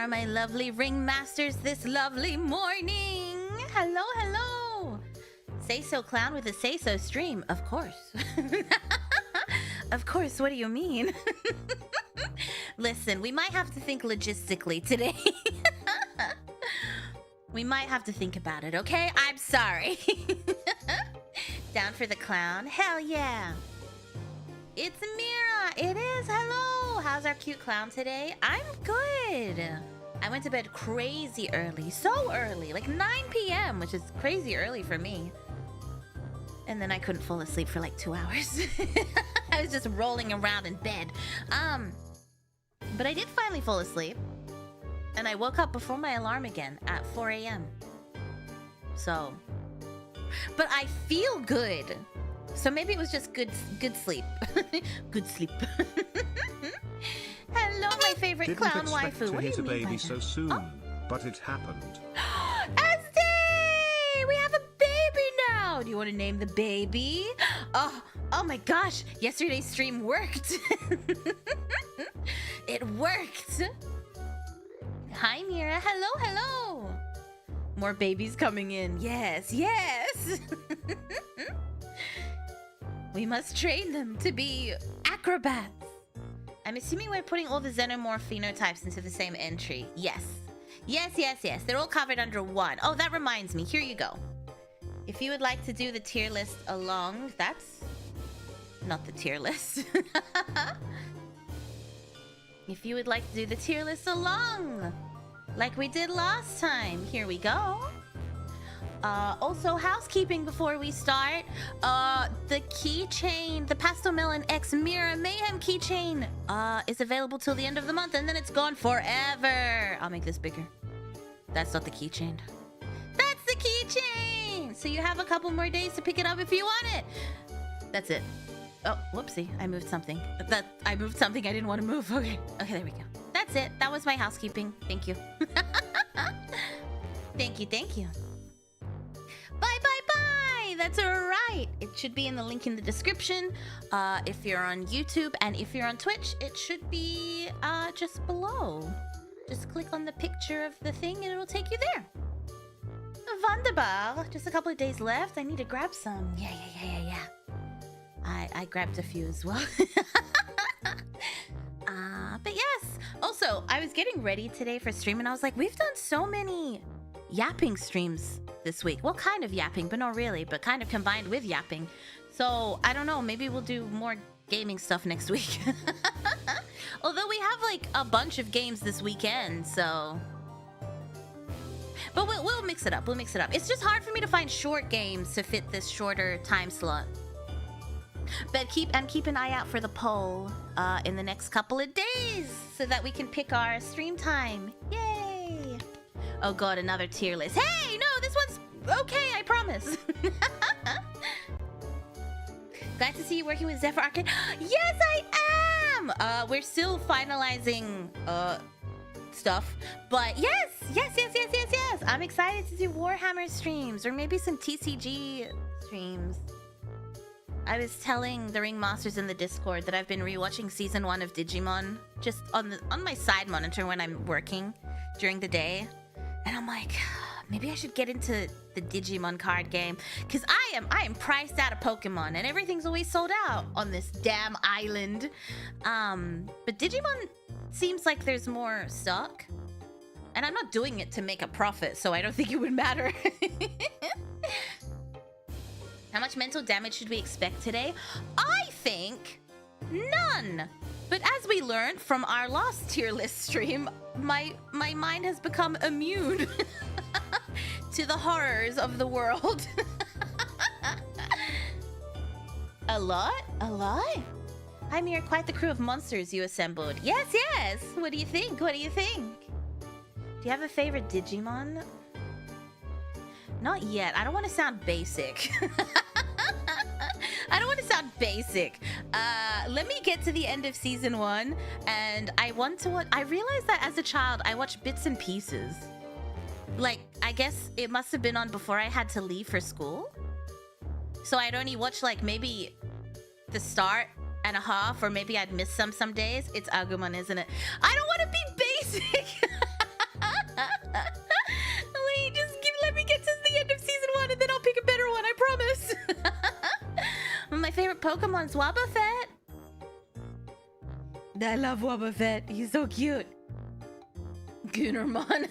are my lovely ringmasters this lovely morning? Hello, hello. Say so clown with a say so stream, of course. Of course, what do you mean? Listen, we might have to think logistically today. We might have to think about it, okay? I'm sorry. Down for the clown? Hell yeah. It's Mira. It is. Hello. How's our cute clown today? I'm good. I went to bed crazy early. So early. Like 9 p.m., which is crazy early for me. And then I couldn't fall asleep for like 2 hours. I was just rolling around in bed. But I did finally fall asleep. And I woke up before my alarm again at 4 a.m. So... But I feel good. So maybe it was just good sleep. Good sleep. Hello, my favorite clown waifu. To what do hit you a mean baby by so that? soon, but it happened. Esty! We have a baby now! Do you want to name the baby? Oh my gosh! Yesterday's stream worked! It worked! Hi, Mira. Hello, hello! More babies coming in. Yes, yes! We must train them to be acrobats. I'm assuming we're putting all the xenomorph phenotypes into the same entry. Yes. Yes, yes, yes. They're all covered under one. Oh, that reminds me. Here you go. If you would like to do the tier list along... That's not the tier list. If you would like to do the tier list along, like we did last time, here we go. Also, housekeeping before we start. The keychain, the Pastel Melon X Mira Mayheme keychain, is available till the end of the month, and then it's gone forever. I'll make this bigger. That's not the keychain. That's the keychain! So you have a couple more days to pick it up if you want it. That's it. Oh, whoopsie. I moved something. I moved something I didn't want to move. Okay. Okay, there we go. That's it. That was my housekeeping. Thank you. Thank you, thank you. Bye, bye, bye! That's alright. It should be in the link in the description. If you're on YouTube and if you're on Twitch, it should be just below. Just click on the picture of the thing and it'll take you there. Wunderbar. Just a couple of days left. I need to grab some. Yeah. I grabbed a few as well. But yes. Also, I was getting ready today for stream and I was like, we've done so many yapping streams this week. Well, kind of yapping, but not really, but kind of combined with yapping. So, I don't know, maybe we'll do more gaming stuff next week. Although we have like a bunch of games this weekend, so... But we'll mix it up, we'll mix it up. It's just hard for me to find short games to fit this shorter time slot. But keep an eye out for the poll in the next couple of days so that we can pick our stream time. Yay! Oh god, another tier list. Hey, no, this one's okay, I promise. Glad to see you working with Zephyr Arcade. Yes, I am! We're still finalizing stuff, but yes. I'm excited to do Warhammer streams or maybe some TCG streams. I was telling the Ringmasters in the Discord that I've been rewatching season 1 of Digimon just on my side monitor when I'm working during the day. And I'm like, maybe I should get into the Digimon card game because I am priced out of Pokemon and everything's always sold out on this damn island. But Digimon seems like there's more stock. And I'm not doing it to make a profit, so I don't think it would matter. How much mental damage should we expect today? I think none. But as we learned from our last tier list stream, my mind has become immune to the horrors of the world. A lot? Hi, Mir, quite the crew of monsters you assembled. Yes. What do you think? Do you have a favorite Digimon? Not yet. I don't want to sound basic. Let me get to the end of season 1, and I want to watch... I realized that as a child, I watched bits and pieces. Like, I guess it must have been on before I had to leave for school. So I'd only watch, like, maybe the start and a half, or maybe I'd miss some days. It's Agumon, isn't it? I don't want to be basic! Pokemon's Wobbuffet. I love Wobbuffet. He's so cute. Goonermon.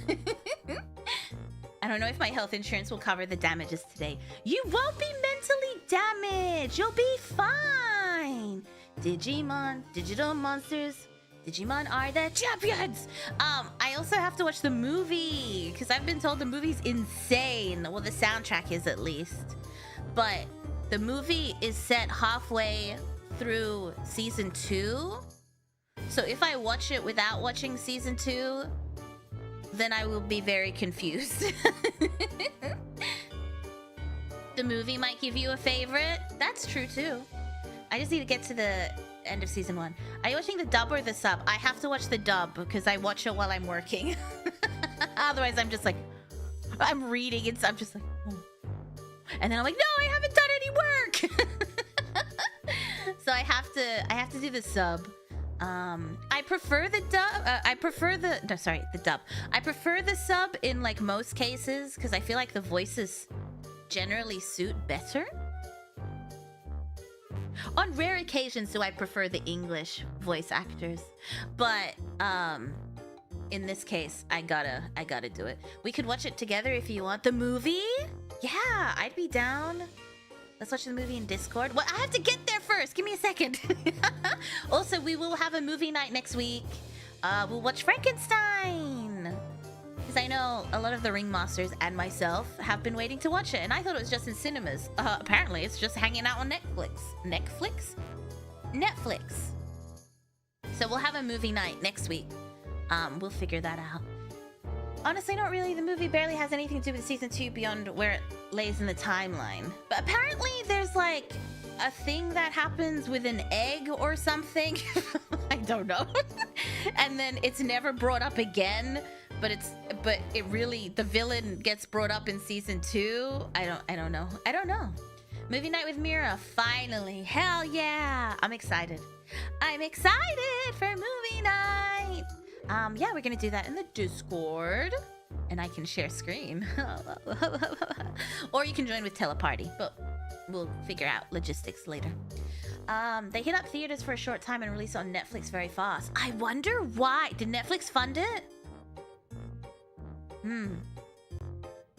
I don't know if my health insurance will cover the damages today. You won't be mentally damaged. You'll be fine. Digimon, digital monsters. Digimon are the champions. I also have to watch the movie because I've been told the movie's insane. Well, the soundtrack is at least. But the movie is set halfway through season 2. So if I watch it without watching season 2, then I will be very confused. The movie might give you a favorite. That's true too. I just need to get to the end of season 1. Are you watching the dub or the sub? I have to watch the dub because I watch it while I'm working. Otherwise, I'm just like, I'm reading and I'm just like, oh. And then I'm like, no, I haven't done any work. So I have to do the sub. I prefer the dub. The dub. I prefer the sub in like most cases because I feel like the voices generally suit better. On rare occasions do I prefer the English voice actors, but in this case, I gotta do it. We could watch it together if you want. The movie? Yeah, I'd be down. Let's watch the movie in Discord. Well, I have to get there first. Give me a second. Also, we will have a movie night next week. We'll watch Frankenstein. Because I know a lot of the Ringmasters and myself have been waiting to watch it. And I thought it was just in cinemas. Apparently, it's just hanging out on Netflix. Netflix. So we'll have a movie night next week. We'll figure that out. Honestly, not really. The movie barely has anything to do with season 2 beyond where it lays in the timeline. But apparently there's like a thing that happens with an egg or something. I don't know. And then it's never brought up again. But it really, the villain gets brought up in season 2. I don't know. Movie night with Mira, finally. Hell yeah. I'm excited. I'm excited for movie night. Yeah, we're gonna do that in the Discord, and I can share screen. Or you can join with Teleparty, but we'll figure out logistics later. They hit up theaters for a short time and released on Netflix very fast. I wonder why. Did Netflix fund it?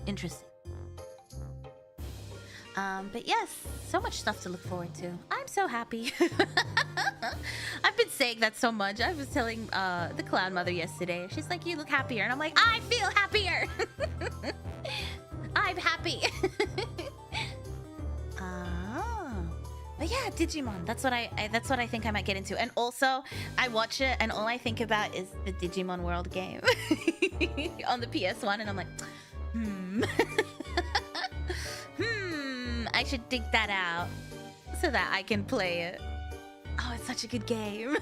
Interesting. But yes, so much stuff to look forward to. I'm so happy. I've been saying that so much. I was telling the clown mother yesterday. She's like, you look happier. And I'm like, I feel happier. I'm happy. But yeah, Digimon. That's what I think I might get into. And also, I watch it and all I think about is the Digimon World game on the PS1. And I'm like, I should dig that out so that I can play it. Oh, it's such a good game.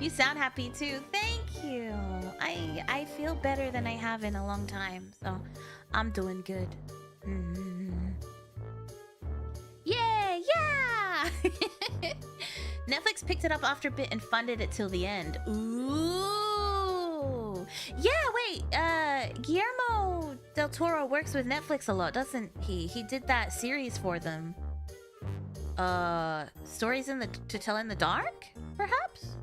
You sound happy too. Thank you. I feel better than I have in a long time, so I'm doing good. Yay, yeah! Netflix picked it up after a bit and funded it till the end. Ooh. Yeah, wait. Guillermo del Toro works with Netflix a lot, doesn't he? He did that series for them. Stories to Tell in the Dark, perhaps?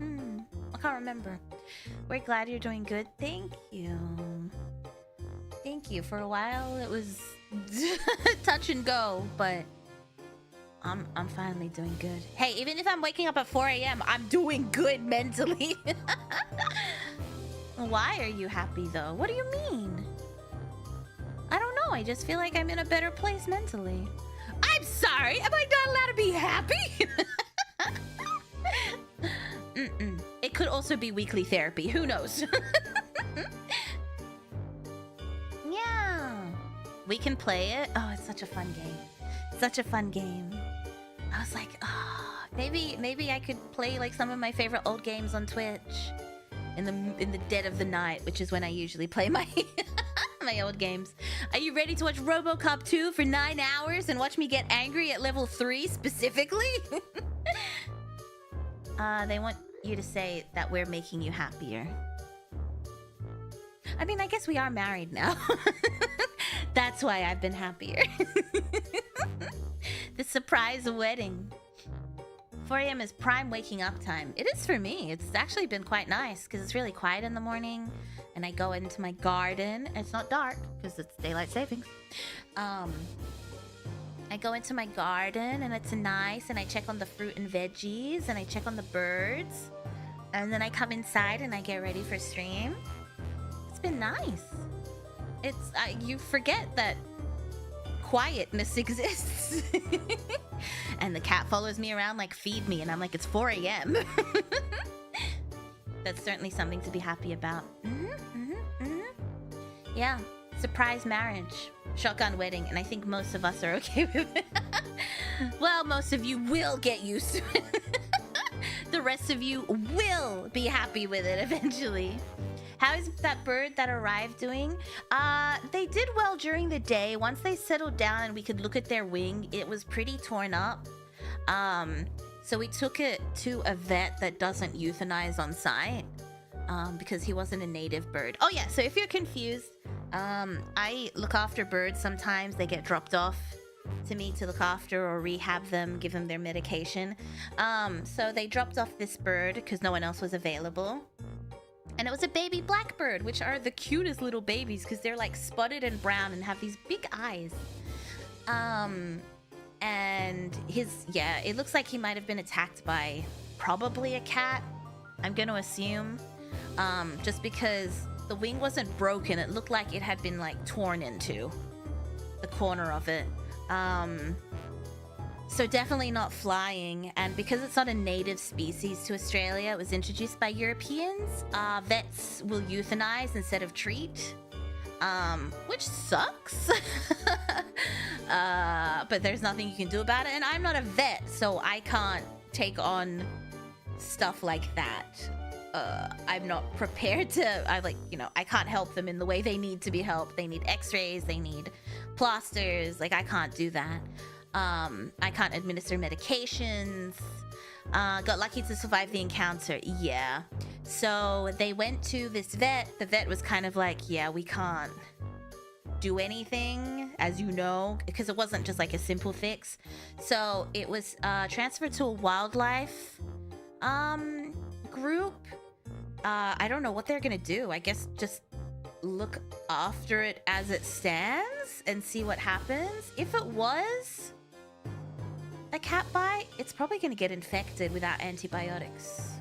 I can't remember. We're glad you're doing good. Thank you. Thank you. For a while, it was touch and go, but I'm finally doing good. Hey, even if I'm waking up at 4 a.m., I'm doing good mentally. Why are you happy, though? What do you mean? I don't know. I just feel like I'm in a better place mentally. I'm sorry. Am I not allowed to be happy? It could also be weekly therapy. Who knows? Yeah. We can play it. Oh, it's such a fun game. Such a fun game. I was like, oh, maybe I could play like some of my favorite old games on Twitch in the dead of the night, which is when I usually play my my old games. Are you ready to watch RoboCop 2 for 9 hours and watch me get angry at level 3 specifically? They want you to say that we're making you happier. I mean, I guess we are married now. That's why I've been happier. The surprise wedding. 4 a.m. is prime waking up time. It is for me. It's actually been quite nice because it's really quiet in the morning, and I go into my garden. It's not dark because it's daylight savings. I go into my garden and it's nice, and I check on the fruit and veggies, and I check on the birds, and then I come inside and I get ready for stream. It's been nice. It's you forget that quietness exists. And the cat follows me around like, feed me, and I'm like, it's 4 a.m. That's certainly something to be happy about. Yeah, surprise marriage, shotgun wedding, and I think most of us are okay with it. Well, most of you will get used to it. The rest of you will be happy with it eventually. How is that bird that arrived doing? They did well during the day. Once they settled down and we could look at their wing, it was pretty torn up. So we took it to a vet that doesn't euthanize on site, because he wasn't a native bird. Oh yeah, so if you're confused, I look after birds sometimes. They get dropped off to me to look after or rehab them, give them their medication. So they dropped off this bird because no one else was available. And it was a baby blackbird, which are the cutest little babies because they're like spotted and brown and have these big eyes. And it looks like he might have been attacked by probably a cat, I'm gonna assume. Just because the wing wasn't broken, it looked like it had been like torn into the corner of it. So definitely not flying, and because it's not a native species to Australia, it was introduced by Europeans. Vets will euthanize instead of treat, which sucks. But there's nothing you can do about it, and I'm not a vet, so I can't take on stuff like that. I'm not prepared to, I can't help them in the way they need to be helped. They need x-rays, they need plasters, like I can't do that. I can't administer medications. Got lucky to survive the encounter. Yeah. So they went to this vet. The vet was kind of like, yeah, we can't do anything, as you know, because it wasn't just like a simple fix. So it was transferred to a wildlife group. I don't know what they're gonna do. I guess just look after it as it stands and see what happens. If it was a cat bite, it's probably going to get infected without antibiotics,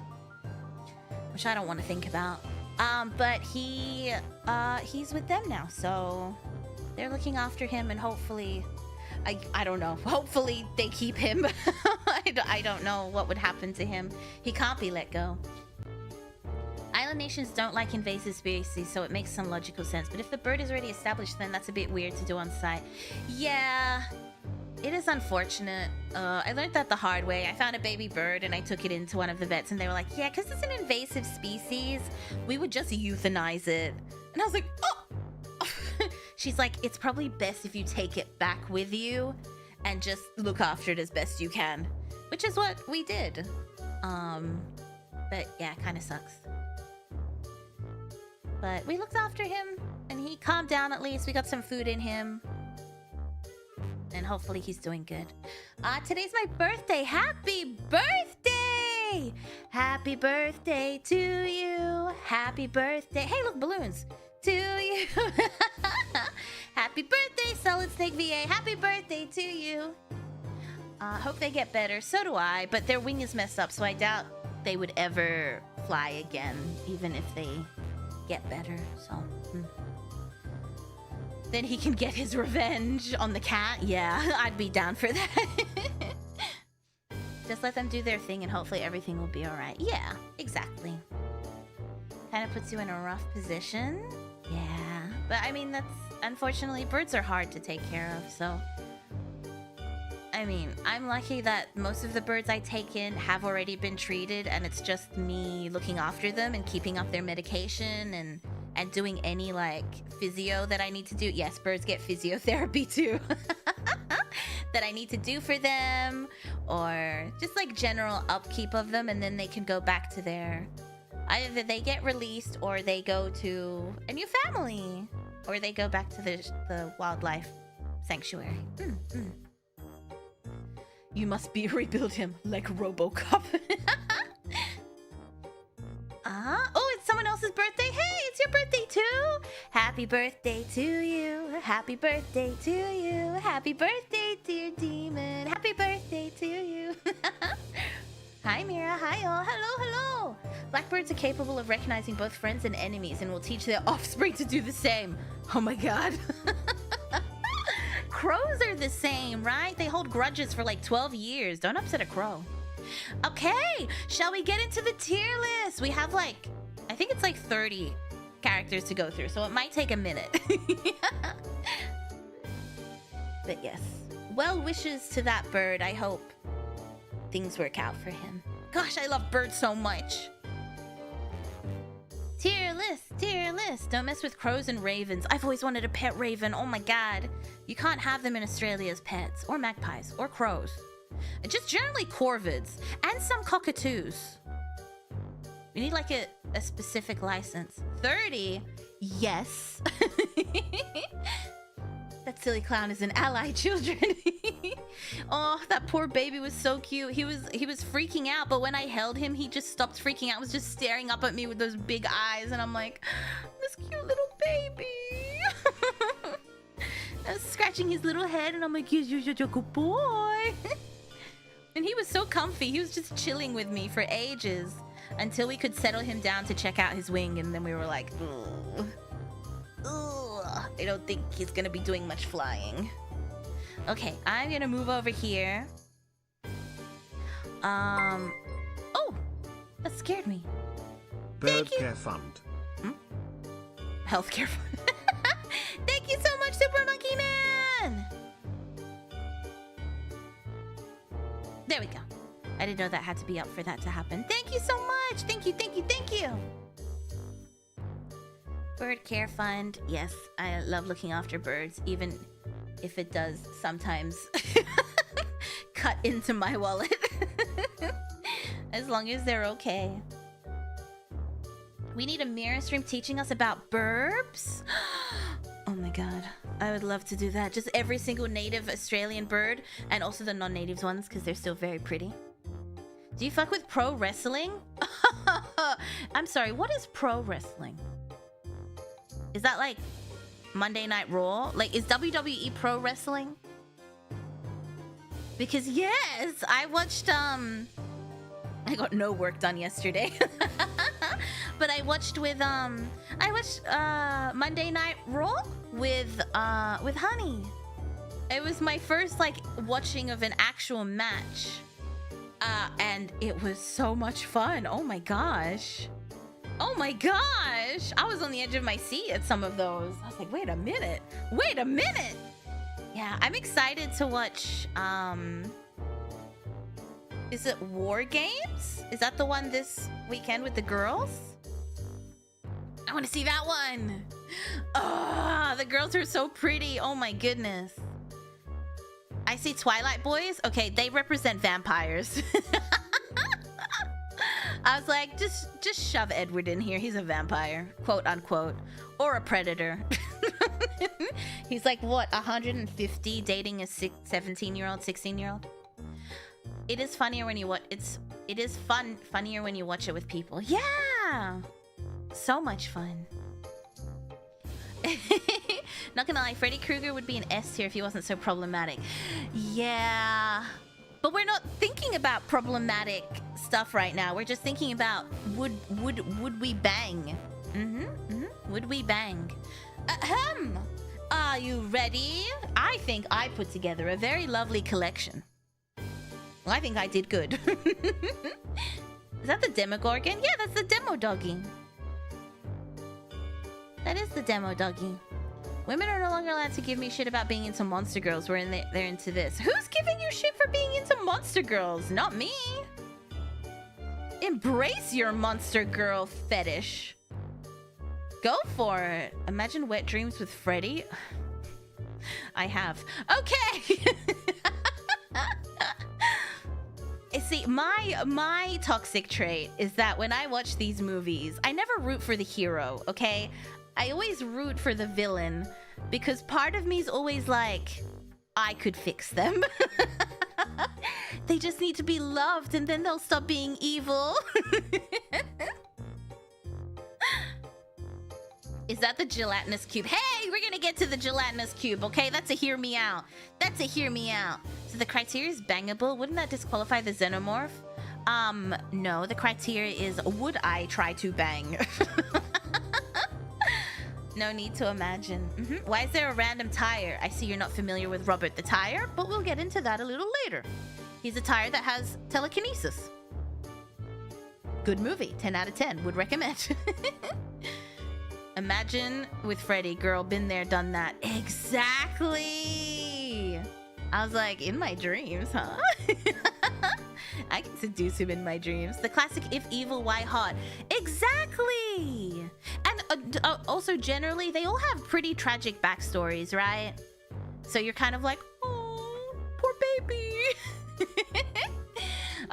which I don't want to think about. But he's with them now, so they're looking after him, and hopefully, I don't know, hopefully they keep him. I don't know what would happen to him. He can't be let go. Island nations don't like invasive species, so it makes some logical sense. But if the bird is already established, then that's a bit weird to do on site. Yeah, it is unfortunate. I learned that the hard way. I found a baby bird and I took it into one of the vets, and they were like, yeah, because it's an invasive species, we would just euthanize it. And I was like, oh! She's like, it's probably best if you take it back with you and just look after it as best you can. Which is what we did. But yeah, it kind of sucks. But we looked after him, and he calmed down at least. We got some food in him. And hopefully he's doing good. Today's my birthday. Happy birthday! Happy birthday to you. Happy birthday. Hey, look, balloons. To you. Happy birthday, Solid Snake VA. Happy birthday to you. Hope they get better. So do I. But their wing is messed up, so I doubt they would ever fly again, even if they get better. So then he can get his revenge on the cat. Yeah, I'd be down for that. Just let them do their thing and hopefully everything will be all right. Yeah, exactly. Kind of puts you in a rough position. Yeah, but I mean, that's unfortunately, birds are hard to take care of, so I mean, I'm lucky that most of the birds I take in have already been treated, and it's just me looking after them and keeping up their medication and doing any like physio that I need to do. Yes, birds get physiotherapy too. That I need to do for them, or just like general upkeep of them, and then they can go back to their, either they get released or they go to a new family, or they go back to the wildlife sanctuary. You must rebuild him like RoboCop. Oh, it's someone else's birthday. Hey, it's your birthday too. Happy birthday to you. Happy birthday to you. Happy birthday, dear demon. Happy birthday to you. Hi, Mira. Hi, all. Hello, hello. Blackbirds are capable of recognizing both friends and enemies and will teach their offspring to do the same. Oh my god. Crows are the same, right? They hold grudges for like 12 years. Don't upset a crow. Okay, shall we get into the tier list? We have like, I think it's like 30 characters to go through, so it might take a minute. But yes, well wishes to that bird. I hope things work out for him. Gosh, I love birds so much. Tier list, tier list. Don't mess with crows and ravens. I've always wanted a pet raven. Oh my god. You can't have them in Australia as pets, or magpies, or crows. Just generally corvids, and some cockatoos. We need like a specific license. 30? Yes. That silly clown is an ally, children. Oh, that poor baby was so cute. He was freaking out, but when I held him, he just stopped freaking out. Was just staring up at me with those big eyes, and I'm like, this cute little baby. I was scratching his little head, and I'm like, you're such a good boy. And he was so comfy. He was just chilling with me for ages until we could settle him down to check out his wing, and then we were like, ugh. Ugh. I don't think he's gonna be doing much flying. Okay, I'm gonna move over here. Oh, that scared me. Bird Care Fund. Healthcare fund. Thank you so much, Super Monkey Man. There we go. I didn't know that had to be up for that to happen. Thank you so much. Thank you, thank you, thank you. Bird Care Fund. Yes, I love looking after birds, even if it does sometimes cut into my wallet. As long as they're okay. We need a mirror stream teaching us about burbs. Oh my god, I would love to do that. Just every single native Australian bird, and also the non-natives ones, because they're still very pretty. Do you fuck with pro wrestling? I'm sorry, what is pro wrestling? Is that like Monday Night Raw? Like, is WWE pro wrestling? Because yes, I watched, I got no work done yesterday. But I watched with, Monday Night Raw with Honey. It was my first, like, watching of an actual match. And it was so much fun. Oh my gosh. Oh my gosh. I was on the edge of my seat at some of those. I was like, wait a minute. Wait a minute. Yeah, I'm excited to watch, is it War Games? Is that the one this weekend with the girls? I want to see that one. Oh, the girls are so pretty. Oh my goodness. I see Twilight Boys. Okay, they represent vampires. I was like, just shove Edward in here. He's a vampire, quote unquote, or a predator. He's like, what, 150 dating a 17-year-old, 16-year-old? It is funnier when you watch. It is funnier when you watch it with people. Yeah, so much fun. Not gonna lie, Freddy Krueger would be an S tier if he wasn't so problematic. Yeah, but we're not thinking about problematic stuff right now. We're just thinking about would we bang? Would we bang? Ahem. Are you ready? I think I put together a very lovely collection. Well, I think I did good. Is that the Demogorgon? Yeah, that's the Demo Doggy. That is the Demo Doggy. Women are no longer allowed to give me shit about being into monster girls. They're into this. Who's giving you shit for being into monster girls? Not me. Embrace your monster girl fetish. Go for it. Imagine wet dreams with Freddy. I have. Okay. See, my toxic trait is that when I watch these movies, I never root for the hero, okay? I always root for the villain because part of me is always like, I could fix them. They just need to be loved and then they'll stop being evil. Is that the gelatinous cube? Hey, we're gonna get to the gelatinous cube, okay? That's a hear me out. That's a hear me out. So the criteria is bangable. Wouldn't that disqualify the xenomorph? No, the criteria is would I try to bang? No need to imagine. Why is there a random tire? I see you're not familiar with Robert the Tire, but we'll get into that a little later. He's a tire that has telekinesis. Good movie, 10 out of 10, would recommend. Imagine with Freddy, girl, been there, done that. Exactly. I was like, in my dreams, huh? I can seduce him in my dreams. The classic if evil, why hot? Exactly. And also generally, they all have pretty tragic backstories, right? So you're kind of like, oh, poor baby.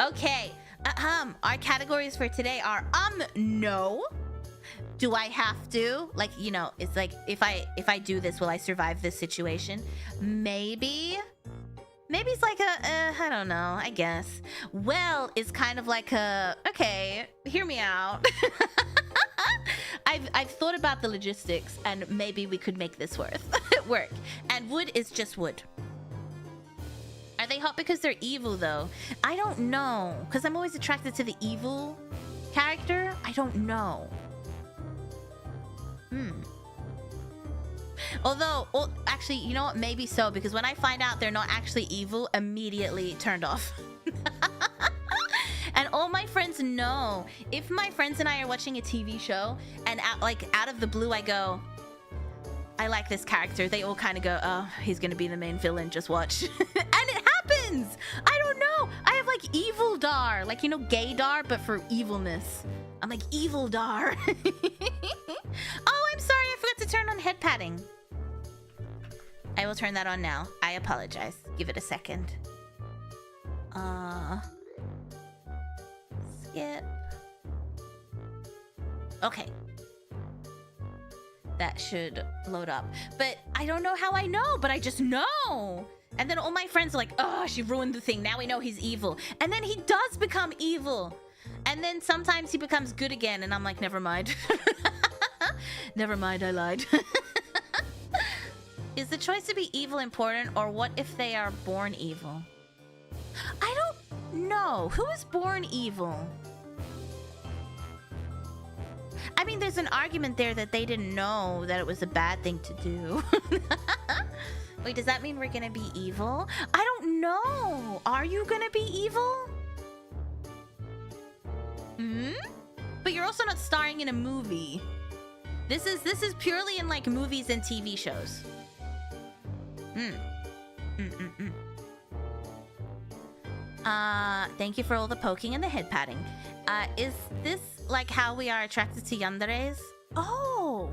Okay. Our categories for today are no. Do I have to? Like, you know, it's like if I do this, will I survive this situation? Maybe. Maybe it's like I don't know, I guess. Well, it's kind of like okay, hear me out. I've thought about the logistics and maybe we could make this work. And wood is just wood. Are they hot because they're evil though? I don't know, because I'm always attracted to the evil character. I don't know. Although, well, actually, you know what? Maybe so, because when I find out they're not actually evil, immediately turned off. And all my friends know. If my friends and I are watching a TV show, and out of the blue I go, I like this character, they all kind of go, oh, he's gonna be the main villain, just watch. And it happens! I don't know! I have like evil Dar, like, you know, gaydar, but for evilness. I'm like, evil Dar. Oh, I'm sorry, I forgot to turn on head padding. I will turn that on now. I apologize. Give it a second. Skip. Okay. That should load up. But I don't know how I know, but I just know. And then all my friends are like, oh, she ruined the thing. Now we know he's evil. And then he does become evil. And then sometimes he becomes good again. And I'm like, never mind. Never mind, I lied. Is the choice to be evil important, or what if they are born evil? I don't know. Who is born evil? I mean, there's an argument there that they didn't know that it was a bad thing to do. Wait, does that mean we're gonna be evil? I don't know. Are you gonna be evil? But you're also not starring in a movie. This is purely in like movies and TV shows. Thank you for all the poking and the head patting. Is this like how we are attracted to yanderes? Oh,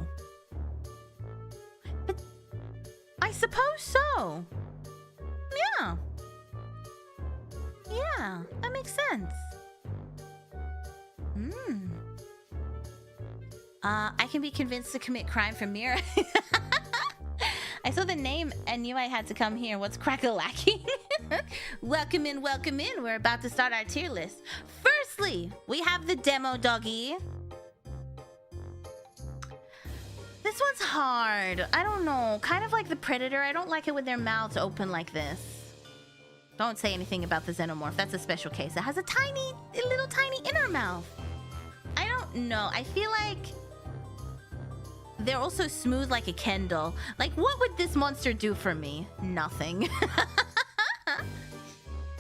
but I suppose so. Yeah. Yeah, that makes sense. I can be convinced to commit crime for Mira. I saw the name and knew I had to come here. What's crack-a-lacking? Welcome in, welcome in. We're about to start our tier list. Firstly, we have the demo doggy. This one's hard. I don't know. Kind of like the Predator. I don't like it with their mouths open like this. Don't say anything about the xenomorph. That's a special case. It has a little tiny inner mouth. I don't know. I feel like they're also smooth like a Ken doll. Like, what would this monster do for me? Nothing.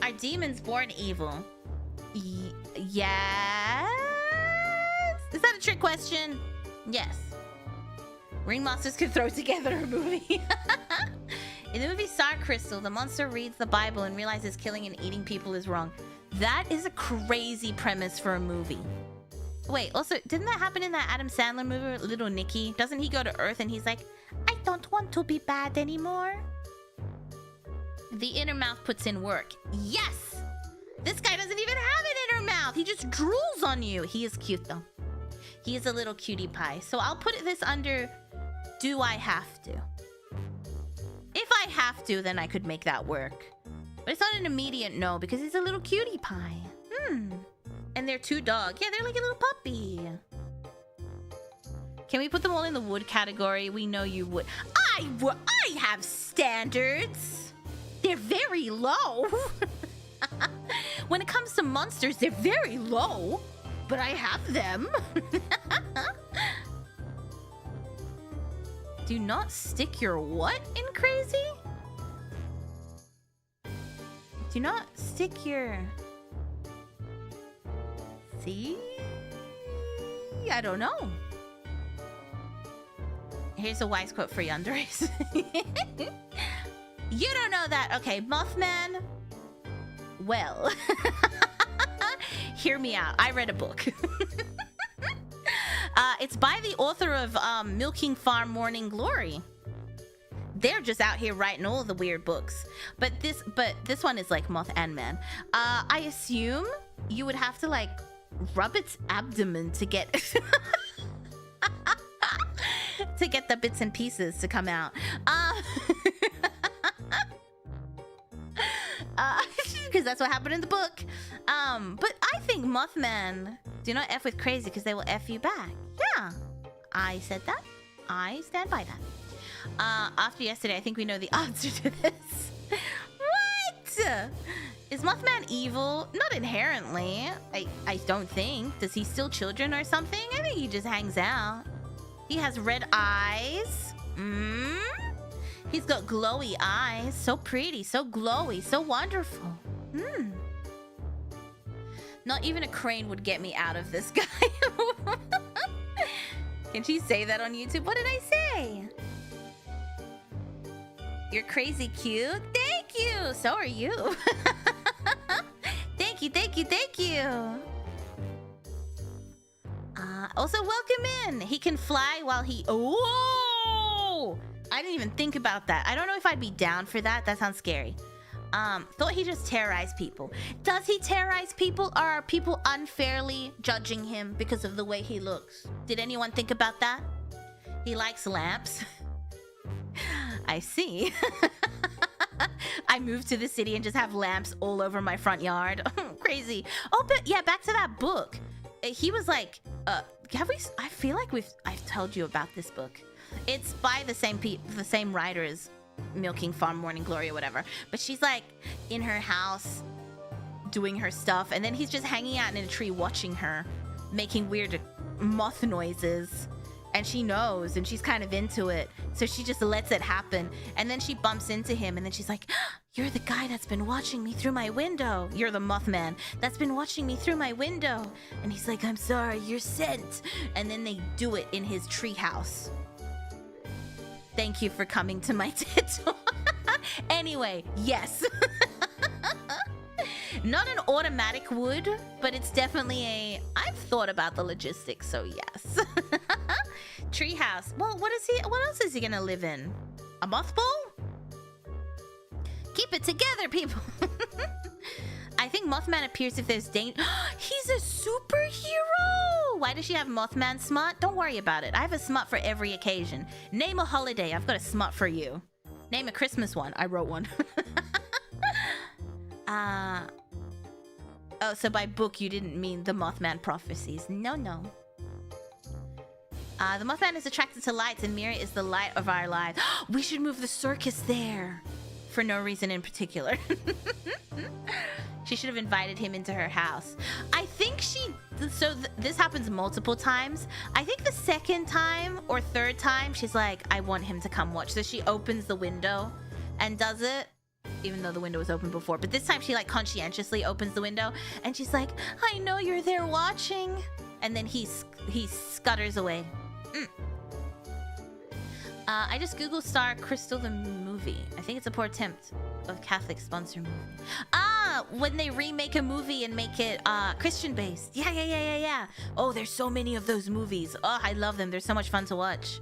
Are demons born evil? Yes? Is that a trick question? Yes. Ring monsters could throw together a movie. In the movie Star Crystal, the monster reads the Bible and realizes killing and eating people is wrong. That is a crazy premise for a movie. Wait, also, didn't that happen in that Adam Sandler movie, Little Nicky? Doesn't he go to Earth and he's like, I don't want to be bad anymore? The inner mouth puts in work. Yes! This guy doesn't even have an inner mouth. He just drools on you. He is cute, though. He is a little cutie pie. So I'll put this under, do I have to? If I have to, then I could make that work. But it's not an immediate no because he's a little cutie pie. And they're 2 dogs. Yeah, they're like a little puppy. Can we put them all in the wood category? We know you would. I have standards. They're very low. When it comes to monsters, they're very low. But I have them. Do not stick your what in crazy? Do not stick your... See? I don't know. Here's a wise quote for Yandere. You don't know that. Okay, Mothman. Well, hear me out. I read a book. It's by the author of Milking Farm Morning Glory. They're just out here writing all the weird books. But this one is like Moth and Man. I assume you would have to like rub its abdomen to get to get the bits and pieces to come out. Because that's what happened in the book. But I think Mothman do not F with crazy because they will F you back. Yeah, I said that. I stand by that. After yesterday, I think we know the answer to this. What? Is Mothman evil? Not inherently. I don't think. Does he steal children or something? I think he just hangs out. He has red eyes. He's got glowy eyes. So pretty, so glowy, so wonderful. Not even a crane would get me out of this guy. Can she say that on YouTube? What did I say? You're crazy cute. Thank you. So are you. Thank you, thank you, thank you. Also, welcome in. He can fly while he... Oh! I didn't even think about that. I don't know if I'd be down for that. That sounds scary. Thought he just terrorized people. Does he terrorize people, or are people unfairly judging him because of the way he looks? Did anyone think about that? He likes lamps. I see. I moved to the city and just have lamps all over my front yard. Crazy. Oh, but yeah, back to that book. He was like, I feel like I've told you about this book. It's by the same writer as Milking Farm Morning Glory or whatever. But she's like in her house doing her stuff, and then he's just hanging out in a tree watching her, making weird moth noises. And she knows, and she's kind of into it. So she just lets it happen. And then she bumps into him, and then she's like, you're the guy that's been watching me through my window. You're the Mothman that's been watching me through my window. And he's like, I'm sorry, you're sent. And then they do it in his treehouse. Thank you for coming to my TED. Anyway, yes. Not an automatic would, but it's definitely I've thought about the logistics, so yes. Treehouse. Well, what else is he gonna live in? A mothball? Keep it together, people. I think Mothman appears if there's danger. He's a superhero! Why does she have Mothman smut? Don't worry about it. I have a smut for every occasion. Name a holiday. I've got a smut for you. Name a Christmas one. I wrote one. Oh, so by book you didn't mean the Mothman prophecies. No. The Mothman is attracted to lights, and Mira is the light of our lives. We should move the circus there. For no reason in particular. She should have invited him into her house. I think this happens multiple times. I think the second time or third time, she's like, I want him to come watch. So she opens the window and does it, even though the window was open before. But this time she like conscientiously opens the window and she's like, I know you're there watching. And then he scutters away. I just Googled Star Crystal the movie. I think it's a poor attempt of Catholic sponsor movie. When they remake a movie and make it Christian based. Yeah. Oh, there's so many of those movies. Oh, I love them. They're so much fun to watch.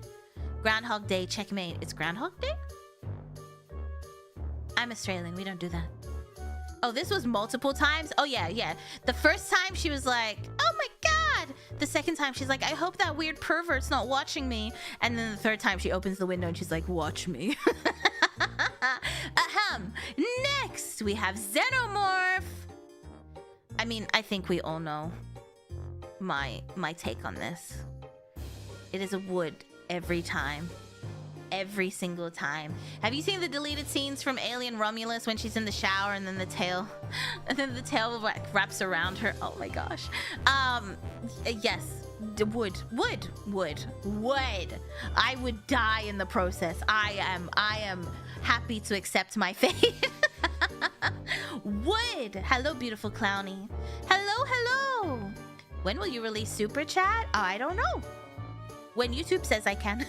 Groundhog Day, checkmate. It's Groundhog Day? I'm Australian. We don't do that. Oh, this was multiple times? Oh, yeah. The first time she was like, oh my God. The second time she's like, I hope that weird pervert's not watching me. And then the third time she opens the window and she's like, watch me. Ahem. Next. Next, we have Xenomorph. I mean, I think we all know my take on this. It is a wood every time. Every single time. Have you seen the deleted scenes from Alien Romulus when she's in the shower and then the tail like wraps around her? Oh my gosh. Yes. Wood. I would die in the process. I am happy to accept my fate. Wood. Hello, beautiful clowny. Hello. When will you release Super Chat? Oh, I don't know. When YouTube says I can.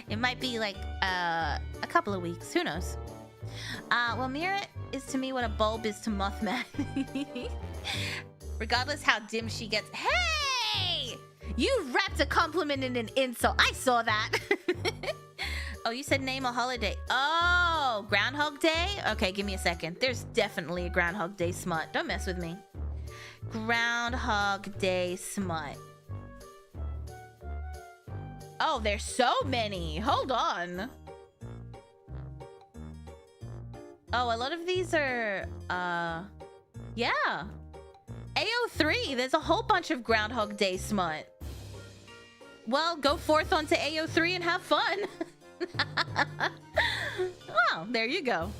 It might be like a couple of weeks. Who knows? Well, Mira is to me what a bulb is to Mothman. Regardless how dim she gets. Hey! You wrapped a compliment in an insult. I saw that. Oh, you said name a holiday. Oh, Groundhog Day? Okay, give me a second. There's definitely a Groundhog Day smut. Don't mess with me. Groundhog Day smut. Oh, there's so many. Hold on. Oh, a lot of these are, yeah. AO3, there's a whole bunch of Groundhog Day smut. Well, go forth onto AO3 and have fun. Well, there you go.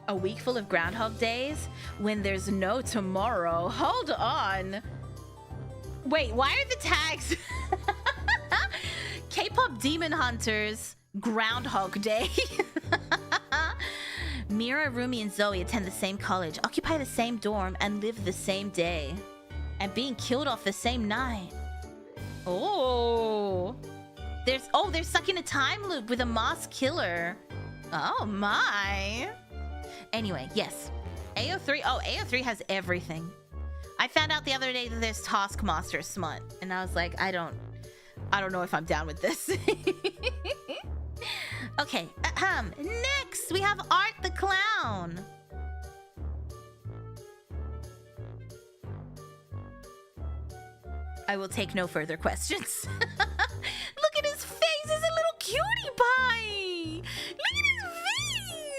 A week full of Groundhog Days when there's no tomorrow. Hold on. Wait, why are the tags? K-pop Demon Hunters, Groundhog Day. Mira, Rumi, and Zoe attend the same college, occupy the same dorm, and live the same day. And being killed off the same night. Oh. They're stuck in a time loop with a mass killer. Oh my. Anyway, yes. AO3, AO3 has everything. I found out the other day that there's Taskmaster smut, and I was like, I don't know if I'm down with this. Okay, next we have Art the Clown. I will take no further questions. Look at his face, he's a little cutie pie. Look at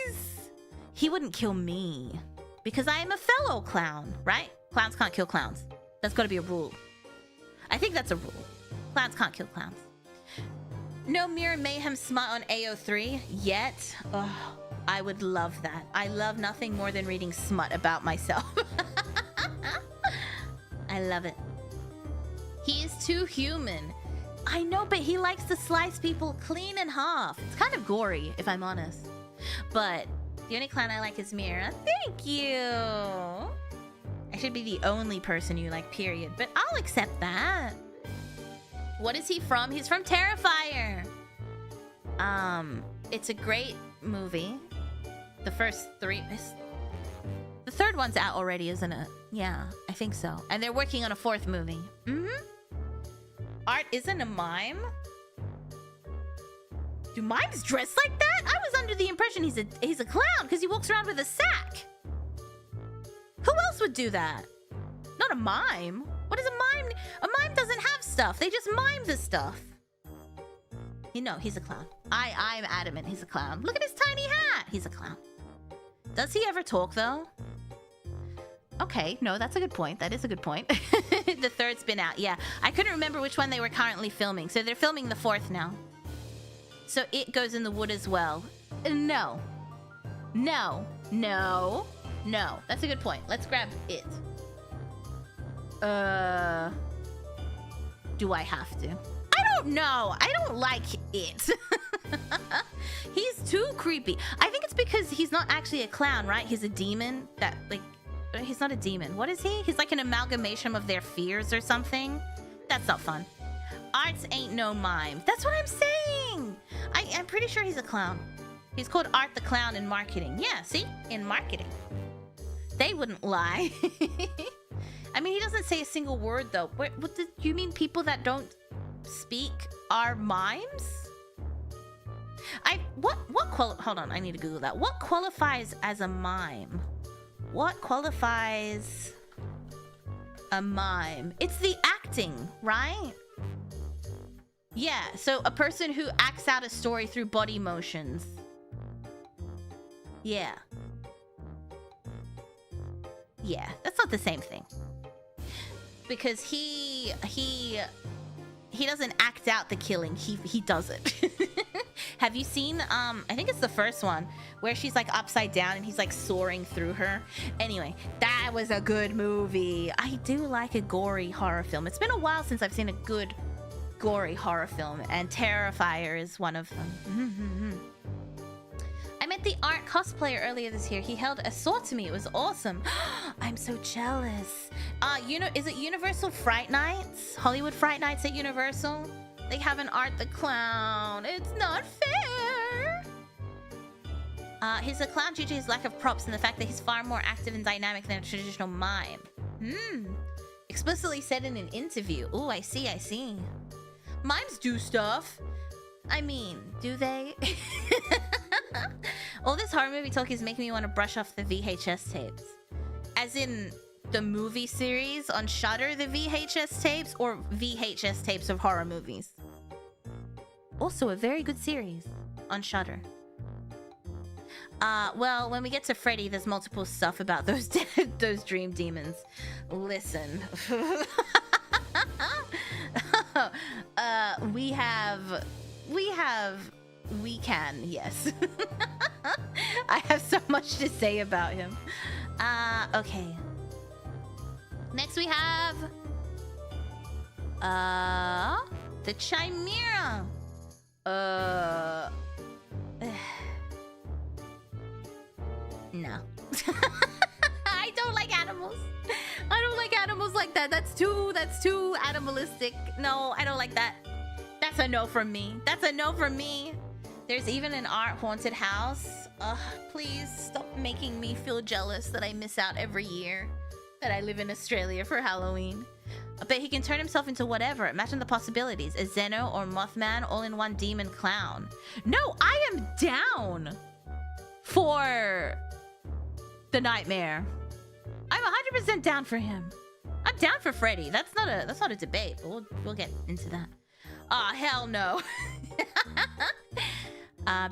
his face. He wouldn't kill me because I am a fellow clown, right? Clowns can't kill clowns. That's gotta be a rule. I think that's a rule. Clowns can't kill clowns. No Mira Mayheme smut on AO3 yet. Oh, I would love that. I love nothing more than reading smut about myself. I love it. He is too human. I know, but he likes to slice people clean in half. It's kind of gory, if I'm honest. But the only clown I like is Mira. Thank you. I should be the only person you like, period. But I'll accept that. What is he from? He's from Terrifier. It's a great movie. The first three... The third one's out already, isn't it? Yeah, I think so. And they're working on a fourth movie. Art isn't a mime? Do mimes dress like that? I was under the impression he's a clown because he walks around with a sack. Who else would do that? Not a mime. What is a mime? A mime doesn't have stuff. They just mime the stuff. You know, he's a clown. I'm adamant he's a clown. Look at his tiny hat. He's a clown. Does he ever talk, though? Okay, no, that's a good point. That is a good point. The third's been out. Yeah, I couldn't remember which one they were currently filming. So they're filming the fourth now. So it goes in the wood as well. No. No. No. No. That's a good point. Let's grab it. Do I have to? I don't know. I don't like it. He's too creepy. I think it's because he's not actually a clown, right? He's a demon that, like... He's not a demon. What is he? He's like an amalgamation of their fears or something. That's not fun. Arts ain't no mime. That's what I'm saying. I'm pretty sure he's a clown. He's called Art the Clown in marketing. Yeah, see? In marketing. They wouldn't lie. I mean, he doesn't say a single word, though. What do you mean people that don't speak are mimes? Hold on, I need to Google that. What qualifies as a mime? What qualifies a mime? It's the acting, right? Yeah, so a person who acts out a story through body motions. Yeah. Yeah, that's not the same thing. Because he doesn't act out the killing. He does it. Have you seen I think it's the first one where she's like upside down and he's like soaring through her? Anyway, that was a good movie. I do like a gory horror film. It's been a while since I've seen a good gory horror film, and Terrifier is one of them. I met the art cosplayer earlier this year. He held a sword to me. It was awesome. I'm so jealous. Is it Universal Fright Nights? Hollywood Fright Nights at Universal? They have an Art the Clown. It's not fair. He's a clown due to his lack of props and the fact that he's far more active and dynamic than a traditional mime. Explicitly said in an interview. Ooh, I see. Mimes do stuff. I mean, do they? All this horror movie talk is making me want to brush off the VHS tapes. As in the movie series on Shudder, the VHS tapes, or VHS tapes of horror movies. Also a very good series on Shudder. Well, when we get to Freddy, there's multiple stuff about those dream demons. Listen. We can, yes. I have so much to say about him. Okay. Next we have the Chimera. No. I don't like animals. I don't like animals like that. That's too animalistic. No, I don't like that. That's a no from me. That's a no from me. There's even an art haunted house. Ugh, please stop making me feel jealous that I miss out every year that I live in Australia for Halloween. But he can turn himself into whatever. Imagine the possibilities. A Zeno or Mothman all in one demon clown. No, I am down for the Nightmare. I'm 100% down for him. I'm down for Freddy. That's not a debate. But we'll get into that. Aw, hell no.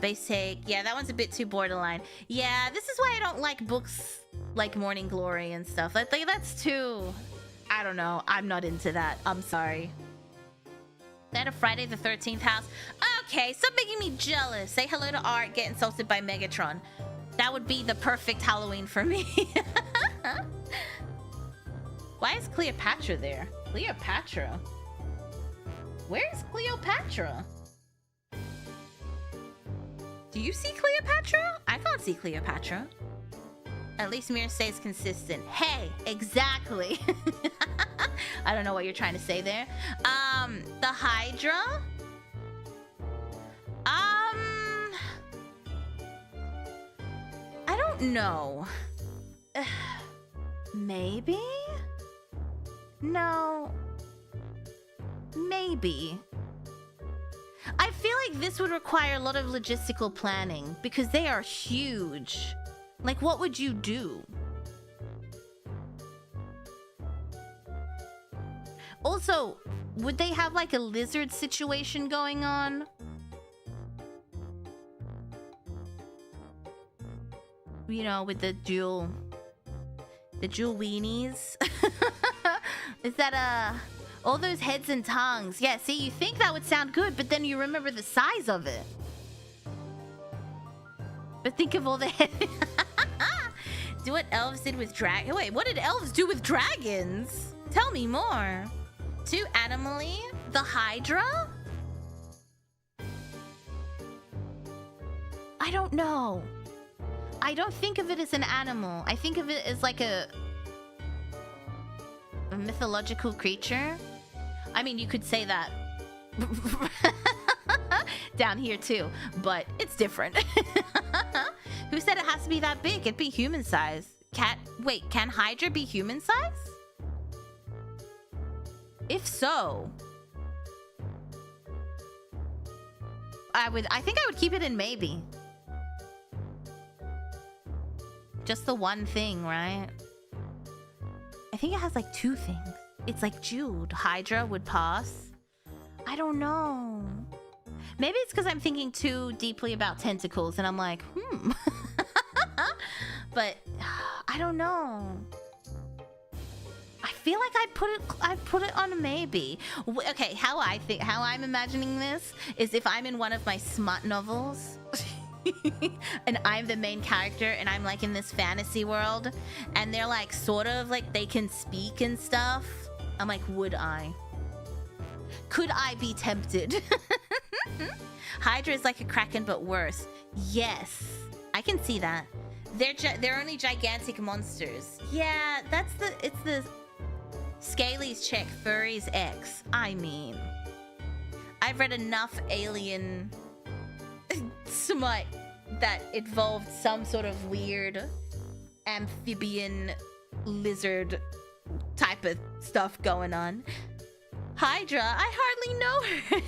Base take. Yeah, that one's a bit too borderline. Yeah, this is why I don't like books like Morning Glory and stuff. That's too... I don't know. I'm not into that. I'm sorry. They had a Friday the 13th house. Okay, stop making me jealous. Say hello to Art, get insulted by Megatron. That would be the perfect Halloween for me. Why is Cleopatra there? Cleopatra? Where's Cleopatra? Do you see Cleopatra? I can't see Cleopatra. At least Mira stays consistent. Hey, exactly. I don't know what you're trying to say there. The Hydra? I don't know. Maybe? No. Maybe. I feel like this would require a lot of logistical planning because they are huge. Like, what would you do? Also, would they have like a lizard situation going on? You know, with the dual weenies? Is that all those heads and tongues? Yeah, see, you think that would sound good, but then you remember the size of it. But think of all the heads. Do what elves did with dragons. Wait, what did elves do with dragons? Tell me more. Too animally? The Hydra? I don't know. I don't think of it as an animal. I think of it as like a mythological creature. I mean, you could say that down here too, but it's different. Who said it has to be that big? It'd be human size. Wait, can Hydra be human size? If so, I think I would keep it in maybe. Just the one thing, right? I think it has like two things. It's like Jude. Hydra would pass. I don't know. Maybe it's because I'm thinking too deeply about tentacles and I'm like, but I don't know. I feel like I'd put it on a maybe. Okay, how I'm imagining this is if I'm in one of my smut novels and I'm the main character and I'm like in this fantasy world and they're like sort of like they can speak and stuff. I'm like, would I? Could I be tempted? Hydra is like a kraken but worse. Yes, I can see that. They're only gigantic monsters. Yeah, it's the Scaly's chick, Furry's ex. I mean, I've read enough alien smut that involved some sort of weird amphibian lizard type of stuff going on. Hydra, I hardly know her.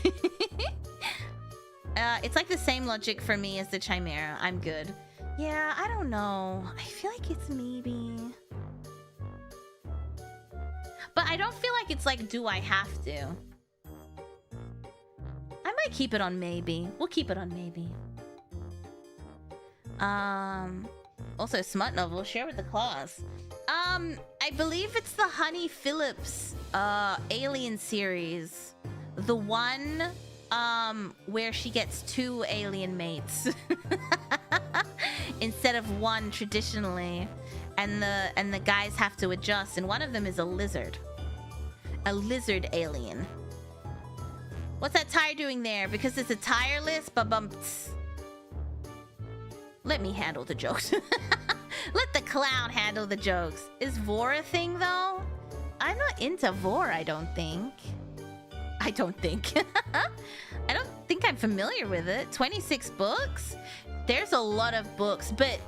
It's like the same logic for me as the Chimera. I'm good. Yeah, I don't know. I feel like it's maybe. But I don't feel like it's like, do I have to? I might keep it on maybe. We'll keep it on maybe. Also smut novel, share with the claws. I believe it's the Honey Phillips alien series. The one where she gets 2 alien mates instead of 1 traditionally. And the guys have to adjust, and one of them is a lizard alien. What's that tire doing there? Because it's a tireless ba-bumps. Let me handle the jokes. Let the clown handle the jokes. Is Vor a thing though? I'm not into Vor, I don't think. I don't think I'm familiar with it. 26 books? There's a lot of books, but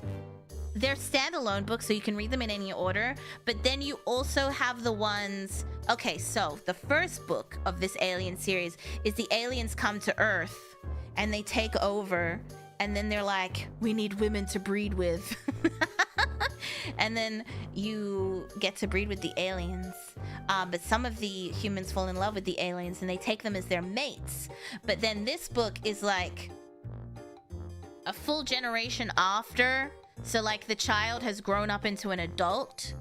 they're standalone books, so you can read them in any order. But then you also have the ones... Okay, so the first book of this alien series is the aliens come to Earth and they take over, and then they're like, we need women to breed with. And then you get to breed with the aliens. But some of the humans fall in love with the aliens and they take them as their mates. But then this book is like a full generation after. So like the child has grown up into an adult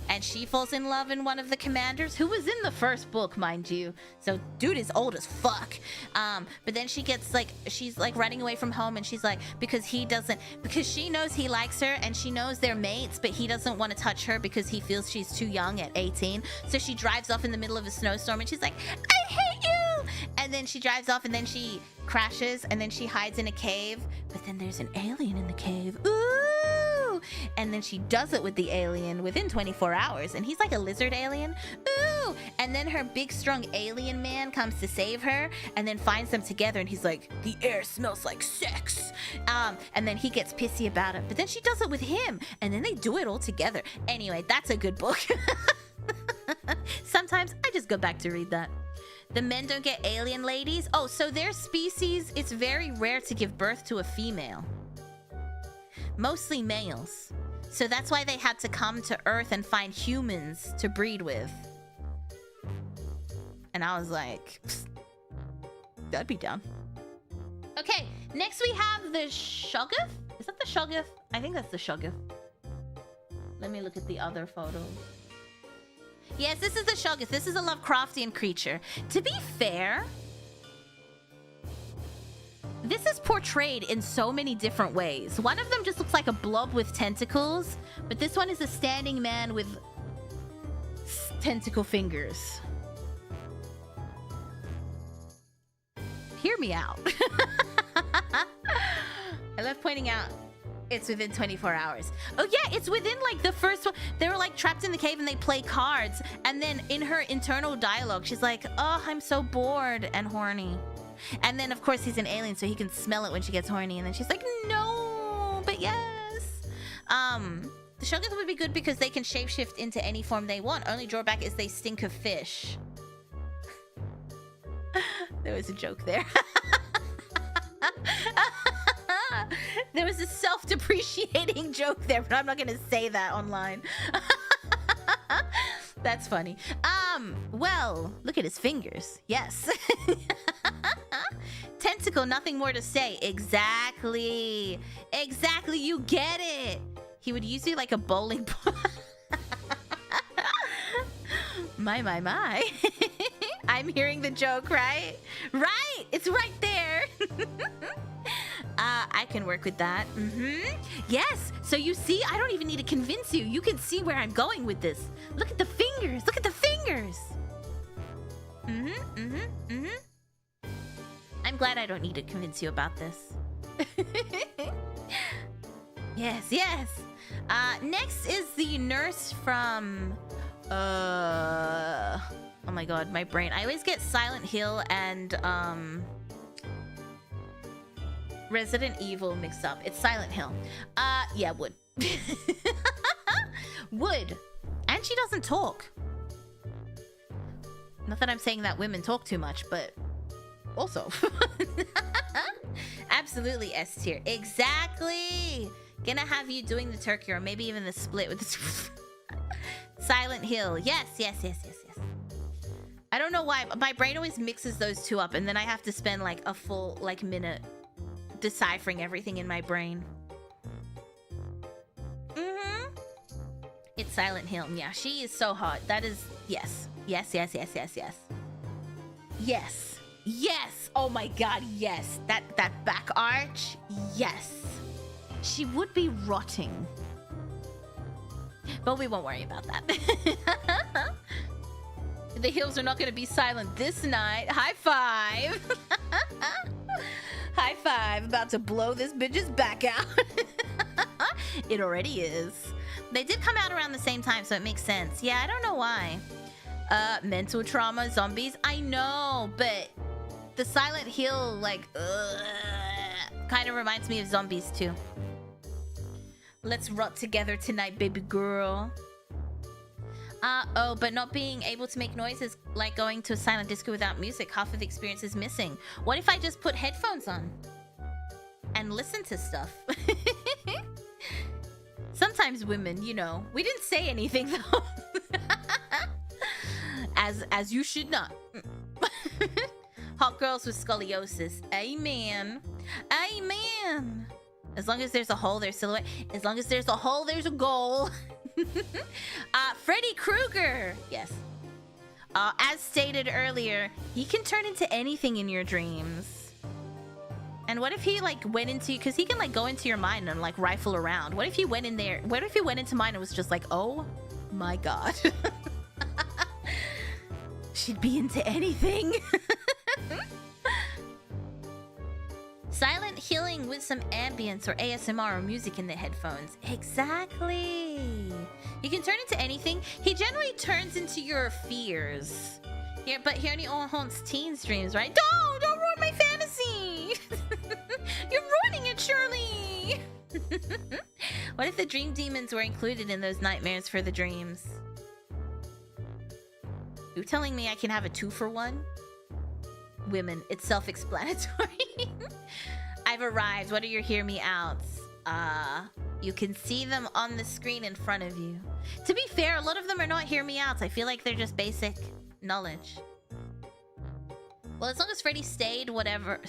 and she falls in love in one of the commanders who was in the first book, mind you. So dude is old as fuck. But then she's like running away from home, and she's like, because she knows he likes her and she knows they're mates, but he doesn't want to touch her because he feels she's too young at 18. So she drives off in the middle of a snowstorm and she's like, I hate you. And then she drives off and then she crashes and then she hides in a cave. But then there's an alien in the cave. Ooh! And then she does it with the alien within 24 hours. And he's like a lizard alien. Ooh! And then her big, strong alien man comes to save her and then finds them together. And he's like, the air smells like sex. And then he gets pissy about it. But then she does it with him. And then they do it all together. Anyway, that's a good book. Sometimes I just go back to read that. The men don't get alien ladies. Oh, so their species, it's very rare to give birth to a female. Mostly males. So that's why they had to come to Earth and find humans to breed with. And I was like, that'd be down. Okay, next we have the Shoggoth. Is that the Shoggoth? I think that's the Shoggoth. Let me look at the other photos. Yes, this is the Shoggoth. This is a Lovecraftian creature. To be fair, this is portrayed in so many different ways. One of them just looks like a blob with tentacles, but this one is a standing man with tentacle fingers. Hear me out. I love pointing out it's within 24 hours. Oh yeah, it's within like the first one. They were like trapped in the cave and they play cards. And then in her internal dialogue, she's like, oh, I'm so bored and horny. And then of course he's an alien, so he can smell it when she gets horny. And then she's like, no, but yes. The Shoggoth would be good because they can shapeshift into any form they want. Only drawback is they stink of fish. There was a joke there. There was a self-depreciating joke there, but I'm not gonna say that online. That's funny. Well, look at his fingers. Yes. Tentacle, nothing more to say. Exactly. Exactly, you get it. He would use you like a bowling ball. My. I'm hearing the joke, right? Right! It's right there! I can work with that. Yes! So you see, I don't even need to convince you. You can see where I'm going with this. Look at the fingers! Look at the fingers! I'm glad I don't need to convince you about this. Yes. Next is the nurse from... Oh my god, my brain. I always get Silent Hill and Resident Evil mixed up. It's Silent Hill. Yeah, Wood. Wood. And she doesn't talk. Not that I'm saying that women talk too much, but also. Absolutely S tier. Exactly. Gonna have you doing the turkey or maybe even the split with the Silent Hill. Yes. I don't know why, but my brain always mixes those two up and then I have to spend like a full minute deciphering everything in my brain. It's Silent Hill. Yeah, she is so hot. That is yes. Yes. Oh my god, yes. That back arch. Yes. She would be rotting. But we won't worry about that. The hills are not going to be silent this night. High five. High five. About to blow this bitch's back out. It already is. They did come out around the same time, so it makes sense. Yeah, I don't know why. Mental trauma, zombies. I know, but the Silent Hill, kind of reminds me of zombies too. Let's rot together tonight, baby girl. Oh, but not being able to make noise is like going to a silent disco without music. Half of the experience is missing. What if I just put headphones on and listen to stuff? Sometimes women, you know, we didn't say anything though. As you should not. Hot girls with scoliosis. Amen. As long as there's a hole, there's silhouette. As long as there's a hole, there's a goal. Freddy Krueger. Yes. As stated earlier, he can turn into anything in your dreams. And what if he went into, because he can go into your mind and rifle around. What if he went in there? What if he went into mine and was just like, oh my god. She'd be into anything. Silent healing with some ambience or ASMR or music in the headphones. Exactly. You can turn into anything. He generally turns into your fears. Here, but he only haunts teens' dreams, right? Don't ruin my fantasy. You're ruining it, Shirley. What if the dream demons were included in those nightmares for the dreams? You telling me I can have a 2-for-1? Women, it's self-explanatory. I've arrived. What are your hear me outs? You can see them on the screen in front of you. To be fair, a lot of them are not hear me outs. I feel like they're just basic knowledge. Well, as long as Freddy stayed whatever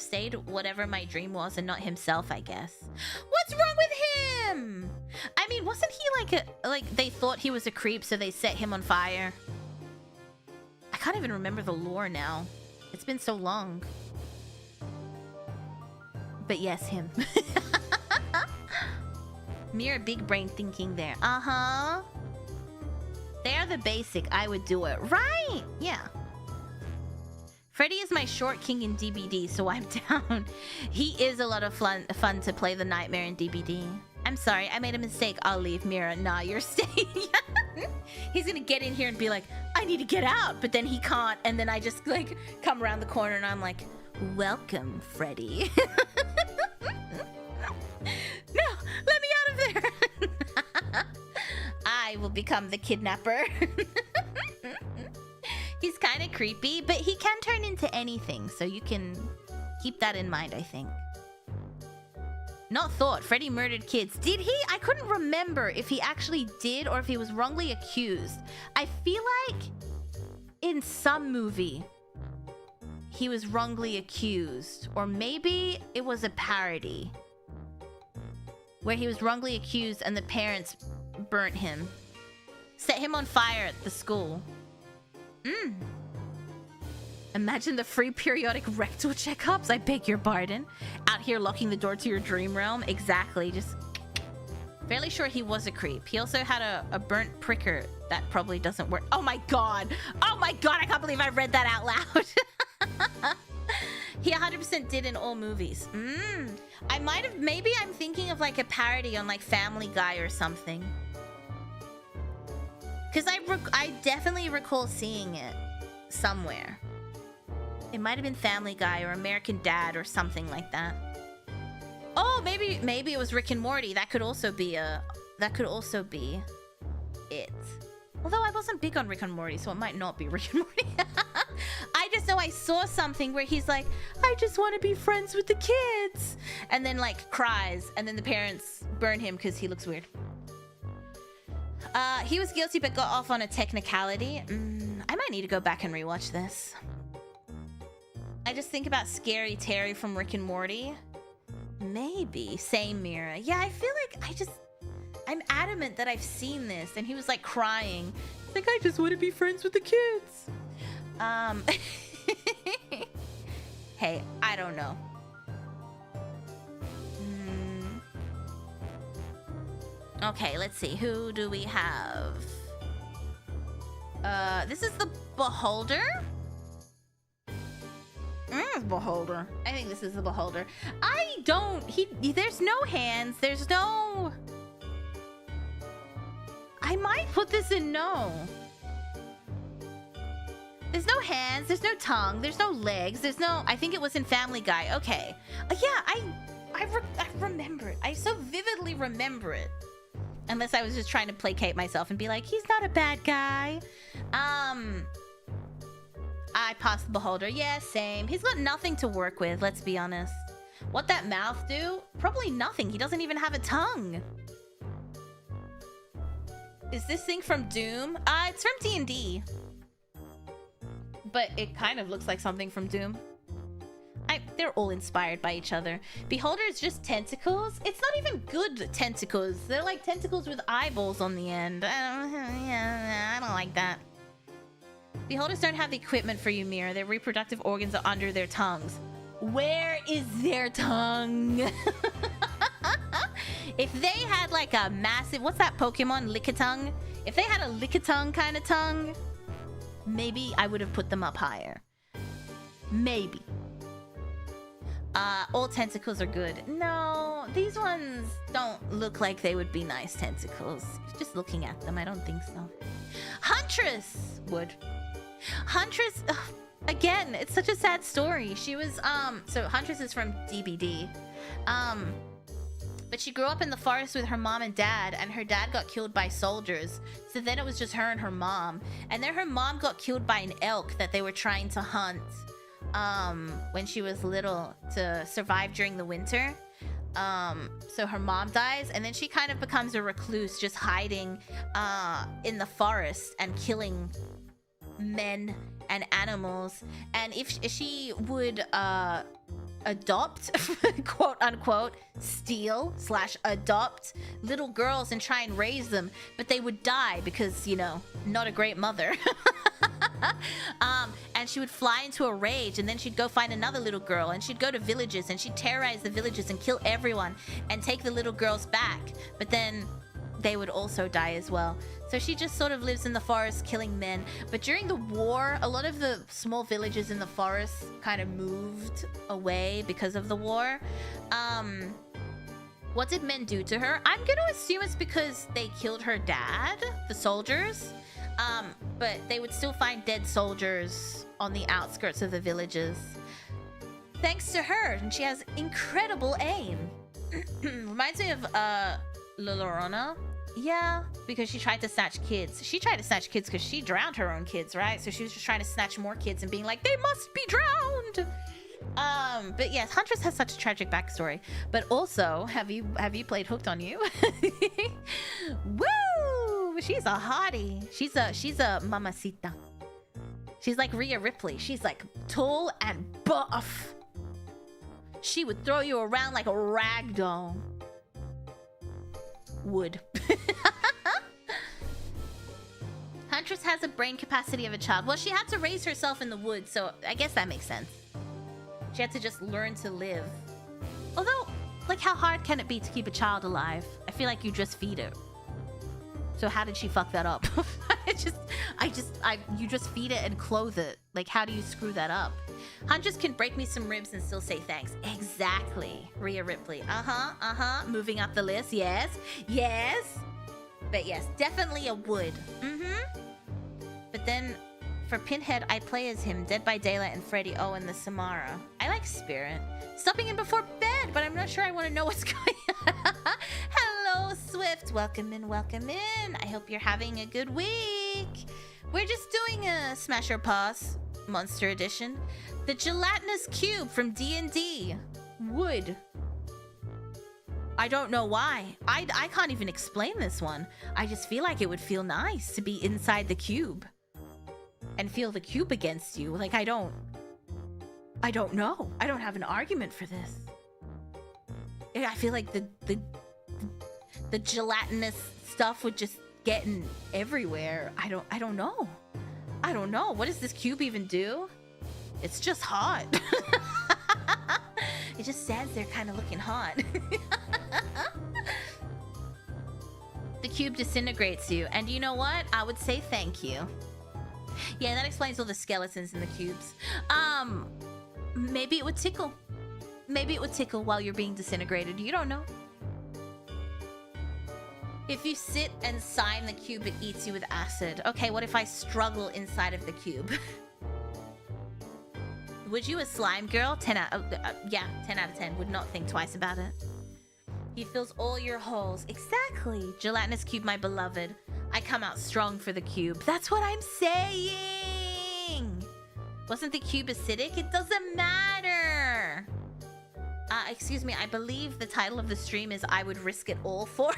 my dream was and not himself, I guess. What's wrong with him? I mean, wasn't he like they thought he was a creep, so they set him on fire? I can't even remember the lore now. It's been so long. But yes, him. Mere big brain thinking there. Uh-huh. They're the basic. I would do it. Right. Yeah. Freddy is my short king in DBD, so I'm down. He is a lot of fun to play the nightmare in DBD. I'm sorry, I made a mistake. I'll leave, Mira. Nah, you're staying. He's gonna get in here and be like, I need to get out, but then he can't, and then I just come around the corner and I'm like, welcome, Freddy. No, let me out of there. I will become the kidnapper. He's kind of creepy, but he can turn into anything, so you can keep that in mind, I think. Not thought. Freddy murdered kids. Did he? I couldn't remember if he actually did or if he was wrongly accused. I feel like in some movie he was wrongly accused, or maybe it was a parody. where he was wrongly accused and the parents burnt him. Set him on fire at the school. Imagine the free periodic rectal checkups. I beg your pardon. Out here locking the door to your dream realm. Exactly. Just fairly sure he was a creep. He also had a burnt pricker that probably doesn't work. Oh my god. Oh my god. I can't believe I read that out loud. He 100% did in all movies. I might have, maybe I'm thinking of like a parody on like Family Guy or something. Because I definitely recall seeing it somewhere. It might have been Family Guy or American Dad or something like that. Oh, maybe it was Rick and Morty. That could also be it. Although I wasn't big on Rick and Morty, so it might not be Rick and Morty. I just know I saw something where he's like, I just want to be friends with the kids. And then like cries, and then the parents burn him because he looks weird. He was guilty but got off on a technicality. I might need to go back and rewatch this. I just think about Scary Terry from Rick and Morty. Maybe. Same Mira. Yeah, I feel like I'm adamant that I've seen this. And he was like crying. He's like, I just want to be friends with the kids. Hey, I don't know. Okay, let's see. Who do we have? This is the Beholder? Beholder. I think this is the Beholder. There's no hands. There's no... I might put this in no. There's no hands. There's no tongue. There's no legs. There's no... I think it was in Family Guy. Okay. Yeah, I remember it. I so vividly remember it. Unless I was just trying to placate myself and be like, he's not a bad guy. I passed the Beholder. Yeah, same. He's got nothing to work with, let's be honest. What that mouth do? Probably nothing. He doesn't even have a tongue. Is this thing from Doom? It's from D&D. But it kind of looks like something from Doom. They're all inspired by each other. Beholder is just tentacles. It's not even good tentacles. They're like tentacles with eyeballs on the end. I don't like that. Beholders don't have the equipment for you, Mira. Their reproductive organs are under their tongues. Where is their tongue? If they had like a massive... What's that Pokemon? Lickitung? If they had a Lickitung kind of tongue, maybe I would have put them up higher. Maybe. All tentacles are good. No, these ones don't look like they would be nice tentacles. Just looking at them, I don't think so. Huntress would. Huntress, again, it's such a sad story. She was, so Huntress is from DBD. But she grew up in the forest with her mom and dad, and her dad got killed by soldiers. So then it was just her and her mom. And then her mom got killed by an elk that they were trying to hunt. When she was little to survive during the winter. So her mom dies, and then she kind of becomes a recluse, just hiding in the forest and killing men and animals. And if she would adopt, quote unquote, steal / adopt little girls and try and raise them, but they would die because, you know, not a great mother. And she would fly into a rage, and then she'd go find another little girl, and she'd go to villages, and she'd terrorize the villages and kill everyone and take the little girls back, but then they would also die as well. So she just sort of lives in the forest killing men. But during the war, a lot of the small villages in the forest kind of moved away because of the war. What did men do to her? I'm gonna assume it's because they killed her dad, the soldiers. But they would still find dead soldiers on the outskirts of the villages. Thanks to her, and she has incredible aim. Reminds me of Lorona. Yeah, because she tried to snatch kids. She tried to snatch kids because she drowned her own kids, right? So she was just trying to snatch more kids and being like, they must be drowned. But yes, Huntress has such a tragic backstory. But also, have you played Hooked on You? Woo! She's a hottie. She's a mamacita. She's like Rhea Ripley. She's like tall and buff. She would throw you around like a rag doll. Wood. Huntress has a brain capacity of a child. Well, she had to raise herself in the woods, so I guess that makes sense. She had to just learn to live. Although, like, how hard can it be to keep a child alive? I feel like you just feed it. So how did she fuck that up? You just feed it and clothe it. Like, how do you screw that up? Huntress can break me some ribs and still say thanks. Exactly. Rhea Ripley. Moving up the list. Yes. Yes. But yes, definitely a wood. But then for Pinhead, I play as him, Dead by Daylight and Freddy Owen the Samara. I like Spirit. Stopping in before bed, but I'm not sure I want to know what's going on. Hello, Swift. Welcome in, welcome in. I hope you're having a good week. We're just doing a Smash or Pass Monster Edition. The gelatinous cube from D&D. Wood. I don't know why. I can't even explain this one. I just feel like it would feel nice to be inside the cube and feel the cube against you. Like, I don't know. I don't have an argument for this. I feel like the gelatinous stuff would just get in everywhere. I don't know. I don't know. What does this cube even do? It's just hot. It just stands there kind of looking hot. The cube disintegrates you. And you know what? I would say thank you. Yeah, that explains all the skeletons in the cubes. Maybe it would tickle. Maybe it would tickle while you're being disintegrated. You don't know. If you sit and sign the cube, it eats you with acid. Okay, what if I struggle inside of the cube? Would you a slime girl? 10 out of 10. Would not think twice about it. He fills all your holes. Exactly. Gelatinous cube, my beloved. I come out strong for the cube. That's what I'm saying. Wasn't the cube acidic? It doesn't matter. Excuse me, I believe the title of the stream is I would risk it all for.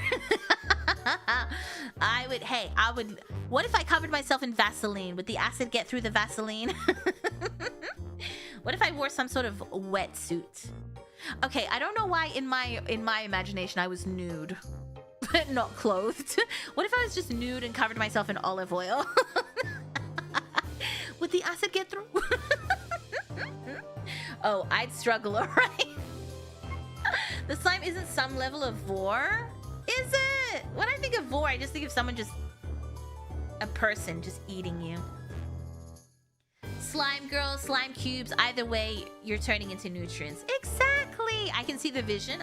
I would. What if I covered myself in Vaseline? Would the acid get through the Vaseline? What if I wore some sort of wetsuit? Okay, I don't know why in my imagination I was nude. Not clothed. What if I was just nude and covered myself in olive oil? Would the acid get through? Oh, I'd struggle, alright. The slime isn't some level of vor? Is it? When I think of vor, I just think of someone a person just eating you. Slime girls, slime cubes, either way, you're turning into nutrients. Exactly! I can see the vision.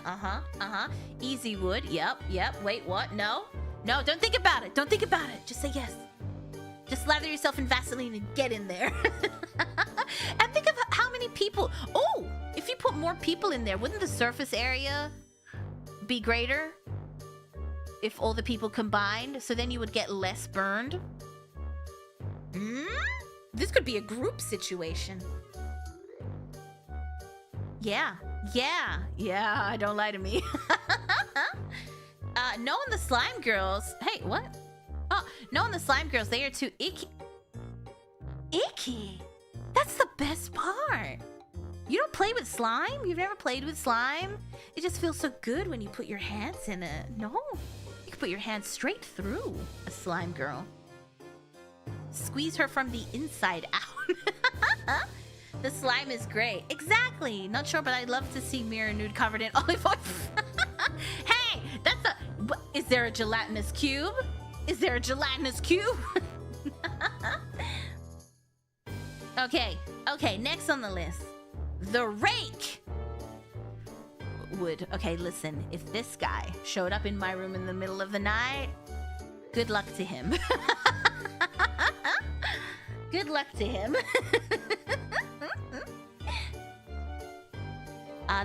Easy wood. Yep. Wait, what? No, don't think about it. Don't think about it. Just say yes. Just lather yourself in Vaseline and get in there. And think of how many people... Oh! If you put more people in there, wouldn't the surface area be greater? If all the people combined? So then you would get less burned? This could be a group situation. Yeah, don't lie to me. No on the slime girls. Hey, what? Oh, no on the slime girls. They are too icky. Icky? That's the best part. You don't play with slime? You've never played with slime? It just feels so good when you put your hands in it. No, you can put your hands straight through a slime girl. Squeeze her from the inside out. The slime is great. Exactly. Not sure, but I'd love to see Mira nude covered in olive oil. Hey, that's a... Is there a gelatinous cube? Is there a gelatinous cube? Okay, next on the list. The rake. Would. Okay, listen. If this guy showed up in my room in the middle of the night, good luck to him. Good luck to him.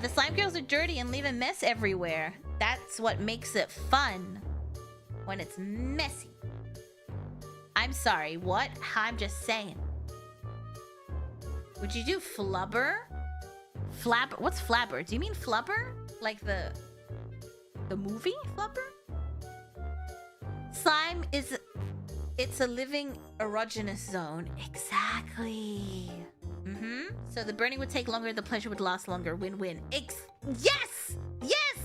The slime girls are dirty and leave a mess everywhere. That's what makes it fun. When it's messy. I'm sorry, what? I'm just saying. Would you do flubber? Flabber? What's flabber? Do you mean flubber? Like the movie Flubber? Slime is... It's a living erogenous zone. Exactly. So the burning would take longer, the pleasure would last longer. Win-win. Yes! Yes!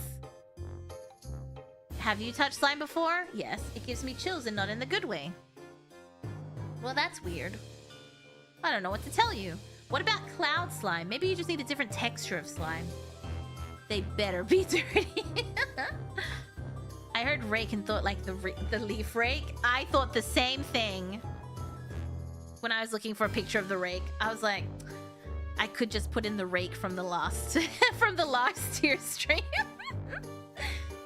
Have you touched slime before? Yes, it gives me chills and not in the good way. Well, that's weird. I don't know what to tell you. What about cloud slime? Maybe you just need a different texture of slime. They better be dirty. I heard rake and thought like the leaf rake. I thought the same thing when I was looking for a picture of the rake. I was like, I could just put in the rake from the last from the last tier stream.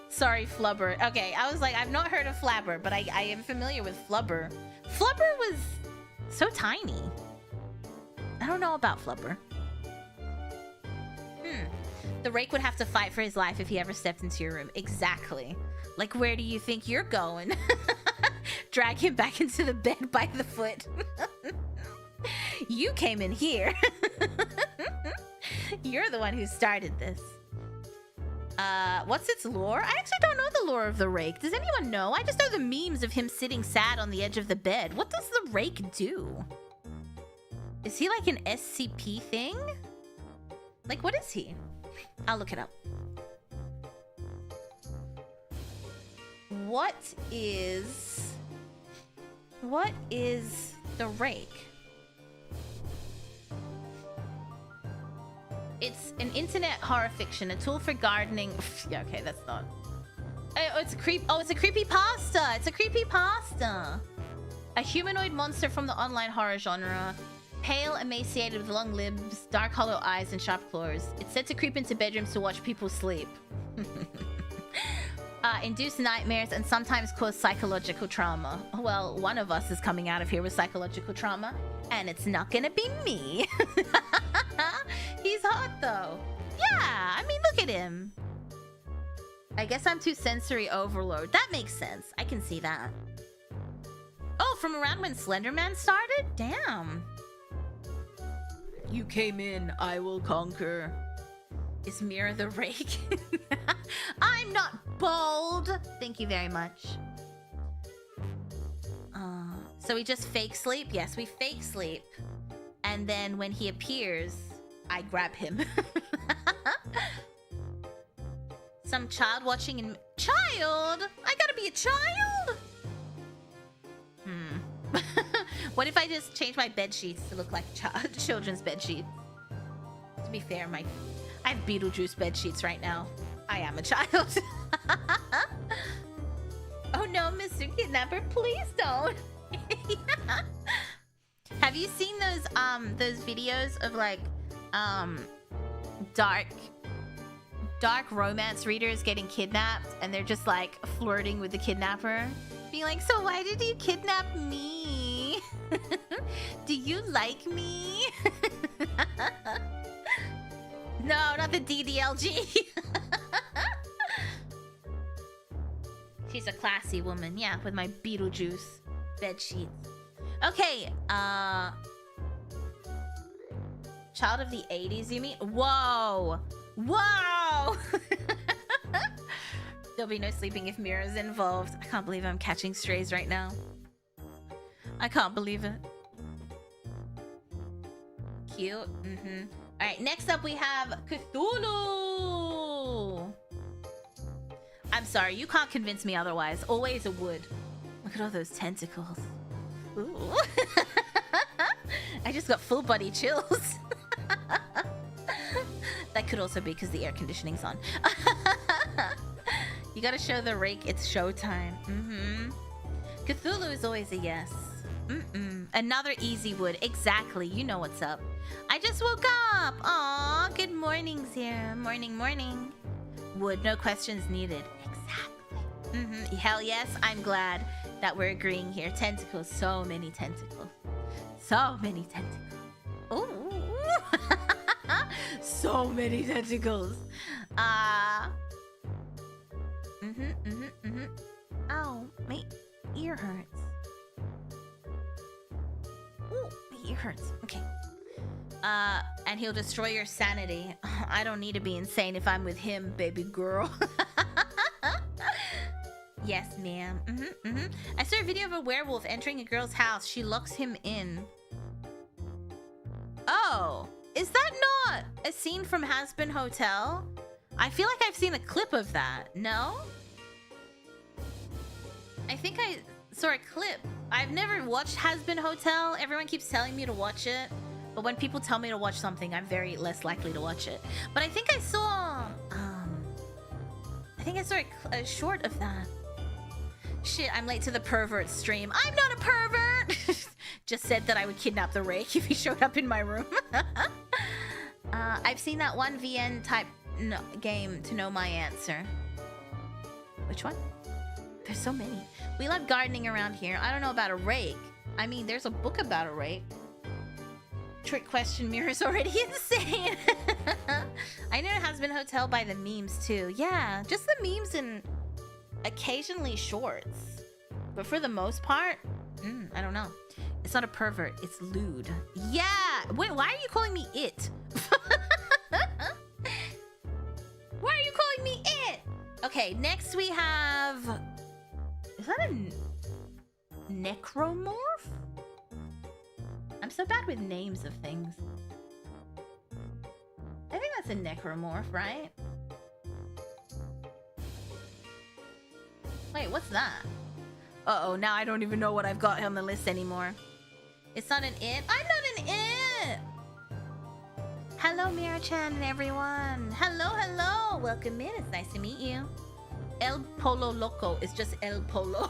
Sorry, Flubber. Okay, I was like, I've not heard of Flabber, but I am familiar with Flubber. Flubber was so tiny. I don't know about Flubber. The rake would have to fight for his life if he ever stepped into your room. Exactly. Like, where do you think you're going? Drag him back into the bed by the foot. You came in here. You're the one who started this. What's its lore? I actually don't know the lore of the rake. Does anyone know? I just know the memes of him sitting sad on the edge of the bed. What does the rake do? Is he like an SCP thing? Like, what is he? I'll look it up. What is the rake? It's an internet horror fiction, a tool for gardening. Yeah, okay, that's not. Oh, it's a creepypasta. It's a creepypasta. A humanoid monster from the online horror genre. Pale, emaciated with long limbs, dark hollow eyes, and sharp claws. It's said to creep into bedrooms to watch people sleep. Induce nightmares and sometimes cause psychological trauma. Well, one of us is coming out of here with psychological trauma, and it's not gonna be me. He's hot though. Yeah, I mean, look at him. I guess I'm too sensory overload. That makes sense. I can see that. Oh, from around when Slenderman started? Damn. You came in, I will conquer. Is Mira the rake? I'm not bold. Thank you very much. So we just fake sleep? Yes, we fake sleep. And then when he appears, I grab him. Some child watching in... Child? I gotta be a child? What if I just change my bed sheets to look like children's bed sheets? To be fair, I have Beetlejuice bed sheets right now. I am a child. Oh no, Mr. Kidnapper, please don't. Yeah. Have you seen those videos of like dark romance readers getting kidnapped and they're just like flirting with the kidnapper, being like, so why did you kidnap me? Do you like me? No, not the DDLG. She's a classy woman, yeah, with my Beetlejuice bed sheets. Okay, child of the 80s, you mean? Whoa! Whoa! There'll be no sleeping if Mira's involved. I can't believe I'm catching strays right now. I can't believe it. Cute. Alright, next up we have Cthulhu! I'm sorry, you can't convince me otherwise. Always a wood. Look at all those tentacles. Ooh. I just got full body chills. That could also be because the air conditioning's on. You gotta show the rake it's showtime. Cthulhu is always a yes. Another easy wood. Exactly. You know what's up. I just woke up. Aw, good morning, Zira. Morning, morning. Wood, no questions needed. Exactly. Hell yes, I'm glad that we're agreeing here. Tentacles, so many tentacles. So many tentacles. Ooh. So many tentacles. Ow, my ear hurts. Ooh, my ear hurts. Okay. And he'll destroy your sanity. I don't need to be insane if I'm with him, baby girl. Yes, ma'am. I saw a video of a werewolf entering a girl's house. She locks him in. Oh, is that not a scene from Has Been Hotel? I feel like I've seen a clip of that. No? I think I saw a clip. I've never watched Has Been Hotel. Everyone keeps telling me to watch it. But when people tell me to watch something, I'm very less likely to watch it. But I think I saw... a short of that. Shit, I'm late to the pervert stream. I'm not a pervert! Just said that I would kidnap the rake if he showed up in my room. I've seen that one VN type game to know my answer. Which one? There's so many. We love gardening around here. I don't know about a rake. I mean, there's a book about a rake. Trick question, Mira's already insane. I know It Has Been Hotel by the memes too. Yeah, just the memes and occasionally shorts. But for the most part, I don't know. It's not a pervert, it's lewd. Yeah! Wait, why are you calling me it? Why are you calling me it? Okay, next we have... Is that a necromorph? I'm so bad with names of things. I think that's a necromorph, right? Wait, what's that? Uh-oh, now I don't even know what I've got on the list anymore. It's not an it? I'm not an it! Hello, Mira-chan and everyone. Hello, hello. Welcome in. It's nice to meet you. El Polo Loco is just El Polo.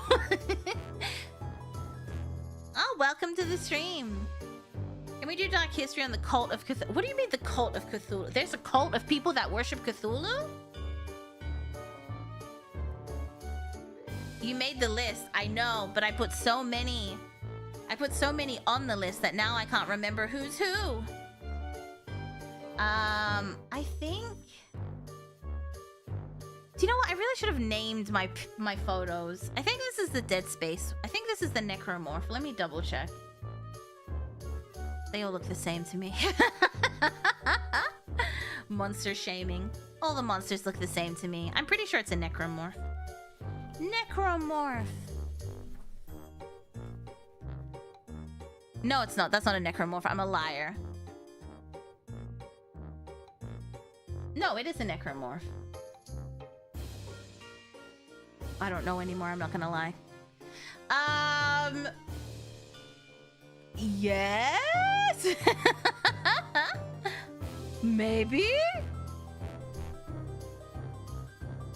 Oh, welcome to the stream. Can we do dark history on the cult of Cthulhu? What do you mean the cult of Cthulhu? There's a cult of people that worship Cthulhu? You made the list, I know, but I put so many on the list that now I can't remember who's who. I think... Do you know what? I really should have named my photos. I think this is the Dead Space. I think this is the Necromorph. Let me double check. They all look the same to me. Monster shaming. All the monsters look the same to me. I'm pretty sure it's a Necromorph. Necromorph. No, it's not. That's not a Necromorph. I'm a liar. No, it is a Necromorph. I don't know anymore. I'm not gonna lie. Yes? Maybe?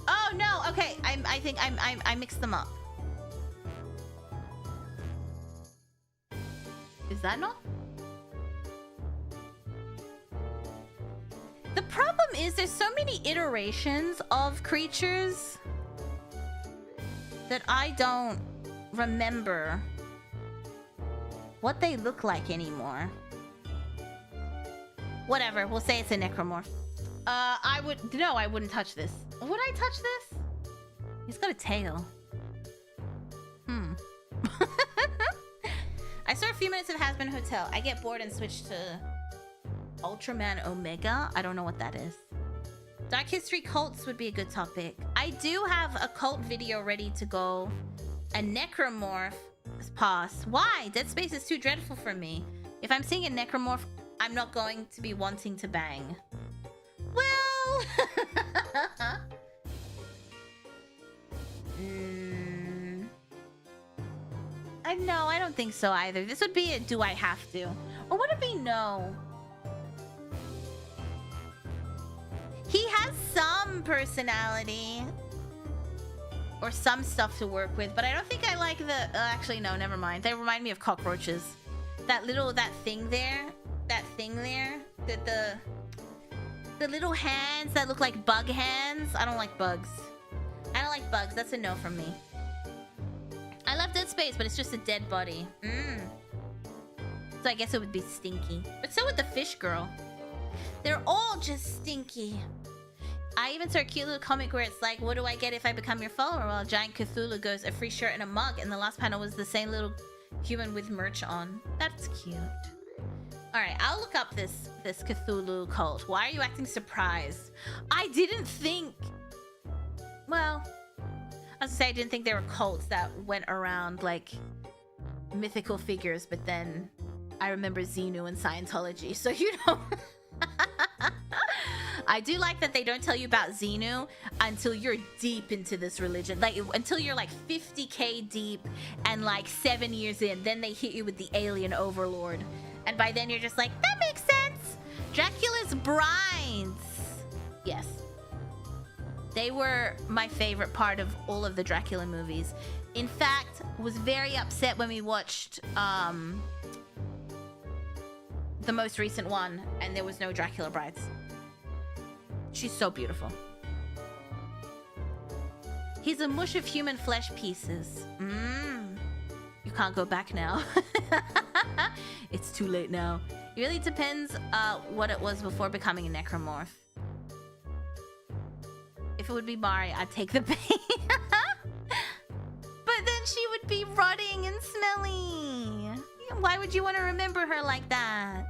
Oh no, okay. I think I mixed them up. Is that not? The problem is there's so many iterations of creatures that I don't remember what they look like anymore. Whatever, we'll say it's a necromorph. I wouldn't touch this. Would I touch this? He's got a tail. I saw a few minutes of Has Been Hotel. I get bored and switch to Ultraman Omega. I don't know what that is. Dark history cults would be a good topic. I do have a cult video ready to go. A necromorph. Pass. Why? Dead Space is too dreadful for me. If I'm seeing a necromorph, I'm not going to be wanting to bang. Well... No, I don't think so either. This would be a do I have to? Or would it be no? He has some personality. Or some stuff to work with, but I don't think I like the... actually, no, never mind. They remind me of cockroaches. That thing there. The little hands that look like bug hands. I don't like bugs. I don't like bugs. That's a no from me. I love Dead Space, but it's just a dead body. So I guess it would be stinky. But so would the fish girl. They're all just stinky. I even saw a cute little comic where it's like, what do I get if I become your follower? Well, Giant Cthulhu goes, a free shirt and a mug. And the last panel was the same little human with merch on. That's cute. Alright, I'll look up this Cthulhu cult. Why are you acting surprised? I didn't think... Well... I was gonna say, I didn't think there were cults that went around, like, mythical figures, but then I remember Xenu and Scientology, so you know... I do like that they don't tell you about Xenu until you're deep into this religion. Like, until you're like 50k deep and like 7 years in. Then they hit you with the alien overlord. And by then you're just like, that makes sense. Dracula's brides. Yes. They were my favorite part of all of the Dracula movies. In fact, was very upset when we watched the most recent one and there was no Dracula brides. She's so beautiful. He's a mush of human flesh pieces. You can't go back now. It's too late now. It really depends what it was before becoming a necromorph. If it would be Mari, I'd take the pain. But then she would be rotting and smelly. Why would you want to remember her like that?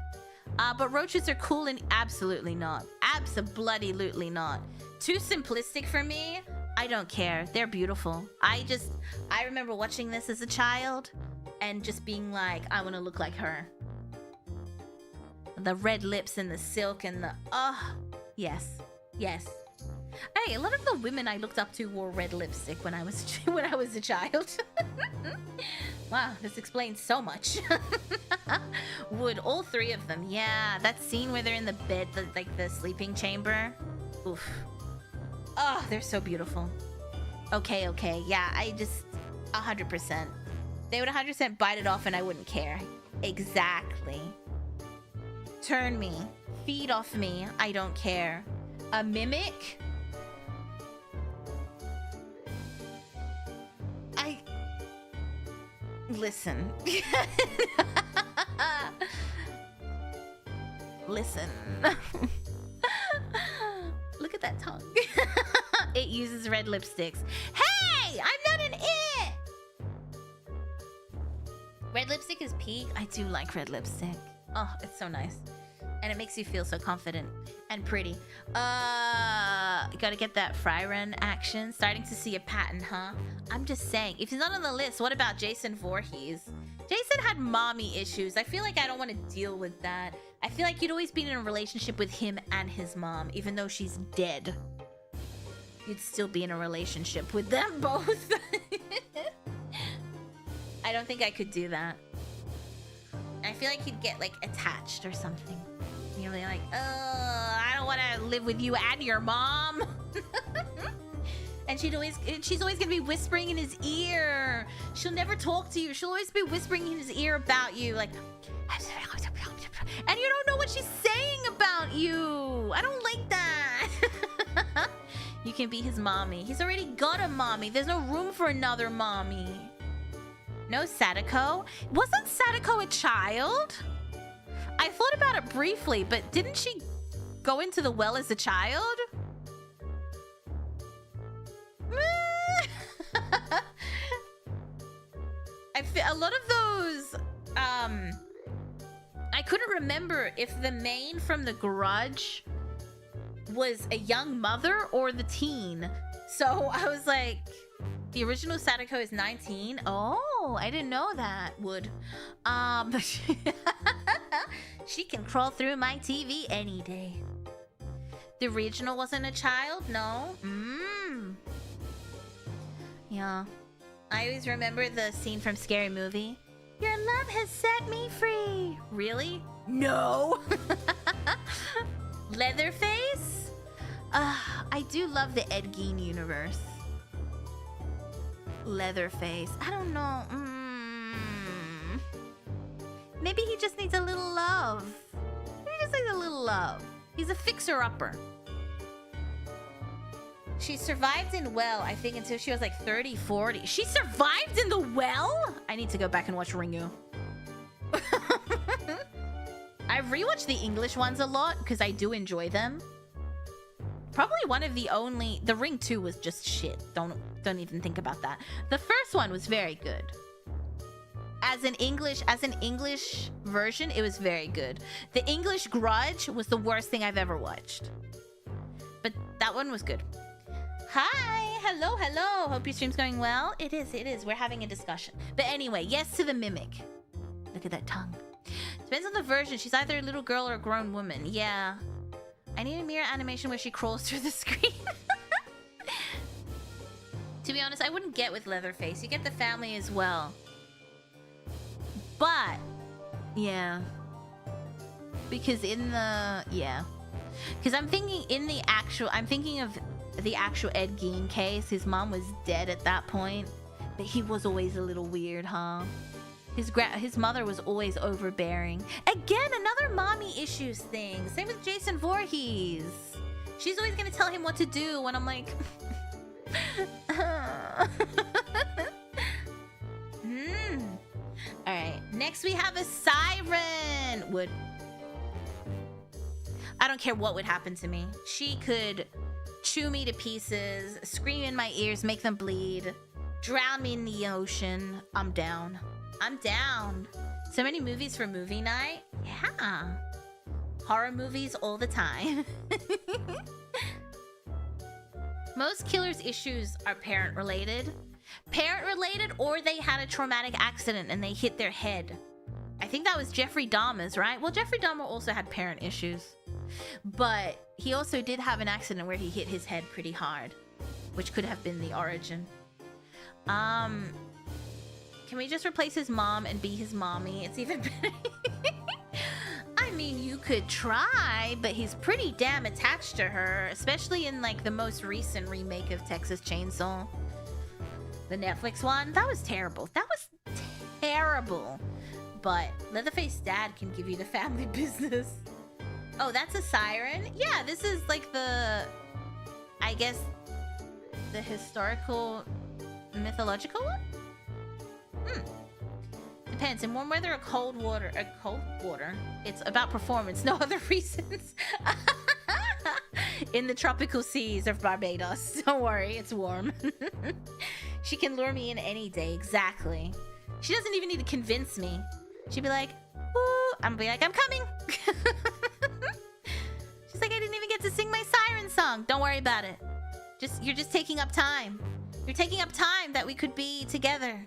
But roaches are cool and absolutely not. Abso-bloody-lutely not. Too simplistic for me. I don't care. They're beautiful. I remember watching this as a child and just being like, I want to look like her. The red lips and the silk and the... yes. Yes. Hey, a lot of the women I looked up to wore red lipstick when I was a child. Wow, this explains so much. Would all three of them? Yeah, that scene where they're in the bed, like the sleeping chamber. Oof. Oh, they're so beautiful. Okay. Yeah, I just 100%. They would 100% bite it off and I wouldn't care. Exactly. Turn me, feed off me. I don't care. A mimic. Listen. Listen. Look at that tongue. It uses red lipsticks. Hey! I'm not an it! Red lipstick is peak. I do like red lipstick. Oh, it's so nice. And it makes you feel so confident and pretty. Gotta get that fry run action. Starting to see a pattern, huh? I'm just saying, if he's not on the list, what about Jason Voorhees? Jason had mommy issues. I feel like I don't want to deal with that. I feel like you'd always been in a relationship with him and his mom, even though she's dead. You'd still be in a relationship with them both. I don't think I could do that. I feel like he'd get like attached or something. You're like, I don't want to live with you and your mom. And she's always gonna be whispering in his ear. She'll never talk to you. She'll always be whispering in his ear about you, like, and you don't know what she's saying about you. I don't like that. You can be his mommy. He's already got a mommy. There's no room for another mommy. No Sadako. Wasn't Sadako a child? I thought about it briefly, but didn't she go into the well as a child? I feel a lot of those, I couldn't remember if the main from The Grudge was a young mother or the teen. So I was like, the original Sadako is 19. Oh, I didn't know that. Would. She can crawl through my TV any day. The original wasn't a child? No? Yeah. I always remember the scene from Scary Movie. Your love has set me free. Really? No. Leatherface? I do love the Ed Gein universe. Leatherface. I don't know. Maybe he just needs a little love. Maybe he just needs a little love. He's a fixer-upper. She survived in well, I think, until she was like 30, 40. She survived in the well? I need to go back and watch Ringu. I've rewatched the English ones a lot because I do enjoy them. Probably one of the only... The Ring 2 was just shit. Don't even think about that. The first one was very good. As an English version, it was very good. The English Grudge was the worst thing I've ever watched. But that one was good. Hi, hello. Hope your stream's going well. It is. We're having a discussion. But anyway, yes to the mimic. Look at that tongue. Depends on the version. She's either a little girl or a grown woman. Yeah. I need a Mira animation where she crawls through the screen. To be honest, I wouldn't get with Leatherface. You get the family as well. But, yeah. Because in the... Yeah. Because I'm thinking in the actual... I'm thinking of the actual Ed Gein case. His mom was dead at that point. But he was always a little weird, huh? His mother was always overbearing. Again, another mommy issues thing. Same with Jason Voorhees. She's always gonna tell him what to do when I'm like... Alright, next we have a siren. Would... I don't care what would happen to me. She could chew me to pieces, scream in my ears, make them bleed, drown me in the ocean. I'm down. I'm down. So many movies for movie night. Yeah. Horror movies all the time. Most killers' issues are parent-related. Parent-related, or they had a traumatic accident and they hit their head. I think that was Jeffrey Dahmer's, right? Well, Jeffrey Dahmer also had parent issues. But he also did have an accident where he hit his head pretty hard, which could have been the origin. Can we just replace his mom and be his mommy? It's even better. I mean, you could try, but he's pretty damn attached to her, especially in like the most recent remake of Texas Chainsaw. The Netflix one. That was terrible. That was terrible. But Leatherface dad can give you the family business. Oh, that's a siren? Yeah, this is like the... I guess... the historical... mythological one? Depends. In warm weather or cold water? It's about performance, no other reasons. In the tropical seas of Barbados. Don't worry, it's warm. She can lure me in any day, exactly. She doesn't even need to convince me. She'd be like, ooh, I'm be like, I'm coming. She's like, I didn't even get to sing my siren song. Don't worry about it. You're just taking up time. You're taking up time that we could be together.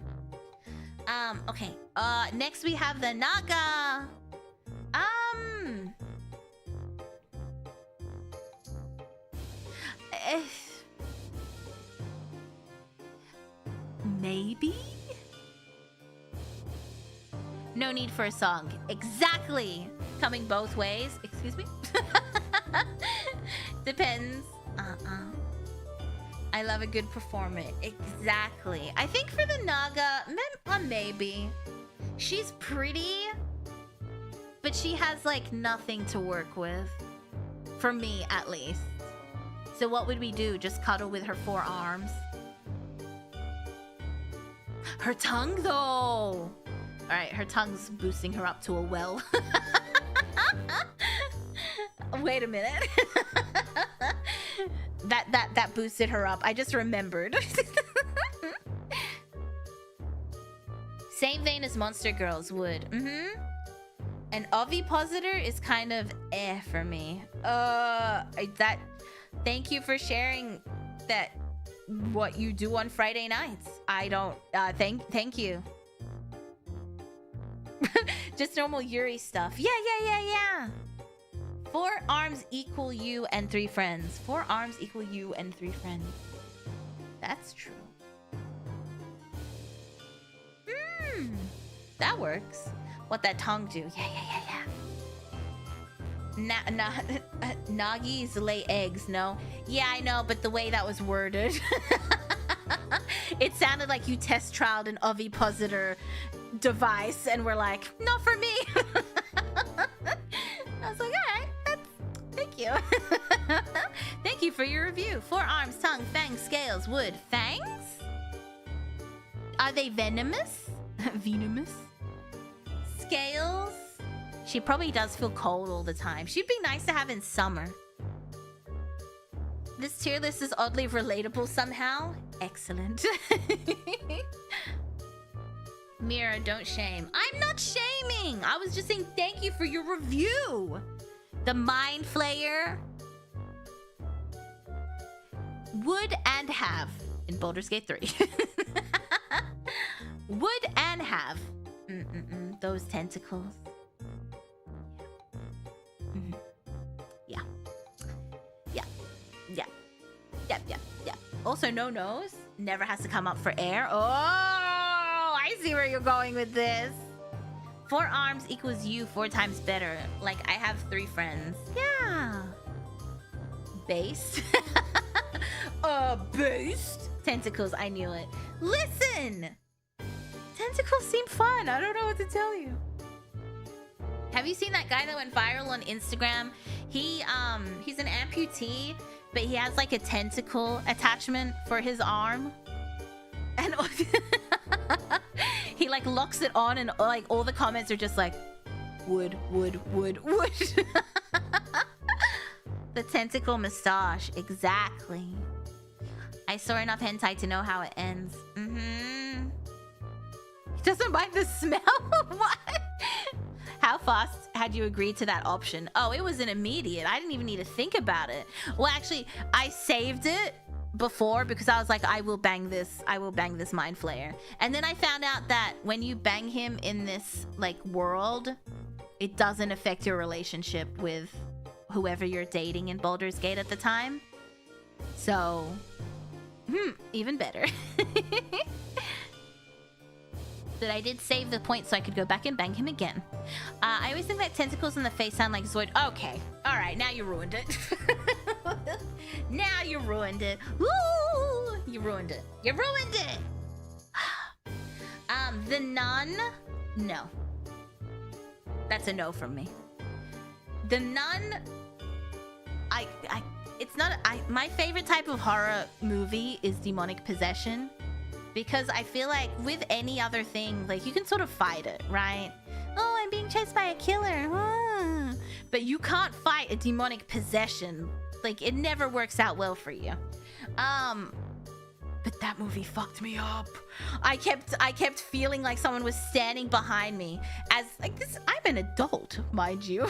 Okay. Next we have the Naga. Maybe? No need for a song. Exactly. Coming both ways. Excuse me? Depends. I love a good performance. Exactly. I think for the Naga, maybe. She's pretty, but she has like nothing to work with. For me, at least. So what would we do? Just cuddle with her 4 arms? Her tongue, though. All right, her tongue's boosting her up to a well. Wait a minute. That boosted her up. I just remembered. Same vein as Monster Girls would. An ovipositor is kind of for me. Thank you for sharing that. What you do on Friday nights. I don't. Thank you. Just normal Yuri stuff. Yeah. 4 arms equal you and 3 friends. 4 arms equal you and 3 friends. That's true. That works. What that tongue do? Yeah. Nagis lay eggs, no? Yeah, I know, but the way that was worded. It sounded like you test trialed an ovipositor device and were like, not for me. I was like, alright, thank you. Thank you for your review. 4 arms, tongue, fangs, scales, wood. Fangs? Are they venomous? Venomous? Scales? She probably does feel cold all the time. She'd be nice to have in summer. This tier list is oddly relatable somehow. Excellent. Mira, don't shame. I'm not shaming. I was just saying thank you for your review. The Mind Flayer. Would and have in Baldur's Gate 3. Would and have. Those tentacles. Yeah. Yeah. Yep. Also, no nose. Never has to come up for air. Oh, I see where you're going with this. 4 arms equals you 4 times better. Like, I have 3 friends. Yeah. Based. Based. Tentacles, I knew it. Listen! Tentacles seem fun. I don't know what to tell you. Have you seen that guy that went viral on Instagram? He's an amputee, but he has like a tentacle attachment for his arm. And he like locks it on, and like all the comments are just like wood. The tentacle mustache, exactly. I saw enough hentai to know how it ends. He doesn't mind the smell. What? How fast had you agreed to that option? Oh, it was an immediate. I didn't even need to think about it. Well, actually, I saved it before because I was like, I will bang this mind flayer. And then I found out that when you bang him in this like world, it doesn't affect your relationship with whoever you're dating in Baldur's Gate at the time. So, even better. But I did save the point so I could go back and bang him again. I always think that tentacles in the face sound like Zoid. Okay, all right, now you ruined it. Now you ruined it. Ooh, you ruined it. You ruined it. The nun, no. That's a no from me. The nun, it's not. My favorite type of horror movie is demonic possession. Because I feel like with any other thing, like you can sort of fight it, right? Oh, I'm being chased by a killer. But you can't fight a demonic possession. Like it never works out well for you. But that movie fucked me up. I kept feeling like someone was standing behind me as like this. I'm an adult, mind you.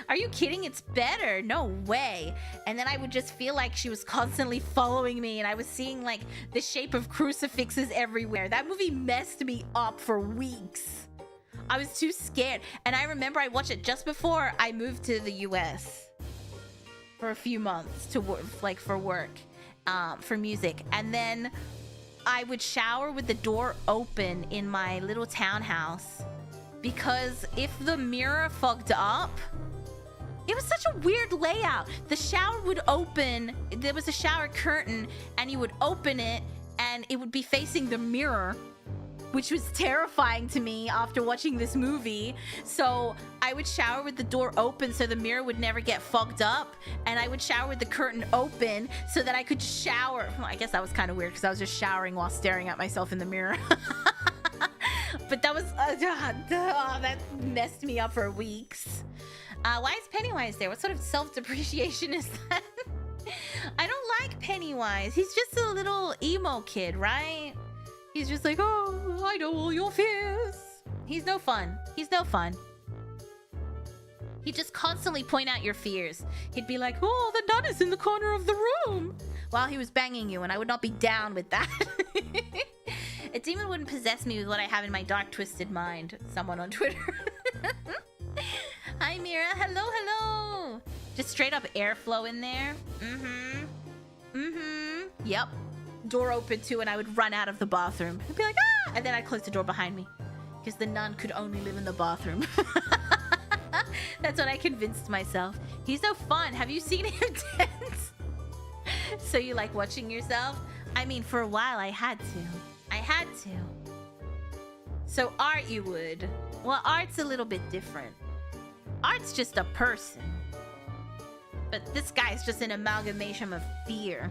Are you kidding? It's better. No way. And then I would just feel like she was constantly following me, and I was seeing like the shape of crucifixes everywhere. That movie messed me up for weeks. I was too scared. And I remember I watched it just before I moved to the US for a few months to work, like for work, for music. And then I would shower with the door open in my little townhouse, because if the mirror fogged up, it was such a weird layout. The shower would open, there was a shower curtain, and you would open it, and it would be facing the mirror, which was terrifying to me after watching this movie. So I would shower with the door open so the mirror would never get fogged up, and I would shower with the curtain open so that I could shower. Well, I guess that was kind of weird because I was just showering while staring at myself in the mirror. But that was, that messed me up for weeks. Why is Pennywise there? What sort of self-depreciation is that? I don't like Pennywise. He's just a little emo kid, right? He's just like, oh, I know all your fears. He's no fun. He's no fun. He'd just constantly point out your fears. He'd be like, oh, the nun is in the corner of the room, while he was banging you, and I would not be down with that. A demon wouldn't possess me with what I have in my dark, twisted mind. Someone on Twitter. Hi, Mira. Hello, hello. Just straight up airflow in there. Yep. Door open too, and I would run out of the bathroom. I'd be like, ah! And then I'd close the door behind me, because the nun could only live in the bathroom. That's what I convinced myself. He's no fun. Have you seen him dance? So you like watching yourself? I mean, for a while I had to. So art you would. Well, art's a little bit different. Art's just a person. But this guy's just an amalgamation of fear.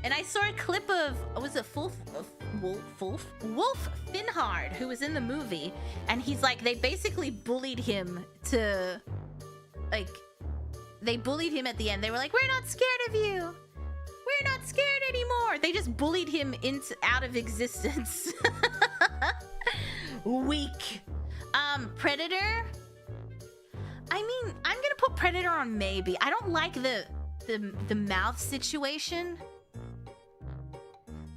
And I saw a clip of, was it Wolf Finhard, who was in the movie. And he's like, they basically bullied him to, like, they bullied him at the end. They were like, we're not scared of you. We're not scared anymore. They just bullied him out of existence. Weak. Predator? I mean, I'm gonna put Predator on maybe. I don't like the mouth situation.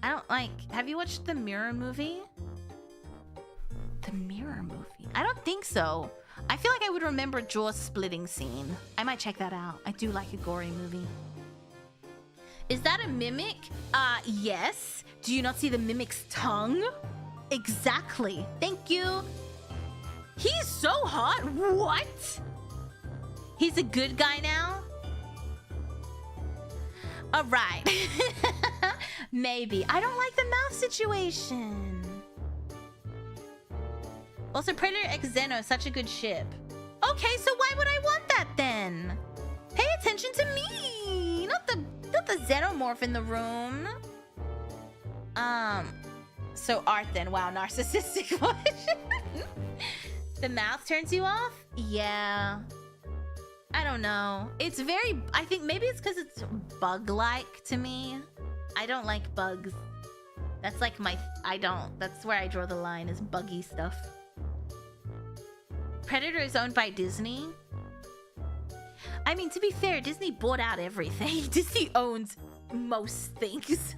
I don't like... Have you watched the Mirror movie? The Mirror movie? I don't think so. I feel like I would remember jaw splitting scene. I might check that out. I do like a gory movie. Is that a mimic? Yes. Do you not see the mimic's tongue? Exactly. Thank you. He's so hot. What? He's a good guy now? All right. Maybe. I don't like the mouth situation. Also, Predator X Xeno is such a good ship. Okay, so why would I want that then? Pay attention to me, not the xenomorph in the room. So art then. Wow, narcissistic. The mouth turns you off? Yeah. I don't know. It's very, I think maybe it's because it's bug-like to me. I don't like bugs. That's like my, that's where I draw the line, is buggy stuff. Predator is owned by Disney. I mean, to be fair, Disney bought out everything. Disney owns most things.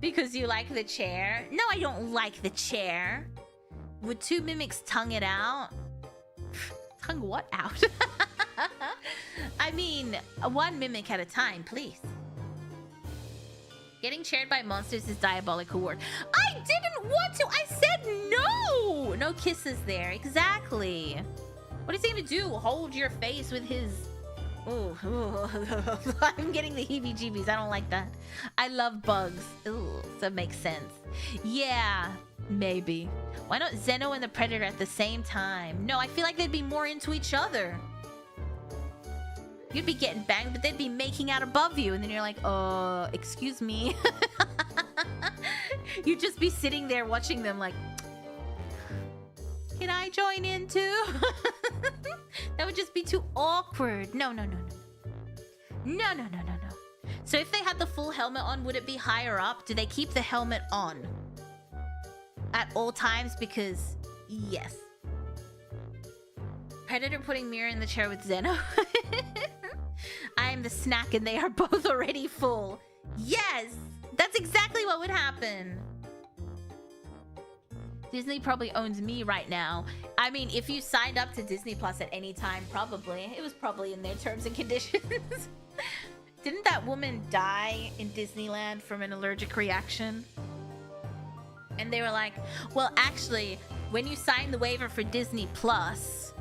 Because you like the chair. No, I don't like the chair. Would two mimics tongue it out? Tongue what out? I mean, one mimic at a time, please. Getting chaired by monsters is diabolical work. I didn't want to. I said no. No kisses there. Exactly. What is he gonna do? Hold your face with his... Ooh. I'm getting the heebie-jeebies. I don't like that. I love bugs. Ooh, so it makes sense. Yeah, maybe. Why not Xeno and the Predator at the same time? No, I feel like they'd be more into each other. You'd be getting banged, but they'd be making out above you. And then you're like, excuse me. You'd just be sitting there watching them like, can I join in too? That would just be too awkward. No. No. So if they had the full helmet on, would it be higher up? Do they keep the helmet on at all times? Because yes. Predator putting Mira in the chair with Xeno. I am the snack and they are both already full. Yes, that's exactly what would happen. Disney probably owns me right now. I mean, if you signed up to Disney Plus at any time, probably. It was probably in their terms and conditions. Didn't that woman die in Disneyland from an allergic reaction? And they were like, well, actually, when you sign the waiver for Disney Plus,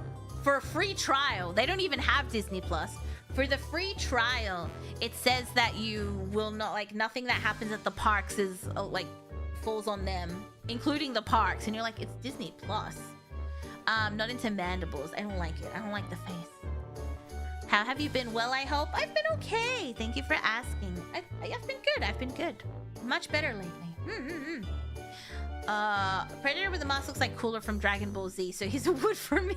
for a free trial, they don't even have Disney Plus. For the free trial, it says that you will not, like, nothing that happens at the parks is, like, falls on them, including the parks. And you're like, it's Disney Plus. Not into mandibles. I don't like it. I don't like the face. How have you been? Well, I hope. I've been okay. Thank you for asking. I've been good. I've been good. Much better lately. Predator with the mask looks like Cooler from Dragon Ball Z, so he's a wood for me.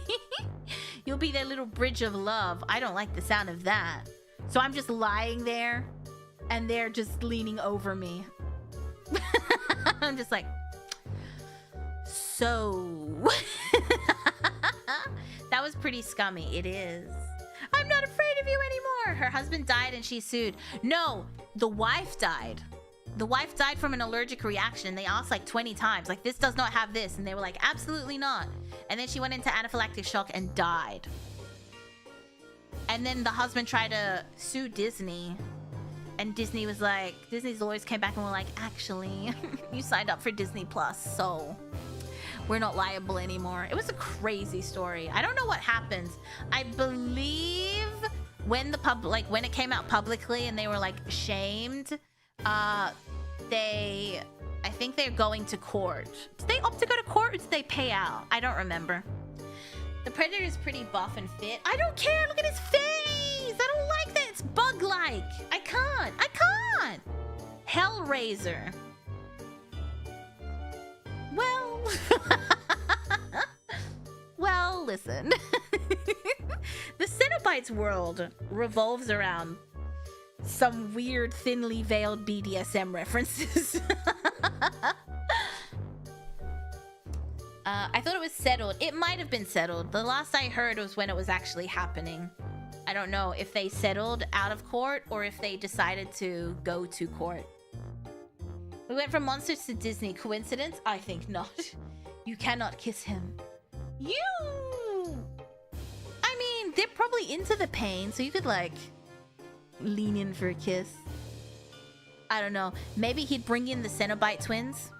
You'll be their little bridge of love. I don't like the sound of that. So I'm just lying there, and they're just leaning over me. I'm just like, so... That was pretty scummy. It is. I'm not afraid of you anymore. Her husband died and she sued. No, the wife died. The wife died from an allergic reaction. They asked like 20 times, like, this does not have this. And they were like, absolutely not. And then she went into anaphylactic shock and died. And then the husband tried to sue Disney. And Disney was like, Disney's lawyers came back and were like, actually, you signed up for Disney Plus, so we're not liable anymore. It was a crazy story. I don't know what happens. I believe when the when it came out publicly and they were like shamed, I think they're going to court. Did they opt to go to court or did they pay out? I don't remember. The Predator is pretty buff and fit. I don't care. Look at his face. I don't like that. It's bug-like. I can't. Hellraiser. Well. Well, listen. The Cenobites world revolves around some weird, thinly veiled BDSM references. I thought it was settled. It might have been settled. The last I heard was when it was actually happening. I don't know if they settled out of court or if they decided to go to court. We went from monsters to Disney. Coincidence? I think not. You cannot kiss him. You! they're probably into the pain, so you could like lean in for a kiss. I don't know. Maybe he'd bring in the Cenobite twins.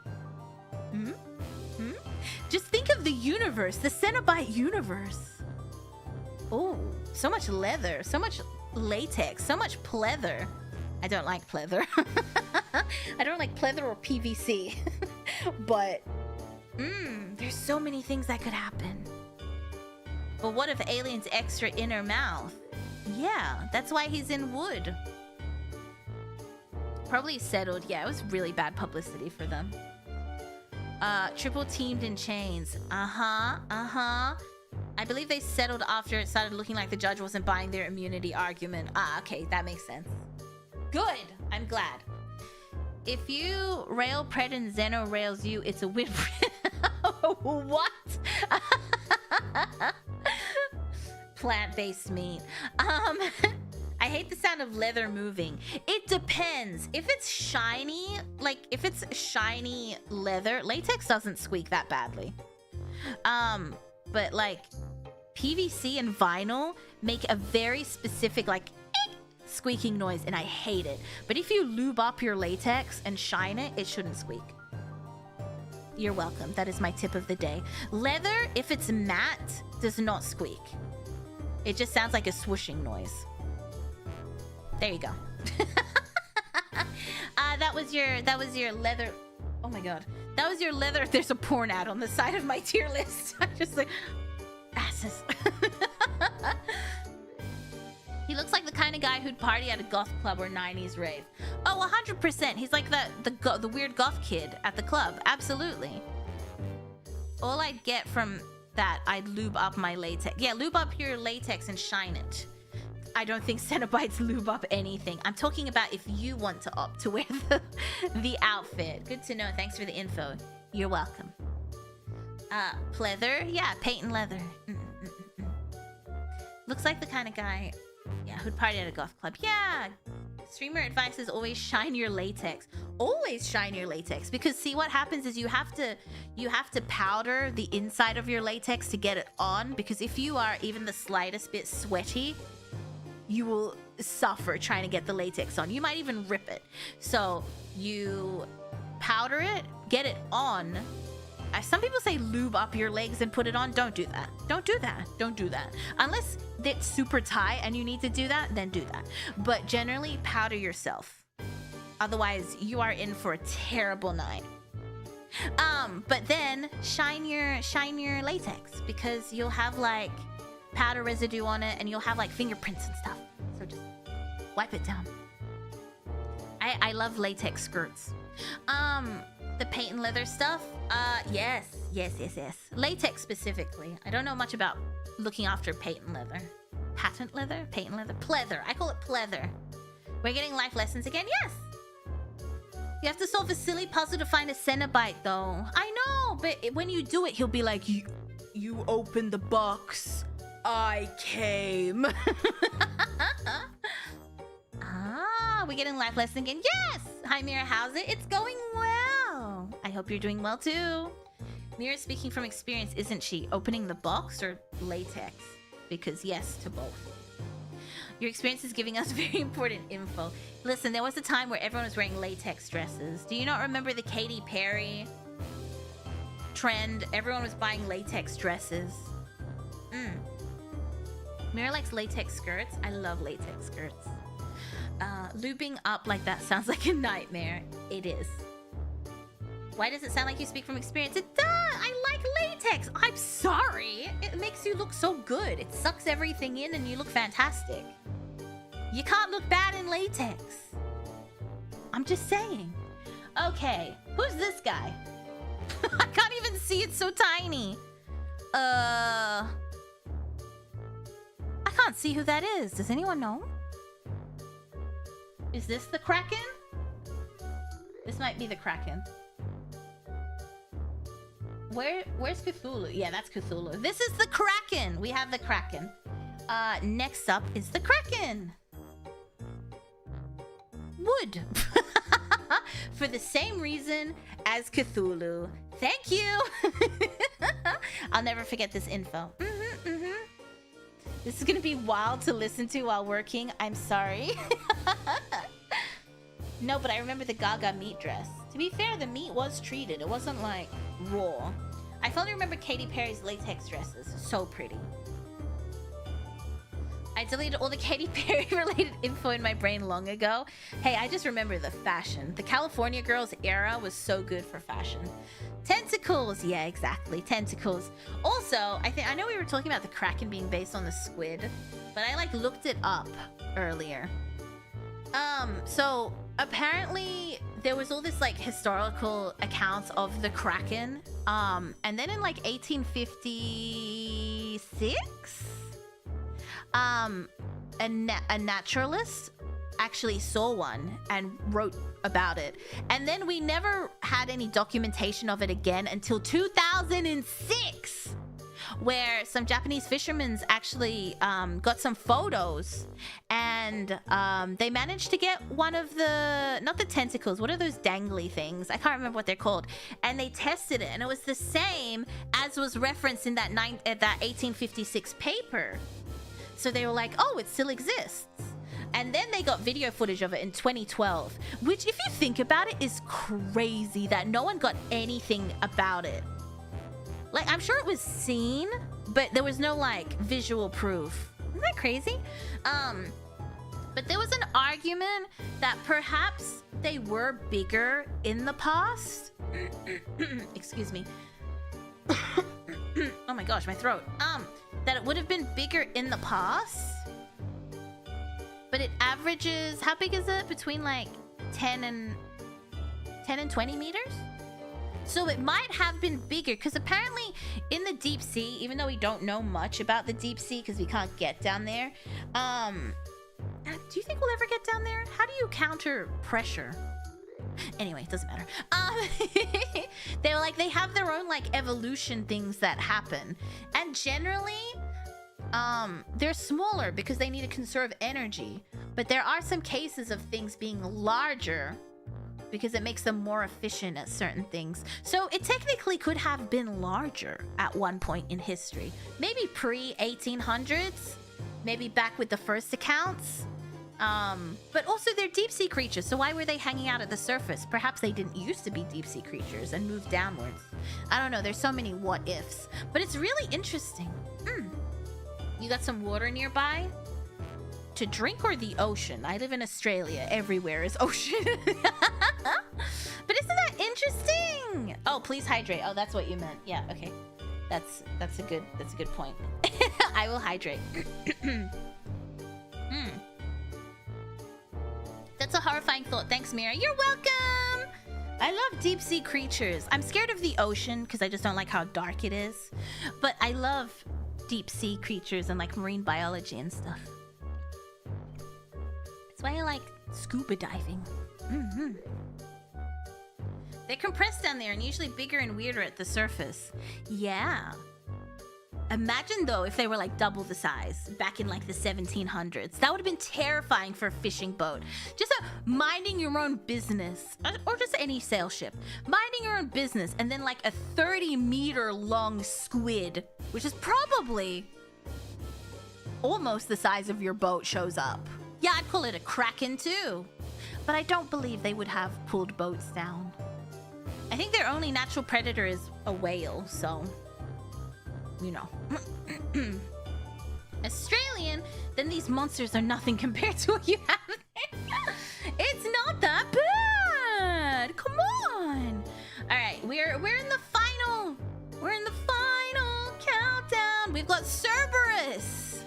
Hmm? Hmm? Just think of the universe, the Cenobite universe. Oh, so much leather, so much latex, so much pleather. I don't like pleather. I don't like pleather or PVC. But, there's so many things that could happen. But what if Alien's extra inner mouth? Yeah, that's why he's in wood. Probably settled. Yeah, it was really bad publicity for them. Triple teamed in chains. I believe they settled after it started looking like the judge wasn't buying their immunity argument. Okay, that makes sense. Good, I'm glad. If you rail Pred and Zeno rails you, it's a win. What? Plant-based meat. I hate the sound of leather moving. It depends. If it's shiny, like if it's shiny leather, latex doesn't squeak that badly. But like PVC and vinyl make a very specific like squeaking noise, and I hate it. But if you lube up your latex and shine it, it shouldn't squeak. You're welcome. That is my tip of the day. Leather, if it's matte, does not squeak. It just sounds like a swooshing noise. There you go. That was your leather. Oh my god. That was your leather. There's a porn ad on the side of my tier list. I'm just like, asses. He looks like the kind of guy who'd party at a goth club or 90s rave. Oh, 100%. He's like the weird goth kid at the club. Absolutely. All I'd get from that, I'd lube up my latex. Yeah, lube up your latex and shine it. I don't think Cenobites lube up anything. I'm talking about if you want to opt to wear the outfit. Good to know. Thanks for the info. You're welcome. Pleather? Yeah, paint and leather. Looks like the kind of guy, yeah, who'd party at a goth club. Yeah. Streamer advice is always shine your latex. Always shine your latex, because see what happens is you have to powder the inside of your latex to get it on, because if you are even the slightest bit sweaty, you will suffer trying to get the latex on. You might even rip it. So you powder it, get it on. Some people say lube up your legs and put it on. Don't do that. Don't do that. Don't do that. Unless it's super tight and you need to do that, then do that. But generally, powder yourself. Otherwise, you are in for a terrible night. But then shine your latex, because you'll have like powder residue on it and you'll have like fingerprints and stuff. So just wipe it down. I love latex skirts. The paint and leather stuff? Yes. Latex specifically. I don't know much about looking after paint and leather. Patent leather? Paint and leather? Pleather. I call it pleather. We're getting life lessons again? Yes! You have to solve a silly puzzle to find a Cenobite, though. I know, but when you do it, he'll be like, you opened the box. I came. We're getting life lesson again. Yes! Hi, Mira, how's it? It's going well. I hope you're doing well, too. Mira's speaking from experience, isn't she? Opening the box or latex? Because yes to both. Your experience is giving us very important info. Listen, there was a time where everyone was wearing latex dresses. Do you not remember the Katy Perry trend? Everyone was buying latex dresses. Mira likes latex skirts. I love latex skirts. Lubing up like that sounds like a nightmare. It is. Why does it sound like you speak from experience? It does! I like latex! I'm sorry! It makes you look so good. It sucks everything in and you look fantastic. You can't look bad in latex. I'm just saying. Okay, who's this guy? I can't even see, it's so tiny. I can't see who that is. Does anyone know? Is this the Kraken? This might be the Kraken. Where's Cthulhu? Yeah, that's Cthulhu. This is the Kraken. We have the Kraken. Next up is the Kraken. Wood. For the same reason as Cthulhu. Thank you. I'll never forget this info. This is gonna be wild to listen to while working. I'm sorry. No, but I remember the Gaga meat dress. To be fair, the meat was treated. It wasn't like raw. I finally remember Katy Perry's latex dresses. So pretty. I deleted all the Katy Perry related info in my brain long ago. Hey, I just remember the fashion. The California Girls era was so good for fashion. Tentacles. Yeah, exactly. Tentacles. Also, I know we were talking about the Kraken being based on the squid, but I like looked it up earlier. So apparently there was all this like historical accounts of the Kraken. And then in like 1856, a naturalist actually saw one and wrote about it. And then we never had any documentation of it again until 2006. Where some Japanese fishermen actually got some photos, and they managed to get one of the, not the tentacles, what are those dangly things? I can't remember what they're called. And they tested it, and it was the same as was referenced in that 1856 paper. So they were like, oh, it still exists. And then they got video footage of it in 2012, which, if you think about it, is crazy that no one got anything about it. Like, I'm sure it was seen, but there was no, like, visual proof. Isn't that crazy? But there was an argument that perhaps they were bigger in the past. Excuse me. Oh my gosh, my throat. That it would have been bigger in the past. But it averages, how big is it? Between, like, 10 and 20 meters? So it might have been bigger, because apparently in the deep sea, even though we don't know much about the deep sea because we can't get down there, do you think we'll ever get down there? How do you counter pressure? Anyway, it doesn't matter. They're like, they have their own like evolution things that happen, and generally they're smaller because they need to conserve energy, but there are some cases of things being larger because it makes them more efficient at certain things. So it technically could have been larger at one point in history. Maybe pre-1800s, maybe back with the first accounts. But also they're deep sea creatures, so why were they hanging out at the surface? Perhaps they didn't used to be deep sea creatures and moved downwards. I don't know, there's so many what ifs. But it's really interesting. You got some water nearby? To drink or the ocean? I live in Australia. Everywhere is ocean. But isn't that interesting? Oh, please hydrate. Oh, that's what you meant. Yeah, okay. That's a good point. I will hydrate. That's a horrifying thought. Thanks, Mira. You're welcome. I love deep sea creatures. I'm scared of the ocean because I just don't like how dark it is. But I love deep sea creatures and like marine biology and stuff. That's why I like scuba diving. They're compressed down there and usually bigger and weirder at the surface. Yeah. Imagine though if they were like double the size back in like the 1700s. That would have been terrifying for a fishing boat. Just minding your own business, or just any sail ship. Minding your own business, and then like a 30-meter long squid, which is probably almost the size of your boat, shows up. Yeah, I'd call it a kraken too. But I don't believe they would have pulled boats down. I think their only natural predator is a whale, so, you know. Australian, then these monsters are nothing compared to what you have there. It's not that bad. Come on. All right, we're in the final. We're in the final countdown. We've got Cerberus.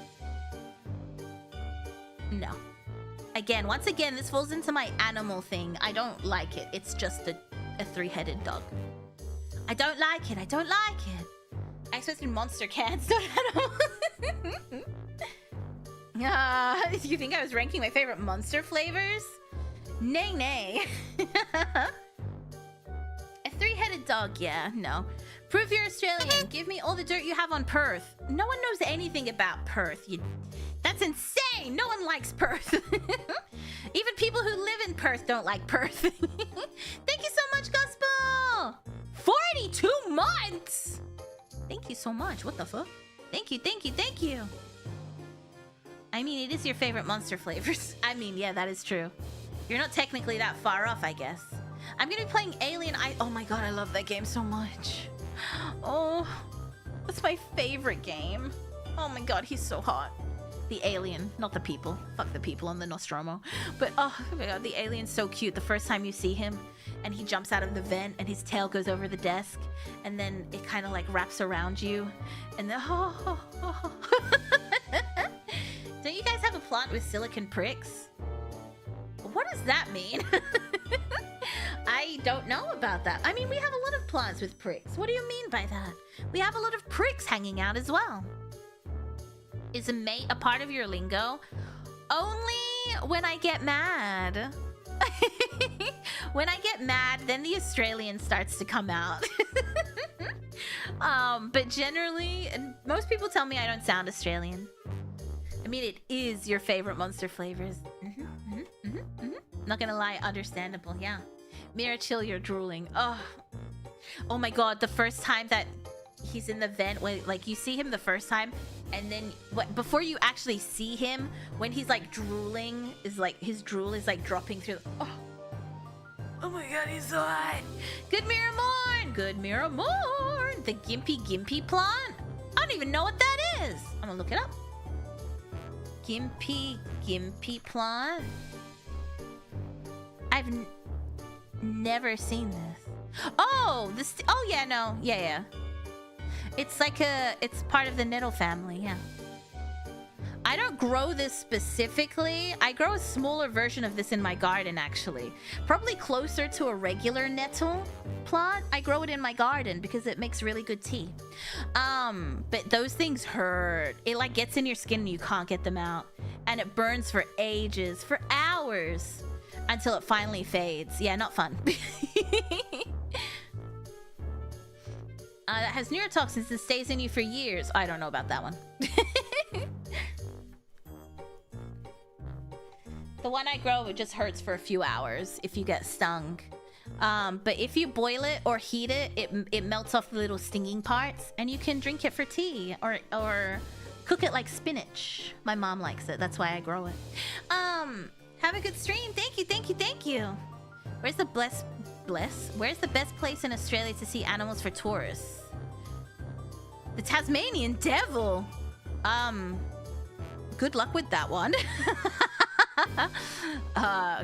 No. Again, once again, this falls into my animal thing. I don't like it. It's just a three-headed dog. I don't like it. I don't like it. I expected monster cats, not animals. You think I was ranking my favorite monster flavors? Nay, nay. A three-headed dog, yeah, no. Prove you're Australian. Give me all the dirt you have on Perth. No one knows anything about Perth. That's insane. No one likes Perth. Even people who live in Perth don't like Perth. Thank you so much, Gospel. 42 months. Thank you so much. What the fuck? Thank you, thank you, thank you. I mean, it is your favorite monster flavors. I mean, yeah, that is true. You're not technically that far off, I guess. I'm gonna be playing Alien oh my god, I love that game so much. Oh, that's my favorite game. Oh my god, he's so hot. The alien, not the people. Fuck the people on the Nostromo. But oh my god, the alien's so cute. The first time you see him and he jumps out of the vent and his tail goes over the desk and then it kind of like wraps around you and then Don't you guys have a plant with silicon pricks? What does that mean? I don't know about that. I mean, we have a lot of plants with pricks. What do you mean by that? We have a lot of pricks hanging out as well. Is a mate a part of your lingo? Only when I get mad. When I get mad, then the Australian starts to come out. But generally, most people tell me I don't sound Australian. I mean, it is your favorite monster flavors. Not gonna lie, understandable, yeah. Mira, chill, you're drooling. Oh my god, the first time that he's in the vent, when like you see him the first time, and then before you actually see him, when he's like drooling, is like his drool is like dropping through. Oh my god, he's so hot. Good Mira Morn, good Mira Morn. The Gimpy plant. I don't even know what that is. I'm gonna look it up. Gimpy plant. I've never seen this. Oh, this. Oh yeah, no, yeah. It's like it's part of the nettle family, yeah. I don't grow this specifically. I grow a smaller version of this in my garden, actually. Probably closer to a regular nettle plant. I grow it in my garden because it makes really good tea. But those things hurt. It like gets in your skin and you can't get them out. And it burns for ages, for hours, until it finally fades. Yeah, not fun. That has neurotoxins and stays in you for years. I don't know about that one. The one I grow, it just hurts for a few hours if you get stung. But if you boil it or heat it, it melts off the little stinging parts, and you can drink it for tea or cook it like spinach. My mom likes it. That's why I grow it. Have a good stream. Thank you. Where's the Where's the best place in Australia to see animals for tourists? The Tasmanian Devil. Good luck with that one.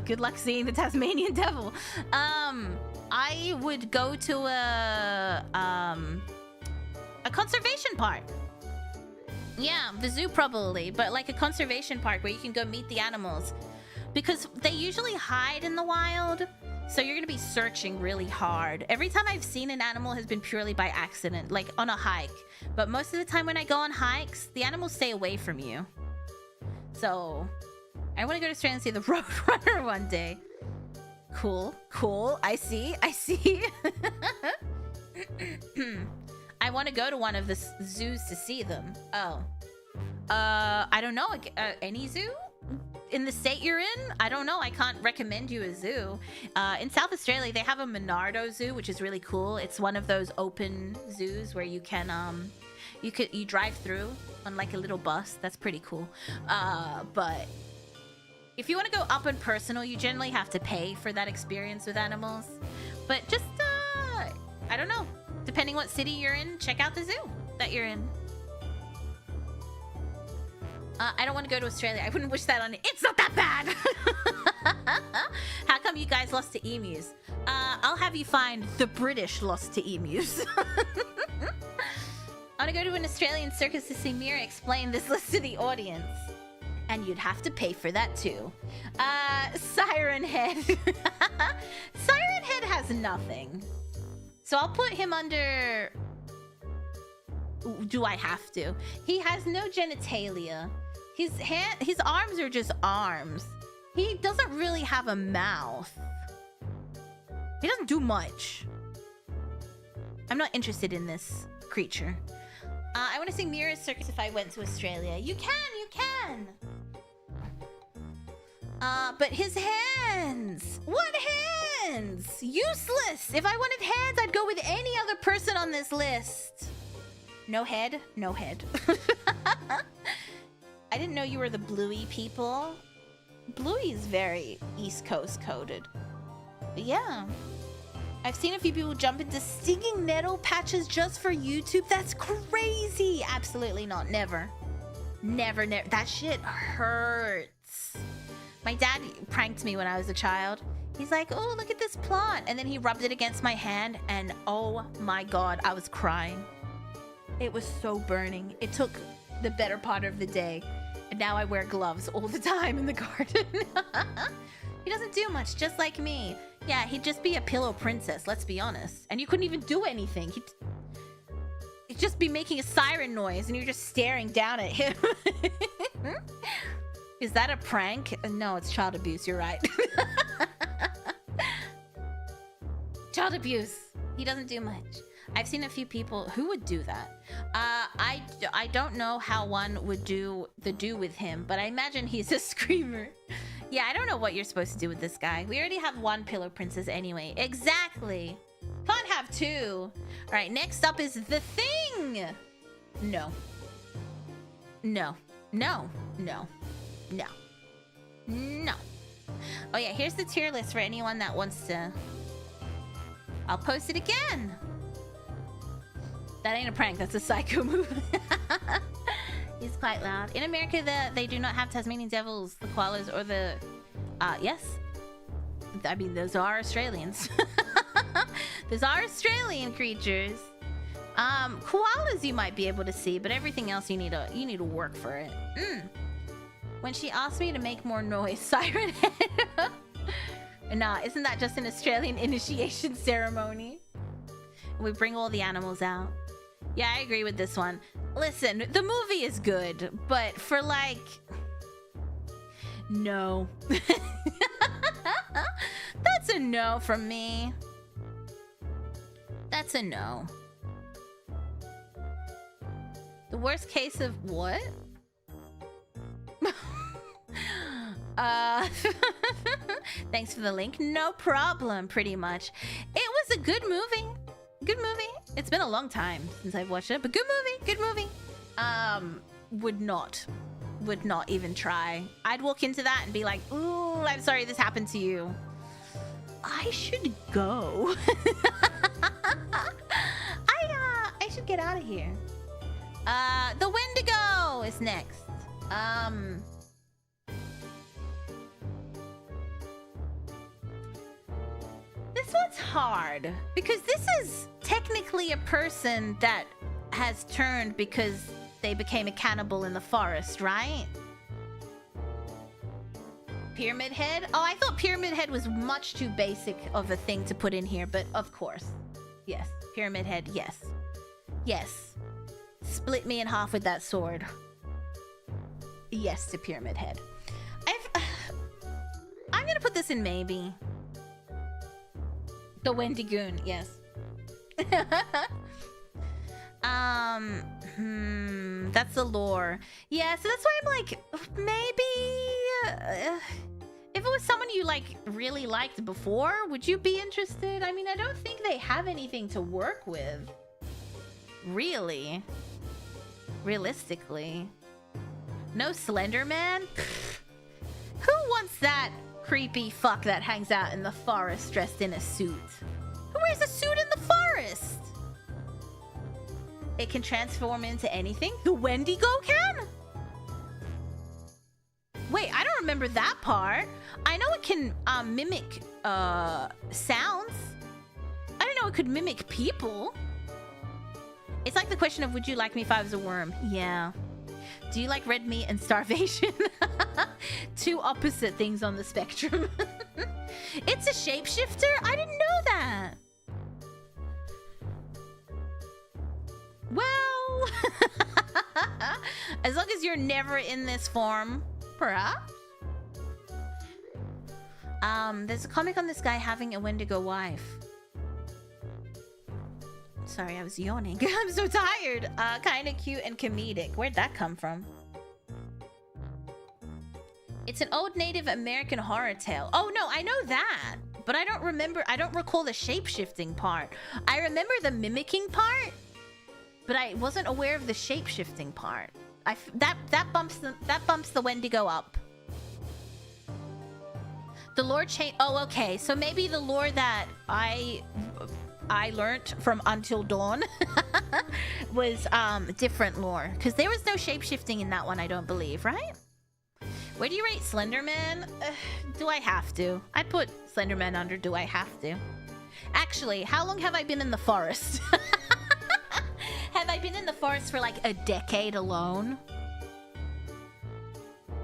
Good luck seeing the Tasmanian Devil. I would go to a conservation park. Yeah, the zoo probably, but like a conservation park where you can go meet the animals. Because they usually hide in the wild, so you're gonna be searching really hard. Every time I've seen an animal has been purely by accident, like on a hike. But most of the time when I go on hikes, the animals stay away from you. So I want to go to Australia and see the Roadrunner one day. Cool. I see. I want to go to one of the zoos to see them. Oh. I don't know. Any zoo? In the state you're in? I don't know. I can't recommend you a zoo. In South Australia, they have a Monardo Zoo, which is really cool. It's one of those open zoos where you can, you drive through on like a little bus. That's pretty cool. But if you want to go up and personal, you generally have to pay for that experience with animals. But just, I don't know. Depending what city you're in, check out the zoo that you're in. I don't want to go to Australia. I wouldn't wish that on it. It's not that bad. How come you guys lost to emus? I'll have you find the British lost to emus. I want to go to an Australian circus to see Mira explain this list to the audience. And you'd have to pay for that too. Siren Head. Siren Head has nothing. So I'll put him under... Do I have to? He has no genitalia. His arms are just arms. He doesn't really have a mouth. He doesn't do much. I'm not interested in this creature. I want to see Mira's circus if I went to Australia. You can! But his hands! What hands? Useless! If I wanted hands, I'd go with any other person on this list. No head? No head. I didn't know you were the Bluey people. Bluey is very East Coast coded. But yeah. I've seen a few people jump into stinging nettle patches just for YouTube. That's crazy. Absolutely not. Never. Never, never. That shit hurts. My dad pranked me when I was a child. He's like, oh, look at this plant. And then he rubbed it against my hand. And oh my God, I was crying. It was so burning. It took the better part of the day. And now I wear gloves all the time in the garden. He doesn't do much, just like me. Yeah, he'd just be a pillow princess, let's be honest. And you couldn't even do anything. He'd just be making a siren noise and you're just staring down at him. Is that a prank? No, it's child abuse, you're right. Child abuse. He doesn't do much. I've seen a few people who would do that. I don't know how one would do with him, but I imagine he's a screamer. Yeah, I don't know what you're supposed to do with this guy. We already have one pillow princess anyway. Exactly. Can't have two. All right, next up is the thing. No. No. No. No. No. No. Oh yeah, here's the tier list for anyone that wants to. I'll post it again. That ain't a prank, that's a psycho move. He's quite loud. In America, they do not have Tasmanian devils, the koalas, or the... yes. I mean, those are Australians. Those are Australian creatures. Koalas you might be able to see, but everything else you need to work for it. When she asked me to make more noise, siren head. Nah, isn't that just an Australian initiation ceremony? We bring all the animals out. Yeah, I agree with this one. Listen, the movie is good, but for like... No. That's a no from me. That's a no. The worst case of what? Thanks for the link. No problem, pretty much. It was a good movie. Good movie. It's been a long time since I've watched it, but good movie. Good movie. Would not even try. I'd walk into that and be like, ooh, I'm sorry this happened to you. I should go. I should get out of here. The Wendigo is next. This one's hard because this is technically a person that has turned because they became a cannibal in the forest, right? Pyramid Head? Oh, I thought Pyramid Head was much too basic of a thing to put in here, but of course. Yes. Pyramid Head, yes. Yes. Split me in half with that sword. Yes to Pyramid Head. I'm gonna put this in maybe. The Wendigoon, yes. That's the lore. Yeah, so that's why I'm like, maybe if it was someone you like really liked before, would you be interested? I mean, I don't think they have anything to work with. Really? Realistically. No Slender Man? Who wants that creepy fuck that hangs out in the forest dressed in a suit? Who wears a suit in the forest? It can transform into anything? The Wendigo can? Wait, I don't remember that part. I know it can mimic sounds. I didn't know it could mimic people. It's like the question of, would you like me if I was a worm? Yeah. Do you like red meat and starvation? Two opposite things on the spectrum. It's a shapeshifter? I didn't know that. Well, as long as you're never in this form, perhaps. There's a comic on this guy having a Wendigo wife. Sorry, I was yawning. I'm so tired. Kind of cute and comedic. Where'd that come from? It's an old Native American horror tale. Oh no, I know that, but I don't recall the shape-shifting part. I remember the mimicking part, but I wasn't aware of the shape-shifting part. That bumps the Wendigo up. The lore change. Oh, okay. So maybe the lore that I learned from Until Dawn was different lore, because there was no shapeshifting in that one, I don't believe, right? Where do you rate Slenderman? Do I have to? I'd put Slenderman under do I have to. Actually, how long have I been in the forest? Have I been in the forest for like a decade alone?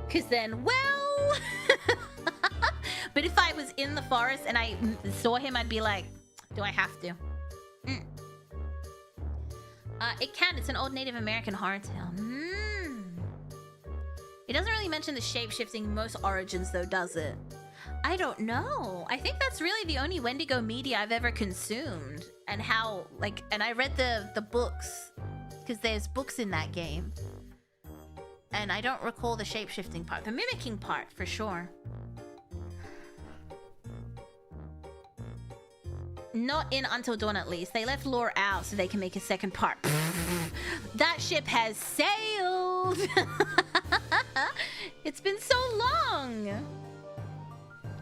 Because then, well... But if I was in the forest and I saw him, I'd be like, do I have to? It can. It's an old Native American horror tale. It doesn't really mention the shape-shifting most origins, though, does it? I don't know. I think that's really the only Wendigo media I've ever consumed. And how, like, and I read the books, because there's books in that game. And I don't recall the shape-shifting part. The mimicking part, for sure. Not in Until Dawn, at least. They left lore out so they can make a second part. That ship has sailed! It's been so long!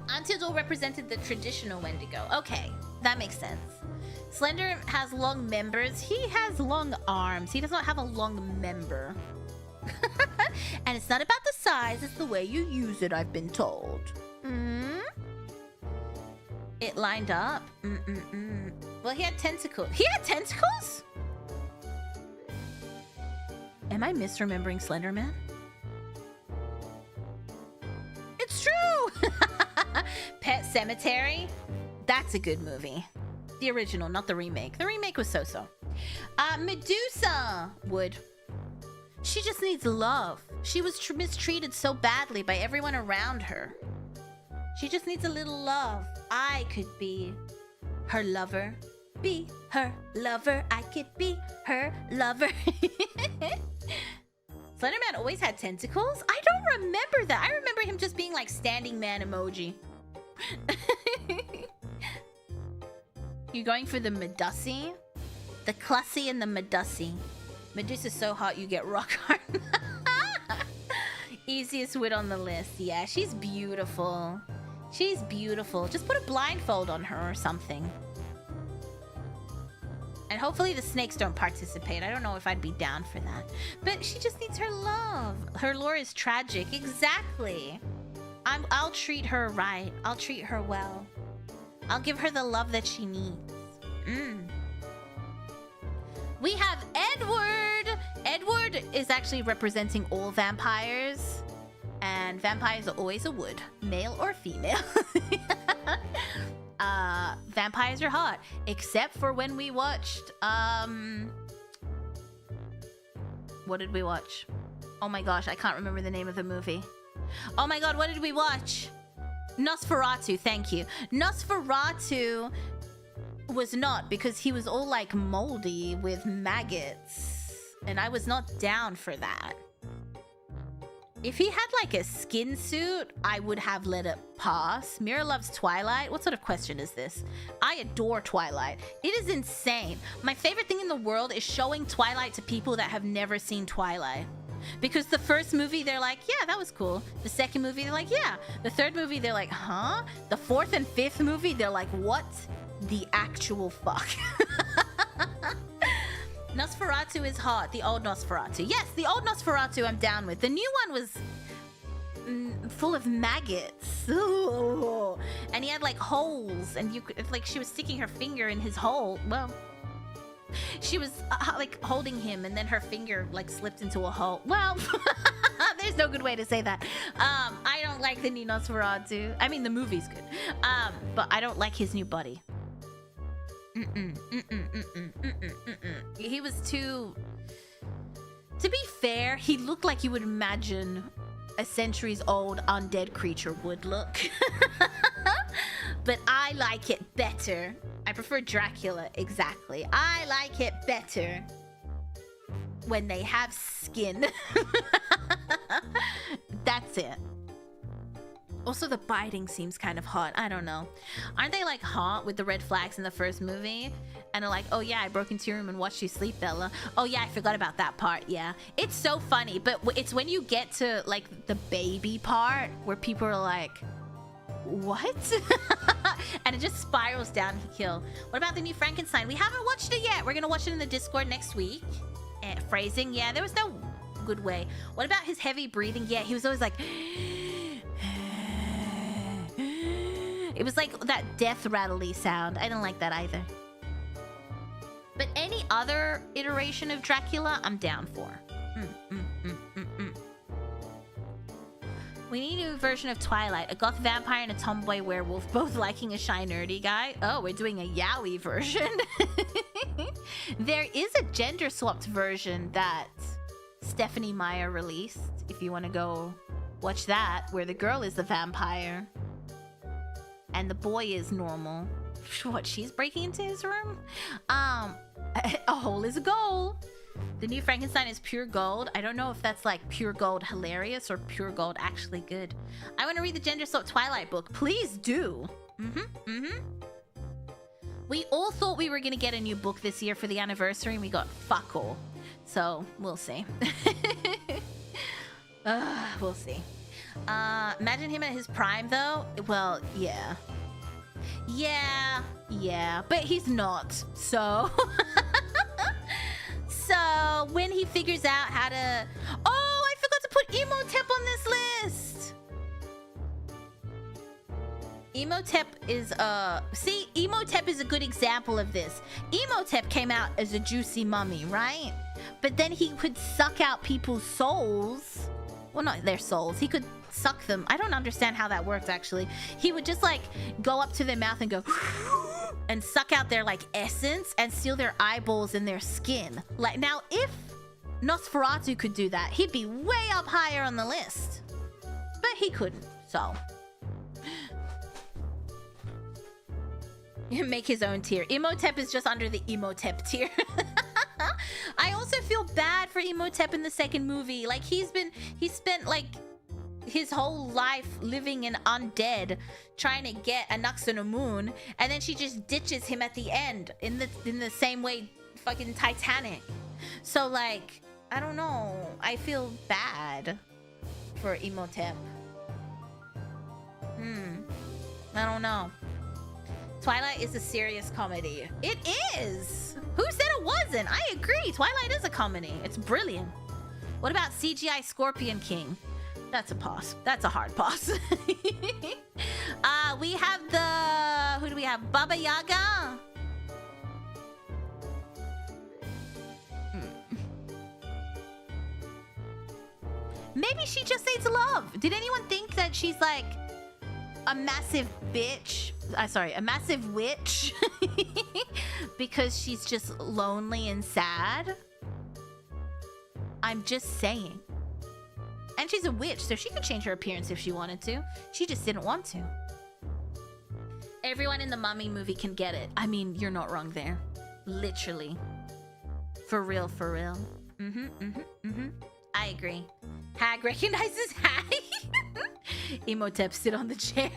Until Dawn represented the traditional Wendigo. Okay, that makes sense. Slender has long members. He has long arms. He does not have a long member. And it's not about the size, it's the way you use it, I've been told. It lined up. Well, he had tentacles. He had tentacles? Am I misremembering Slenderman? It's true! Pet Cemetery? That's a good movie. The original, not the remake. The remake was so-so. Medusa would. She just needs love. She was mistreated so badly by everyone around her. She just needs a little love. I could be her lover. Be her lover. I could be her lover. Slenderman always had tentacles? I don't remember that. I remember him just being like standing man emoji. You going for the Medusi? The Clussy and the Medusi. Medusa's so hot you get rock hard. Easiest wit on the list. Yeah, she's beautiful. She's beautiful. Just put a blindfold on her or something. And hopefully the snakes don't participate. I don't know if I'd be down for that. But she just needs her love. Her lore is tragic. Exactly. I'll treat her right. I'll treat her well. I'll give her the love that she needs. We have Edward! Edward is actually representing all vampires. And vampires are always a wood, male or female. Vampires are hot, except for when we watched, what did we watch? Oh my gosh, I can't remember the name of the movie. Oh my god, what did we watch? Nosferatu, thank you. Nosferatu was not, because he was all like moldy with maggots. And I was not down for that. If he had like a skin suit, I would have let it pass. Mira loves Twilight. What sort of question is this? I adore Twilight. It is insane. My favorite thing in the world is showing Twilight to people that have never seen Twilight. Because the first movie, they're like, yeah, that was cool. The second movie, they're like, yeah. The third movie, they're like, huh? The fourth and fifth movie, they're like, what the actual fuck? Nosferatu is hot. The old Nosferatu. Yes, the old Nosferatu I'm down with. The new one was full of maggots. Ooh. And he had like holes, and you could, like, she was sticking her finger in his hole. Well, she was like holding him, and then her finger like slipped into a hole. Well, there's no good way to say that. I don't like the new Nosferatu. I mean, the movie's good. But I don't like his new body. He was too... To be fair, he looked like you would imagine a centuries-old undead creature would look. But I like it better. I prefer Dracula, exactly. I like it better when they have skin. That's it. Also, the biting seems kind of hot. I don't know. Aren't they like hot with the red flags in the first movie? And they're like, oh yeah, I broke into your room and watched you sleep, Bella. Oh yeah, I forgot about that part. Yeah, it's so funny. But it's when you get to like the baby part where people are like, what? And it just spirals down to kill. What about the new Frankenstein? We haven't watched it yet. We're gonna watch it in the Discord next week. And phrasing, yeah, there was no good way. What about his heavy breathing? Yeah, he was always like it was like that death rattly sound. I didn't like that either. But any other iteration of Dracula, I'm down for. We need a new version of Twilight. A goth vampire and a tomboy werewolf, both liking a shy nerdy guy. Oh, we're doing a yaoi version. There is a gender-swapped version that Stephanie Meyer released, if you want to go watch that, where the girl is the vampire and the boy is normal. What, she's breaking into his room? A hole is a goal. The new Frankenstein is pure gold. I don't know if that's like pure gold hilarious or pure gold actually good. I want to read the gender swap Twilight book. Please do. We all thought we were going to get a new book this year for the anniversary, and we got fuck all. So, we'll see. We'll see. Imagine him at his prime, though. Well, yeah. Yeah. But he's not. So... So, when he figures out how to... Oh, I forgot to put Emotep on this list! Emotep is, See, Emotep is a good example of this. Emotep came out as a juicy mummy, right? But then he could suck out people's souls. Well, not their souls. He could suck them. I don't understand how that works, actually. He would just, like, go up to their mouth and go... and suck out their like essence and steal their eyeballs and their skin. Like, now if Nosferatu could do that, he'd be way up higher on the list. But he couldn't, so. Make his own tier. Emotep is just under the Emotep tier. I also feel bad for Emotep in the second movie. Like, he spent like his whole life living in undead, trying to get a Nux on a moon, and then she just ditches him at the end in the same way fucking Titanic. So like, I don't know. I feel bad for Emotep. I don't know. Twilight is a serious comedy. It is! Who said it wasn't? I agree. Twilight is a comedy. It's brilliant. What about CGI Scorpion King? That's a pass. That's a hard pass. We have the... Who do we have? Baba Yaga? Maybe she just needs love. Did anyone think that she's like a massive bitch? Sorry, a massive witch? Because she's just lonely and sad? I'm just saying. And she's a witch, so she could change her appearance if she wanted to. She just didn't want to. Everyone in the Mummy movie can get it. I mean, you're not wrong there. Literally. For real, for real. I agree. Hag recognizes Hag. Emotep sit on the chair.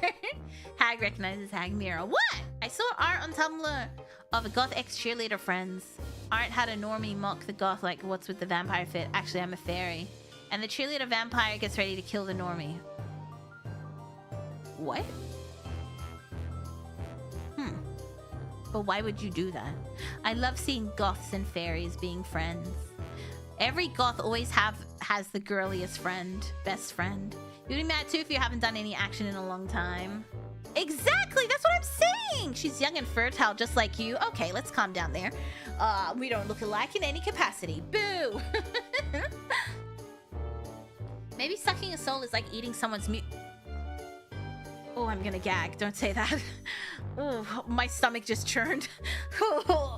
Hag recognizes Hag Mira. What? I saw art on Tumblr of a goth ex-cheerleader friends. Art had a normie mock the goth like, what's with the vampire fit? Actually, I'm a fairy. And the cheerleader vampire gets ready to kill the normie. What? But why would you do that? I love seeing goths and fairies being friends. Every goth always has the girliest friend, best friend. You'd be mad too if you haven't done any action in a long time. Exactly, that's what I'm saying! She's young and fertile just like you. Okay, let's calm down there. We don't look alike in any capacity. Boo! Maybe sucking a soul is like eating someone's meat. Oh, I'm gonna gag. Don't say that. Oh, my stomach just churned. Oh,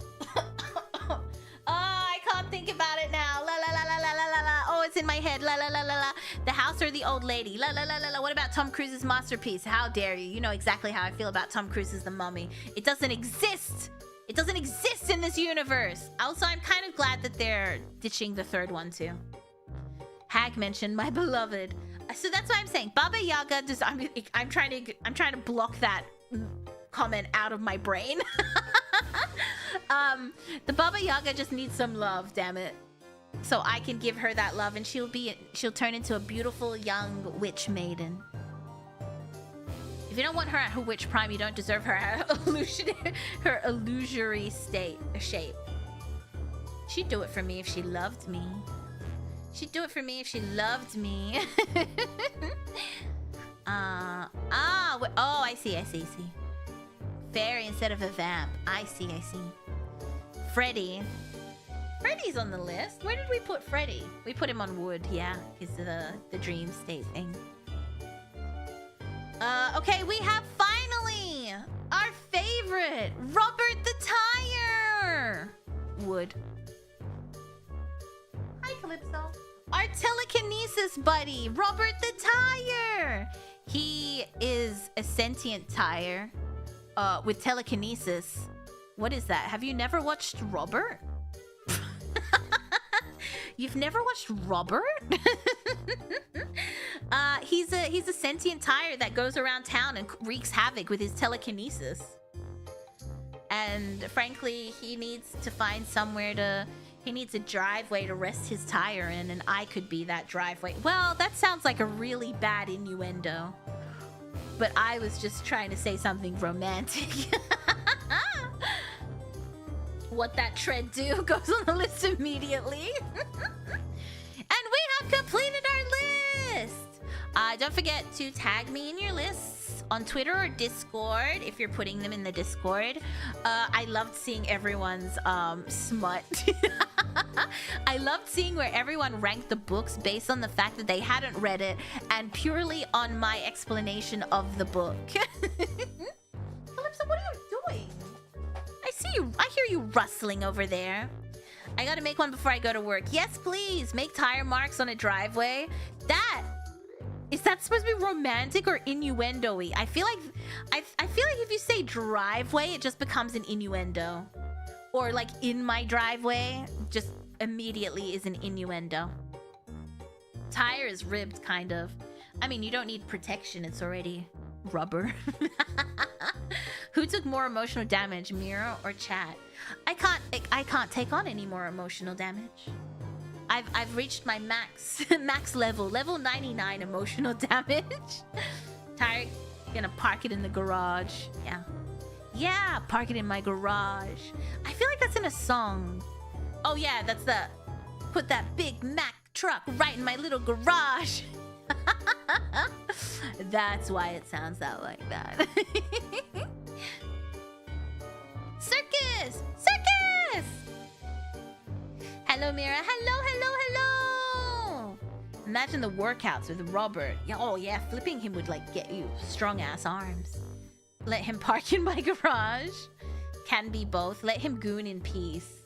I can't think about it now. La la la la la la la. Oh, it's in my head. La la la la la. The house or the old lady. La la la la la. What about Tom Cruise's masterpiece? How dare you? You know exactly how I feel about Tom Cruise's The Mummy. It doesn't exist. It doesn't exist in this universe. Also, I'm kind of glad that they're ditching the third one too. Hag mentioned my beloved. So that's what I'm saying. Baba Yaga does. I'm trying to block that comment out of my brain. The Baba Yaga just needs some love, damn it. So I can give her that love, and she'll turn into a beautiful young witch maiden. If you don't want her at her witch prime, you don't deserve her at her illusory shape. She'd do it for me if she loved me. She'd do it for me if she loved me. Oh, I see. Fairy instead of a vamp. I see. Freddy's on the list. Where did we put Freddy? We put him on wood, yeah. Because of the dream state thing. Okay, we have finally our favorite, Robert the Tire. Wood. Hi, Calypso. Our telekinesis buddy, Robert the Tire. He is a sentient tire with telekinesis. What is that? Have you never watched Robert? You've never watched Robert? He's a sentient tire that goes around town and wreaks havoc with his telekinesis. And frankly, he needs to find he needs a driveway to rest his tire in, and I could be that driveway. Well, that sounds like a really bad innuendo. But I was just trying to say something romantic. What that tread do goes on the list immediately. And we have completed our list. Don't forget to tag me in your lists on Twitter or Discord if you're putting them in the Discord. I loved seeing everyone's smut. I loved seeing where everyone ranked the books based on the fact that they hadn't read it and purely on my explanation of the book. Calypso, what are you doing? I see you. I hear you rustling over there. I gotta make one before I go to work. Yes, please. Make tire marks on a driveway. Is that supposed to be romantic or innuendo-y? I feel like if you say driveway, it just becomes an innuendo. Or like in my driveway, just immediately is an innuendo. Tire is ribbed, kind of. I mean, you don't need protection. It's already rubber. Who took more emotional damage, Mira or Chat? I can't take on any more emotional damage. I've reached my max level 99 emotional damage. Tire, gonna park it in the garage. Yeah, park it in my garage. I feel like that's in a song. Oh yeah, that's the put that Big Mac truck right in my little garage. That's why it sounds out like that. Circus! Hello, Mira. Hello. Imagine the workouts with Robert. Oh yeah, flipping him would like get you strong ass arms. Let him park in my garage. Can be both. Let him goon in peace.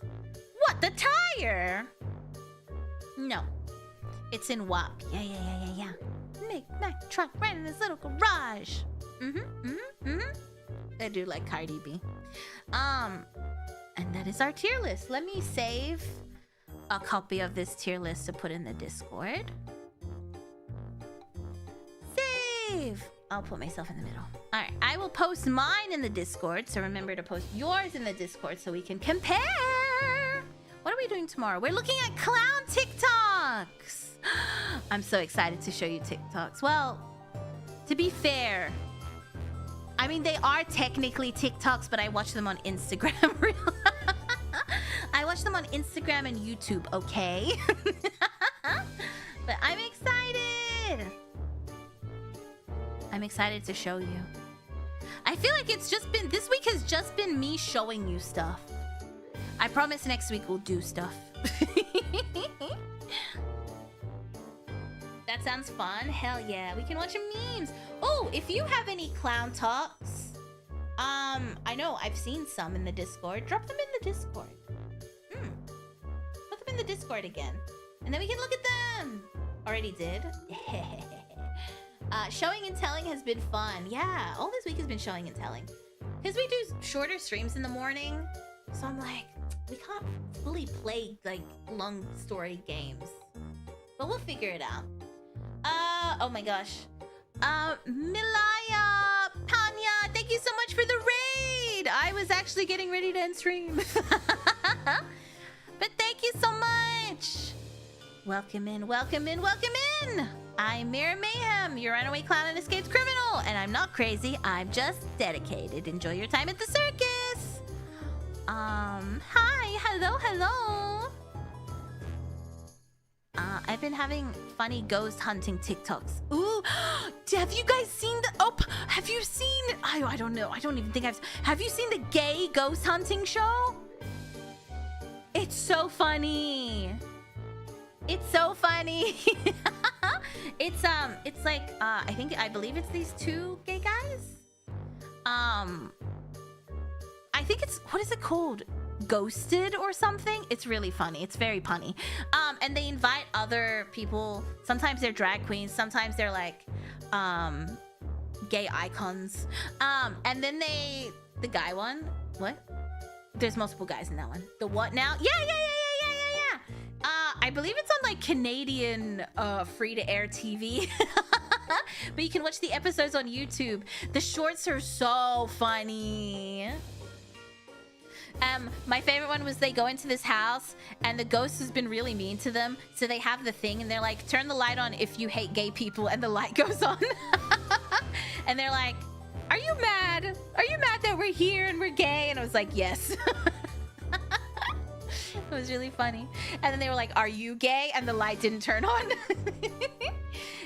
What, the tire? No. It's in WAP. Yeah. Big Mac truck right in this little garage. I do like Cardi B. And that is our tier list. Let me save a copy of this tier list to put in the Discord. Save! I'll put myself in the middle. All right, I will post mine in the Discord, so remember to post yours in the Discord so we can compare. What are we doing tomorrow? We're looking at clown TikToks. I'm so excited to show you TikToks. Well, to be fair, I mean, they are technically TikToks, but I watch them on Instagram. I watch them on Instagram and YouTube, okay? But I'm excited. I'm excited to show you. I feel like this week has just been me showing you stuff. I promise next week we'll do stuff. That sounds fun. Hell yeah. We can watch memes. Oh, if you have any clown talks, I know I've seen some in the Discord. Drop them in the Discord. Put them in the Discord again. And then we can look at them. Already did. Showing and telling has been fun. Yeah, all this week has been showing and telling. Because we do shorter streams in the morning. So I'm like, we can't fully play like long story games. But we'll figure it out. Oh my gosh. Milaya Panya, thank you so much for the raid. I was actually getting ready to end stream. But thank you so much. Welcome in, welcome in, welcome in. I'm Mira Mayheme, your runaway clown and escaped criminal. And I'm not crazy, I'm just dedicated. Enjoy your time at the circus. Hi, hello, hello. I've been having funny ghost hunting TikToks. Ooh, have you guys seen the... Oh, have you seen... I don't know. I don't even think I've... Have you seen the gay ghost hunting show? It's so funny. It's so funny. It's like, I believe it's these two gay guys. I think it's... What is it called? Ghosted or something. It's really funny. It's very punny. And they invite other people. Sometimes they're drag queens, sometimes they're like gay icons. And then the guy one, what? There's multiple guys in that one. The what now? Yeah. I believe it's on like Canadian free-to-air TV. But you can watch the episodes on YouTube. The shorts are so funny. My favorite one was they go into this house and the ghost has been really mean to them. So they have the thing and they're like, turn the light on if you hate gay people, and the light goes on. And they're like, are you mad? Are you mad that we're here and we're gay? And I was like, yes. It was really funny. And then they were like, are you gay? And the light didn't turn on.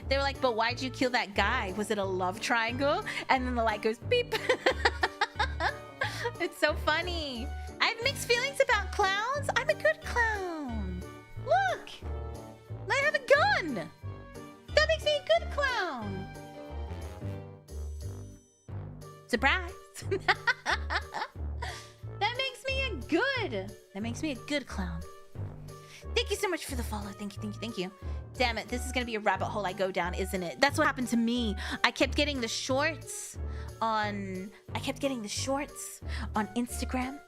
They were like, but why'd you kill that guy? Was it a love triangle? And then the light goes beep. It's so funny. I have mixed feelings about clowns. I'm a good clown. Look, I have a gun. That makes me a good clown. Surprise. That makes me a good clown. Thank you so much for the follow. Thank you. Damn it, this is gonna be a rabbit hole I go down, isn't it? That's what happened to me. I kept getting the shorts on Instagram,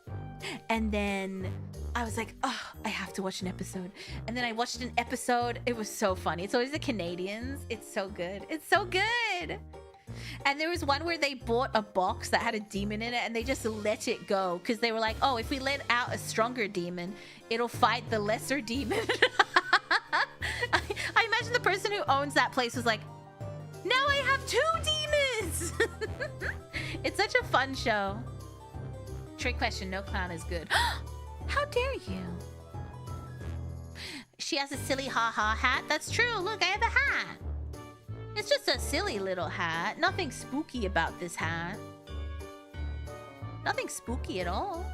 and then I was like, oh, I have to watch an episode. And then I watched an episode. It was so funny. It's always the Canadians. It's so good. It's so good. And there was one where they bought a box that had a demon in it and they just let it go because they were like, oh, if we let out a stronger demon, it'll fight the lesser demon. I imagine the person who owns that place was like, now I have 2 demons. It's such a fun show. Trick question, no clown is good. How dare you? She has a silly ha-ha hat. That's true. Look, I have a hat. It's just a silly little hat. Nothing spooky about this hat. Nothing spooky at all.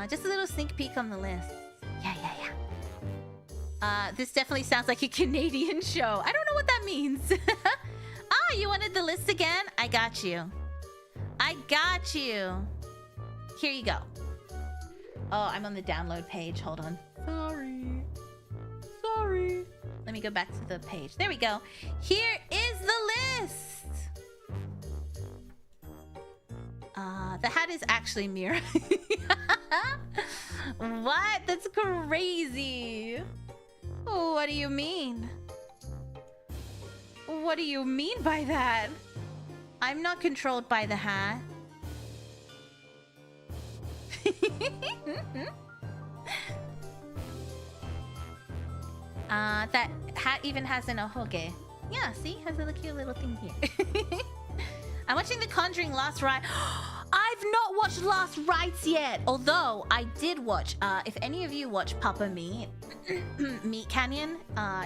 Just a little sneak peek on the list. Yeah. This definitely sounds like a Canadian show. I don't know what that means. Ah, you wanted the list again? I got you. Here you go. Oh, I'm on the download page. Hold on. Sorry. Let me go back to the page. There we go. Here is the list. The hat is actually Mira. What? That's crazy. What do you mean? What do you mean by that? I'm not controlled by the hat. That hat even has an ahoge. Yeah, see? Has a cute little thing here. I'm watching The Conjuring Last Rite. I've not watched Last Rites yet. Although, I did watch, if any of you watch Papa Meat, Meat Canyon,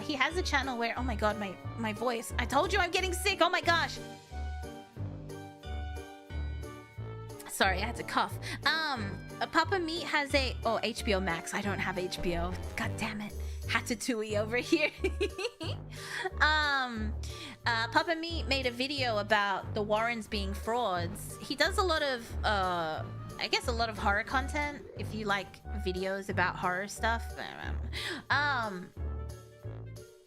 he has a channel where, oh my god, my voice. I told you I'm getting sick, oh my gosh. Sorry, I had to cough. Papa Meat has a... Oh, HBO Max. I don't have HBO. God damn it. Hatatouille over here. Papa Meat made a video about the Warrens being frauds. He does a lot of, I guess a lot of horror content, if you like videos about horror stuff.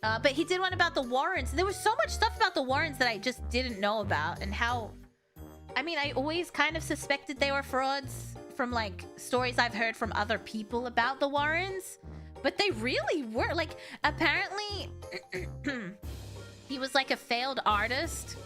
But he did one about the Warrens. There was so much stuff about the Warrens that I just didn't know about, and how... I mean, I always kind of suspected they were frauds from like stories I've heard from other people about the Warrens, but they really were like, apparently he was like a failed artist.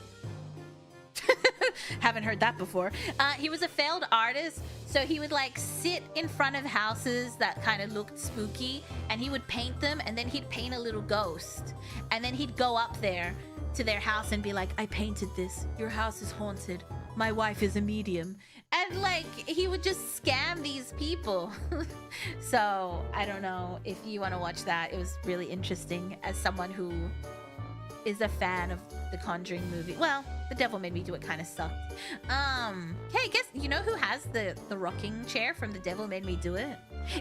Haven't heard that before. He was a failed artist, so he would like sit in front of houses that kind of looked spooky, and he would paint them, and then he'd paint a little ghost, and then he'd go up there to their house and be like, I painted this. Your house is haunted. My wife is a medium. And like, he would just scam these people. So I don't know if you want to watch that. It was really interesting as someone who is a fan of the Conjuring movie. Well, The Devil Made Me Do It kind of sucked. Hey, guess you know who has the rocking chair from The Devil Made Me Do It?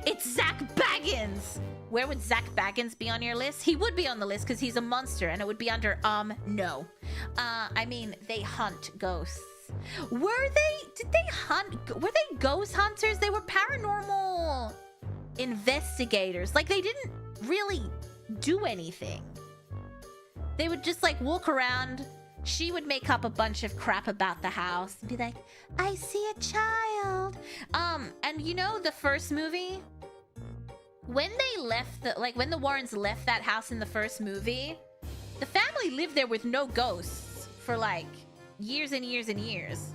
It's Zach Baggins! Where would Zach Baggins be on your list? He would be on the list because he's a monster, and it would be under, no. I mean, they hunt ghosts. Were they ghost hunters? They were paranormal investigators. Like, they didn't really do anything. They would just like walk around. She would make up a bunch of crap about the house and be like, I see a child. And you know the first movie? When they left when the Warrens left that house in the first movie, the family lived there with no ghosts for like years and years and years.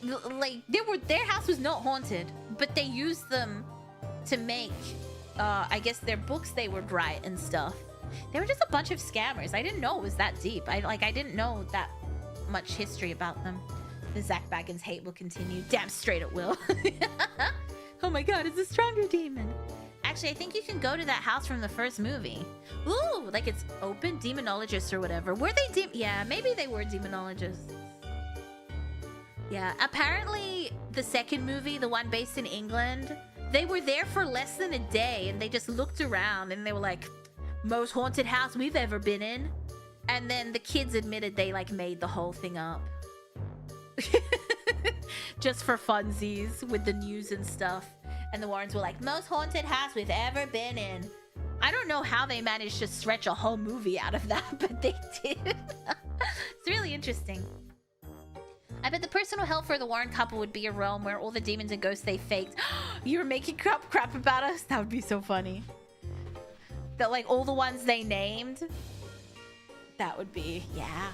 Like their house was not haunted, but they used them to make I guess their books they would write and stuff. They were just a bunch of scammers. I didn't know it was that deep. I didn't know that much history about them. The Zach Baggins hate will continue. Damn straight it will. Oh my god, it's a stronger demon. Actually, I think you can go to that house from the first movie. Ooh, like it's open demonologists or whatever. Were they yeah, maybe they were demonologists. Yeah, apparently the second movie, the one based in England, they were there for less than a day and they just looked around and they were like, most haunted house we've ever been in. And then the kids admitted they like made the whole thing up. Just for funsies with the news and stuff. And the Warrens were like, most haunted house we've ever been in. I don't know how they managed to stretch a whole movie out of that, but they did. It's really interesting. I bet the personal hell for the Warren couple would be a realm where all the demons and ghosts they faked. You were making crap about us? That would be so funny. That like all the ones they named, that would be, yeah.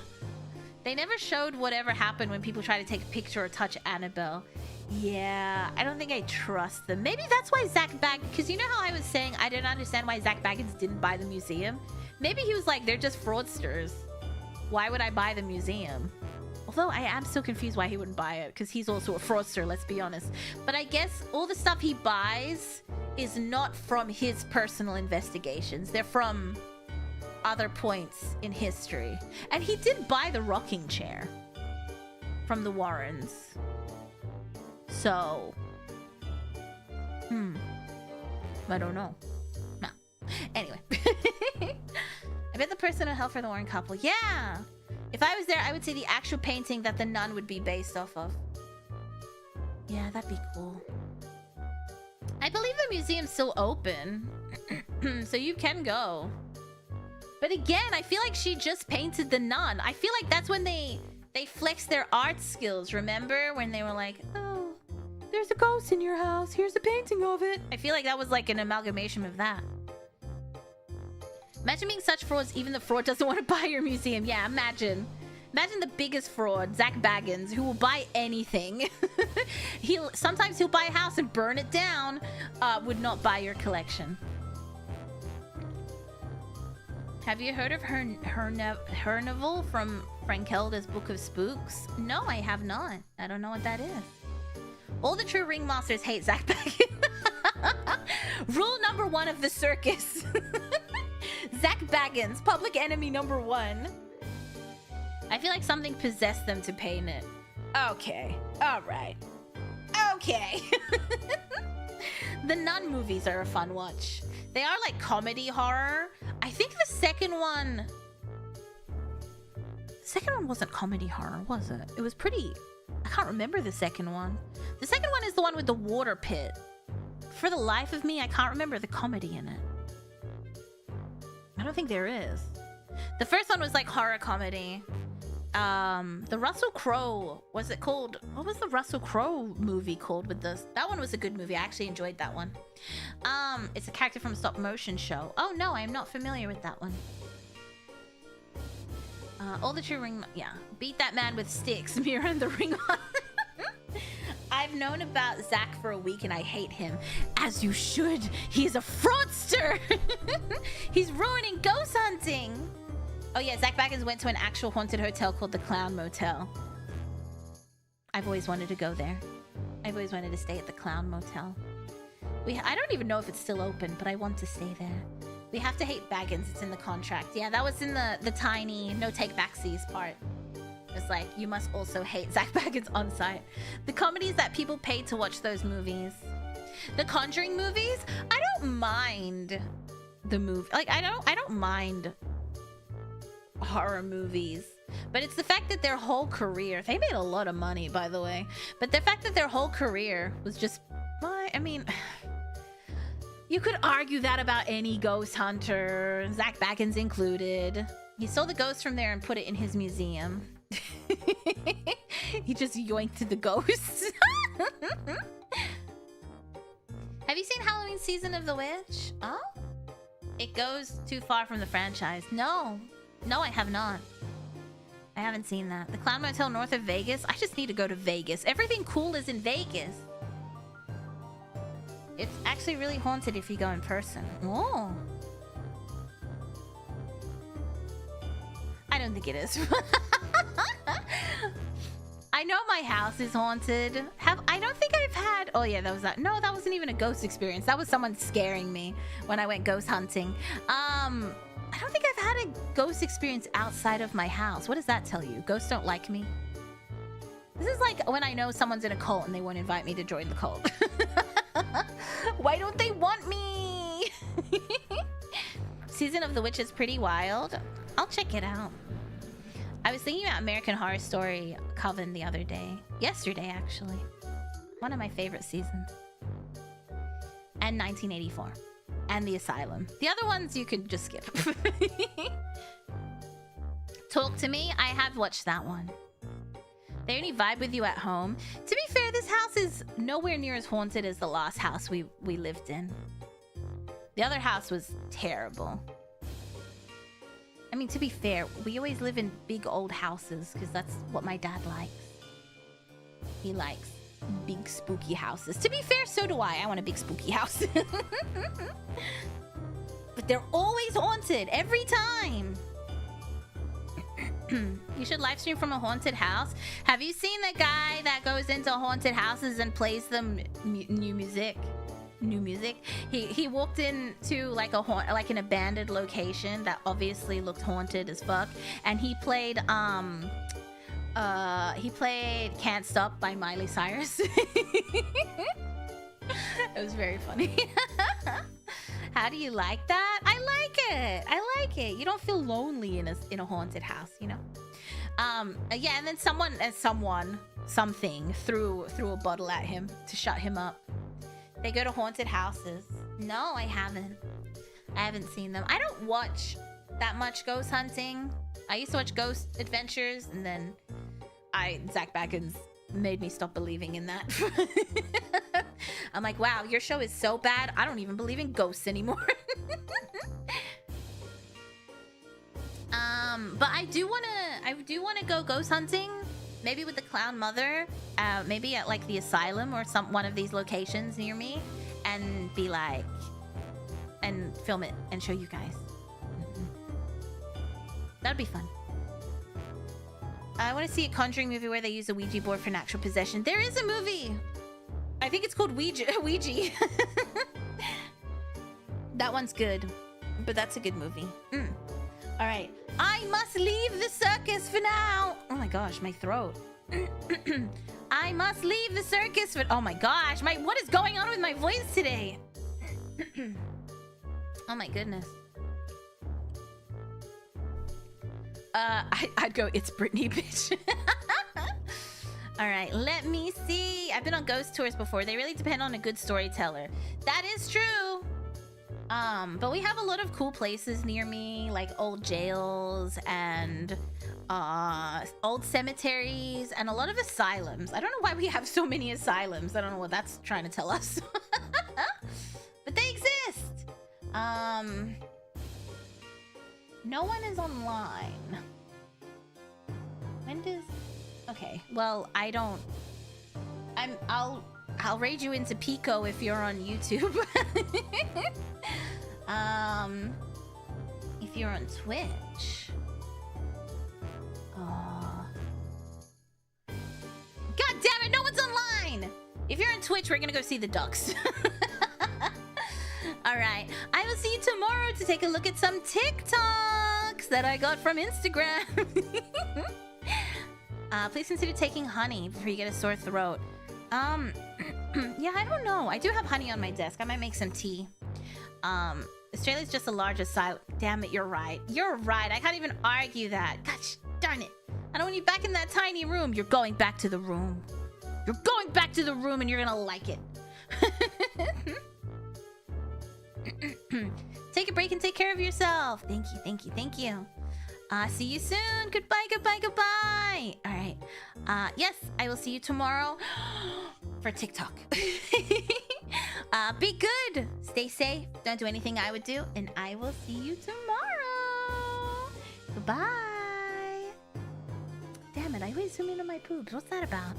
They never showed whatever happened when people try to take a picture or touch Annabelle. Yeah, I don't think I trust them. Maybe that's why Zach Baggins, because you know how I was saying I didn't understand why Zach Baggins didn't buy the museum? Maybe he was like, they're just fraudsters. Why would I buy the museum? Although I am still confused why he wouldn't buy it, because he's also a fraudster, let's be honest. But I guess all the stuff he buys is not from his personal investigations. They're from other points in history. And he did buy the rocking chair from the Warrens. So, I don't know. No. Anyway. I bet the personal hell for the Warren couple. Yeah. If I was there, I would say the actual painting that the nun would be based off of. Yeah, that'd be cool. I believe the museum's still open. So you can go. But again, I feel like she just painted the nun. I feel like that's when they flexed their art skills. Remember when they were like, oh, there's a ghost in your house. Here's a painting of it. I feel like that was like an amalgamation of that. Imagine being such frauds, even the fraud doesn't want to buy your museum. Yeah, imagine. Imagine the biggest fraud, Zach Baggins, who will buy anything. Sometimes he'll buy a house and burn it down, would not buy your collection. Have you heard of Herneval from Frankelda's Book of Spooks? No, I have not. I don't know what that is. All the true ringmasters hate Zach Baggins. Rule number 1 of the circus. Zach Baggins, public enemy number 1. I feel like something possessed them to paint it. Okay. Alright. Okay. The Nun movies are a fun watch. They are like comedy horror. I think the second one... The second one wasn't comedy horror, was it? It was pretty... I can't remember the second one. The second one is the one with the water pit. For the life of me, I can't remember the comedy in it. I don't think there is. The first one was like horror comedy. The Russell Crowe, was it called? What was the Russell Crowe movie called with this? That one was a good movie. I actually enjoyed that one. It's a character from a stop motion show. Oh no, I am not familiar with that one. All the true ring, yeah. Beat that man with sticks, Mira and the ring on. I've known about Zach for a week and I hate him. As you should. He's a fraudster. He's ruining ghost hunting. Oh yeah, Zach Baggins went to an actual haunted hotel called the Clown Motel. I've always wanted to go there. I've always wanted to stay at the Clown Motel. I don't even know if it's still open, but I want to stay there. We have to hate Baggins. It's in the contract. Yeah, that was in the tiny no take backsies part. It's like, you must also hate Zach Baggins on site. The comedies that people pay to watch those movies. The Conjuring movies, I don't mind the movie. Like, I don't mind horror movies. But it's the fact that their whole career, they made a lot of money, by the way. But the fact that their whole career was just, I mean, you could argue that about any ghost hunter, Zach Baggins included. He stole the ghost from there and put it in his museum. He just yoinked the ghosts. Have you seen Halloween Season of the Witch? Oh? It goes too far from the franchise. No, I have not. I haven't seen that. The Clown Motel north of Vegas? I just need to go to Vegas. Everything cool is in Vegas. It's actually really haunted if you go in person. Oh. I don't think it is. I know my house is haunted. I don't think I've had... Oh yeah, that was that. No, that wasn't even a ghost experience. That was someone scaring me when I went ghost hunting. I don't think I've had a ghost experience outside of my house. What does that tell you? Ghosts don't like me? This is like when I know someone's in a cult and they won't invite me to join the cult. Why don't they want me? Season of the Witch is pretty wild. I'll check it out. I was thinking about American Horror Story Coven the other day. Yesterday, actually. One of my favorite seasons. And 1984. And The Asylum. The other ones you could just skip. Talk to Me. I have watched that one. They only vibe with you at home. To be fair, this house is nowhere near as haunted as the last house we lived in. The other house was terrible. I mean, to be fair, we always live in big old houses because that's what my dad likes. He likes big spooky houses. To be fair, so do I. I want a big spooky house. But they're always haunted every time. You should live stream from a haunted house. Have you seen the guy that goes into haunted houses and plays them new music? He walked into like an abandoned location that obviously looked haunted as fuck, and he played Can't Stop by Miley Cyrus. It was very funny. How do you like that? I like it. You don't feel lonely in a haunted house, you know. Yeah, and then something threw a bottle at him to shut him up. They go to haunted houses. No, I haven't seen them. I don't watch that much ghost hunting. I used to watch Ghost Adventures, and then Zach Baggins made me stop believing in that. I'm like, wow, your show is so bad, I don't even believe in ghosts anymore. But I do wanna go ghost hunting. Maybe with the Clown Mother, maybe at like the Asylum or one of these locations near me, and be like, and film it and show you guys. That'd be fun. I want to see a Conjuring movie where they use a Ouija board for natural possession. There is a movie. I think it's called Ouija. That one's good, but that's a good movie. All right. I must leave the circus for now. Oh my gosh, my throat. I must leave the circus for... Oh my gosh, what is going on with my voice today? Oh my goodness. I'd go, it's Britney, bitch. All right, let me see. I've been on ghost tours before. They really depend on a good storyteller. That is true. But we have a lot of cool places near me, like old jails and old cemeteries and a lot of asylums. I don't know why we have so many asylums. I don't know what that's trying to tell us. But they exist. No one is online. When does... Okay, well, I don't... I'll raid you into Pico if you're on YouTube. If you're on Twitch... God damn it, no one's online! If you're on Twitch, we're gonna go see the ducks. Alright, I will see you tomorrow to take a look at some TikToks that I got from Instagram. Please consider taking honey before you get a sore throat. Yeah, I don't know. I do have honey on my desk. I might make some tea. Australia's just a large asylum. Damn it, you're right. You're right. I can't even argue that. Gosh, darn it. I don't want you back in that tiny room. You're going back to the room. You're going back to the room and you're gonna like it. Take a break and take care of yourself. Thank you, thank you, thank you. See you soon. Goodbye, goodbye, goodbye. All right. Yes, I will see you tomorrow for TikTok. Be good. Stay safe. Don't do anything I would do. And I will see you tomorrow. Goodbye. Damn it, I always zoom into my poops. What's that about?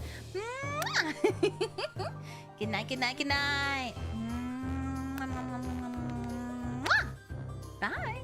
Good night, good night, good night. Bye.